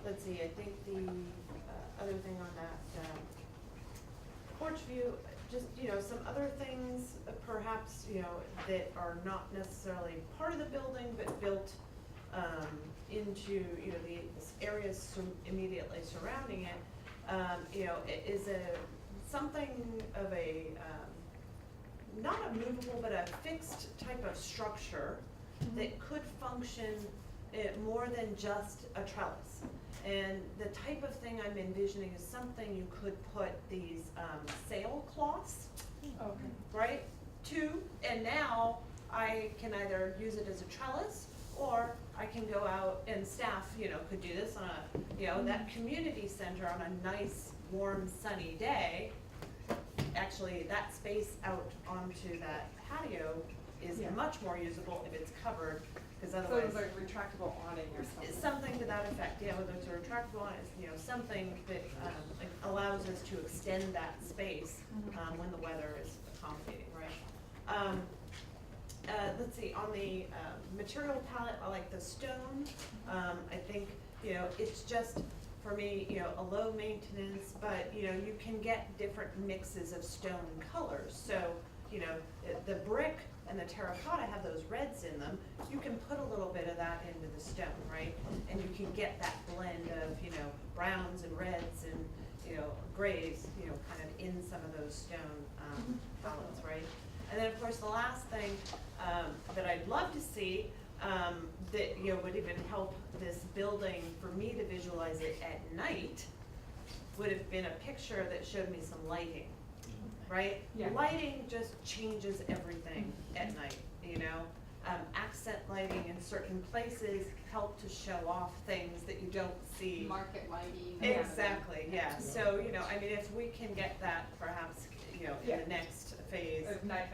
Let's see, I think the other thing on that porch view, just, some other things perhaps, that are not necessarily part of the building, but built into, this areas immediately surrounding it, it is something of a, not a movable, but a fixed type of structure that could function more than just a trellis. And the type of thing I'm envisioning is something you could put these sailcloths, right, to, and now I can either use it as a trellis or I can go out and staff, could do this on a, that community center on a nice, warm, sunny day. Actually, that space out onto that patio is much more usable if it's covered, because otherwise. So it's like retractable awning or something. Something to that effect, whether it's a retractable awning, something that allows us to extend that space when the weather is accommodating, right? Let's see, on the material palette, I like the stone. I think, it's just, for me, a low maintenance, but, you can get different mixes of stone colors. So, the brick and the terracotta have those reds in them. You can put a little bit of that into the stone, right? And you can get that blend of, browns and reds and, grays, kind of in some of those stone palettes, right? And then, of course, the last thing that I'd love to see that, would even help this building for me to visualize it at night would have been a picture that showed me some lighting, right? Yeah. Lighting just changes everything at night, accent lighting in certain places help to show off things that you don't see. Market lighting. Exactly, yeah. So, if we can get that perhaps, you know, in Yeah. the next phase. A night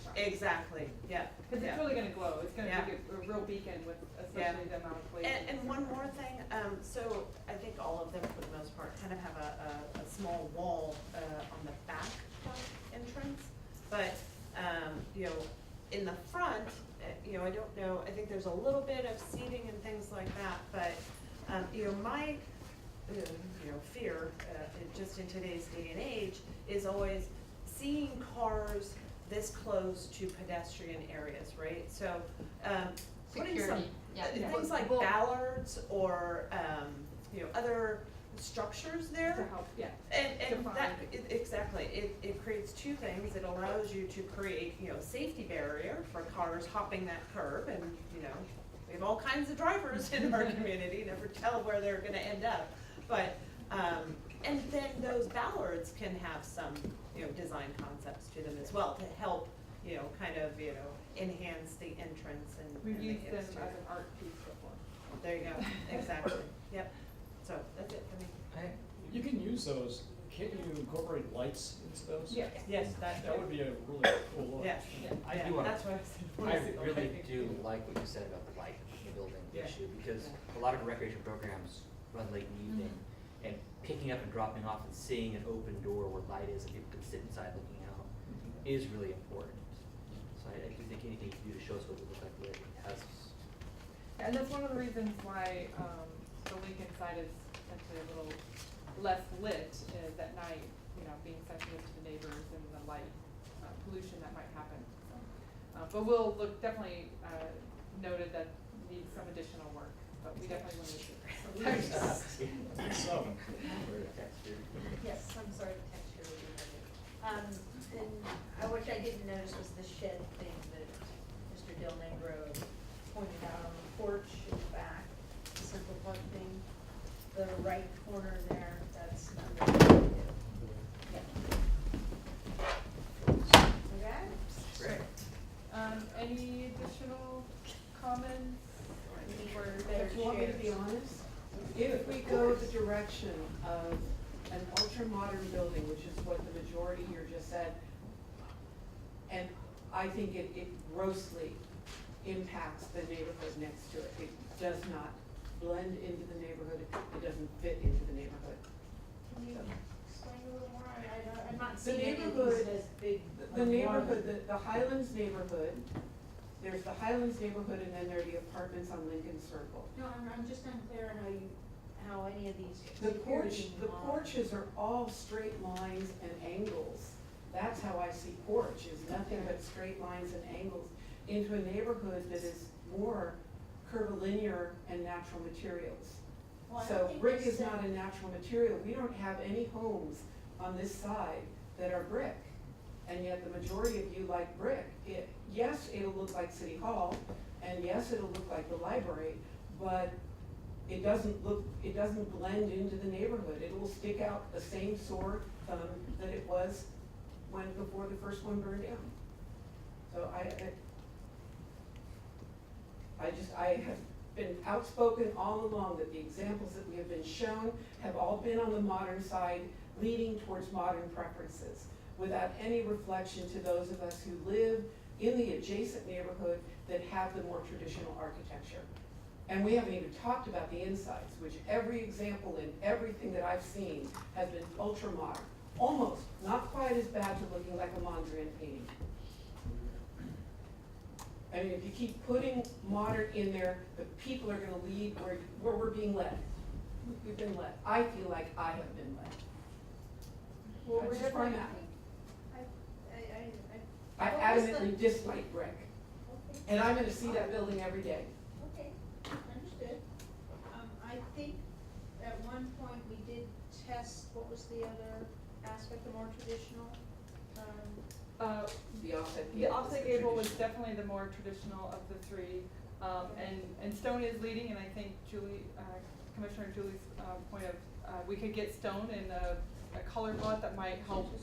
shot. Exactly, yeah. Because it's yeah. really gonna glow, it's gonna Yeah. be a real beacon with especially the amount of blazing. And one more thing, so I think all of them, for the most part, kind of have a small wall on the back entrance. But, you know, in the front, you know, I don't know, I think there's a little bit of seating and things like that, but, you know, my, you know, fear, just in today's day and age, is always seeing cars this close to pedestrian areas, right? So, putting some, Security, yeah. things like ballards or, you know, other structures there. To help, yeah. And Define. that, exactly, it creates two things. It allows you to create, you know, a safety barrier for cars hopping that curb, and, you know, we have all kinds of drivers in our community, never tell where they're gonna end up. But, and then those ballards can have some, you know, design concepts to them as well to help, you know, kind of, you know, enhance the entrance and We've the used them as exterior. an art piece before. There you go, exactly, yep. So, that's it for me. You can use those, can't you incorporate lights into those? Yes. Yes, that. That would be a really cool look. Yes, I yeah, do want- that's what I said. I really do like what you said about the light in the building Yeah. issue, because a lot of recreation programs run late in the evening, and picking up and dropping off and seeing an open door where light is and people can sit inside looking out is really important. So I do think anything you can do to show us what it looks like lit has. And that's one of the reasons why, the Lincoln side is actually a little less lit, is at night, you know, being sensitive to the neighbors and the light, pollution that might happen, so. But we'll look, definitely, noted that needs some additional work, but we definitely want to do it. So, Yes, I'm sorry, the texture will be noted. And which I didn't notice was the shed thing that Mr. Del Negro pointed out on the porch in the back, the Central Park thing. The right corner there, that's not really. Yeah. Okay? Great. Any additional comments? Or If you want me to be honest, if we go the direction of an ultra-modern building, which is what the majority here just said, and I think it grossly impacts the neighborhood next to it. It does not blend into the neighborhood, it doesn't fit into the neighborhood. Can you explain a little more? I'm not The seeing any of neighborhood, these as big. the neighborhood, the Highlands neighborhood, there's the Highlands neighborhood and then there are the apartments on Lincoln Circle. No, I'm just unclear on how any of these. The appear to be the modern. porches are all straight lines and angles. That's how I see porch, is nothing but straight lines and angles into a neighborhood that is more curvilinear and natural materials. Well, I So don't think brick they is said- not a natural material. We don't have any homes on this side that are brick. And yet the majority of you like brick. Yes, it'll look like City Hall, and yes, it'll look like the library, but it doesn't blend into the neighborhood. It will stick out the same sore thumb that it was before the first one burned down. So I have been outspoken all along that the examples that we have been shown have all been on the modern side, leading towards modern preferences, without any reflection to those of us who live in the adjacent neighborhood that have the more traditional architecture. And we haven't even talked about the insides, which every example in everything that I've seen has been ultra modern. Almost, not quite as bad to looking like a Mondrian painting. I mean, if you keep putting modern in there, the people are gonna lead where we're being led. We've been led. I feel like I have been led. Well, That's we're just where I'm definitely- I adamantly dislike brick, Okay. and I'm gonna see that building every day. Okay, understood. I think at one point we did test, what was the other aspect, the more traditional? The offset. The offset gable was definitely the more traditional of the three, and stone is leading, and I think Julie, Commissioner Julie's point of, we could get stone in a color palette that might help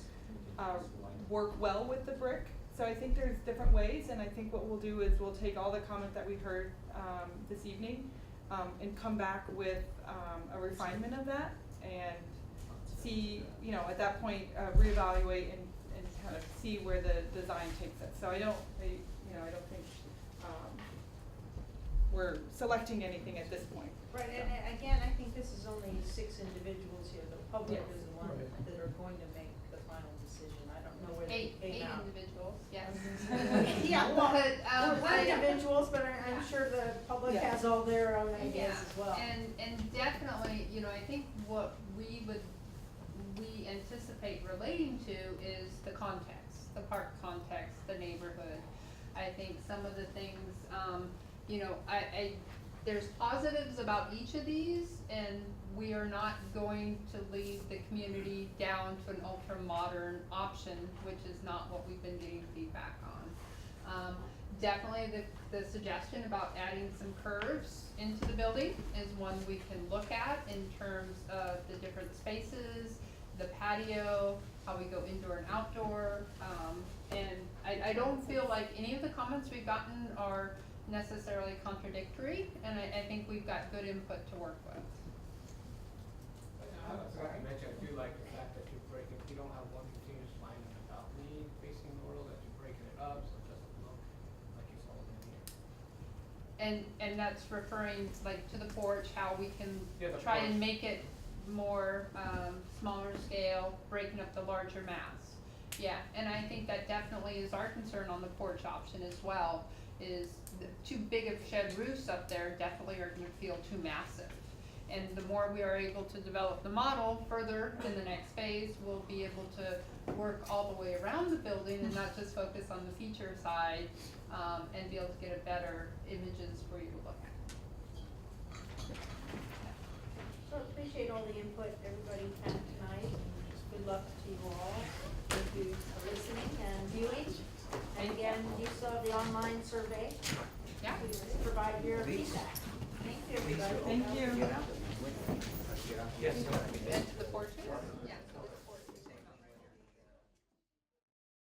work well with the brick. So I think there's different ways, and I think what we'll do is we'll take all the comment that we've heard this evening and come back with a refinement of that and see, you know, at that point, reevaluate and kind of see where the design takes us. So I don't think we're selecting anything at this point. Right, and again, I think this is only 6 individuals here. The public Yes. is the one that are going to make the final decision. I don't know where they Eight came out. individuals, yes. Yeah, well, But, we're individuals, but I'm sure the public Yeah. has all their own ideas Yeah, as well. and definitely, I think what we anticipate relating to is the context, the park context, the neighborhood. I think some of the things, there's positives about each of these, and we are not going to lead the community down to an ultra-modern option, which is not what we've been getting feedback on. Definitely the suggestion about adding some curves into the building is one we can look at in terms of the different spaces, the patio, how we go indoor and outdoor. And I don't feel like any of the comments we've gotten are necessarily contradictory, and I think we've got good input to work with. I forgot to mention, I do like the fact that if you don't have one continuous line in the balcony facing the world, that you're breaking it up, so it doesn't look like it's all in here. And that's referring like to the porch, how we can Yeah, the try and porch. make it more smaller scale, breaking up the larger mass. Yeah, and I think that definitely is our concern on the porch option as well, is the too big of shed roofs up there definitely are gonna feel too massive. And the more we are able to develop the model further in the next phase, we'll be able to work all the way around the building and not just focus on the feature side, and be able to get a better images for you to look at. So appreciate all the input everybody had tonight. Good luck to you all. Thank you for listening and viewing. And again, you saw the online survey. Yeah. Please provide your feedback. Thank you, everybody. Thank you. And to the porch.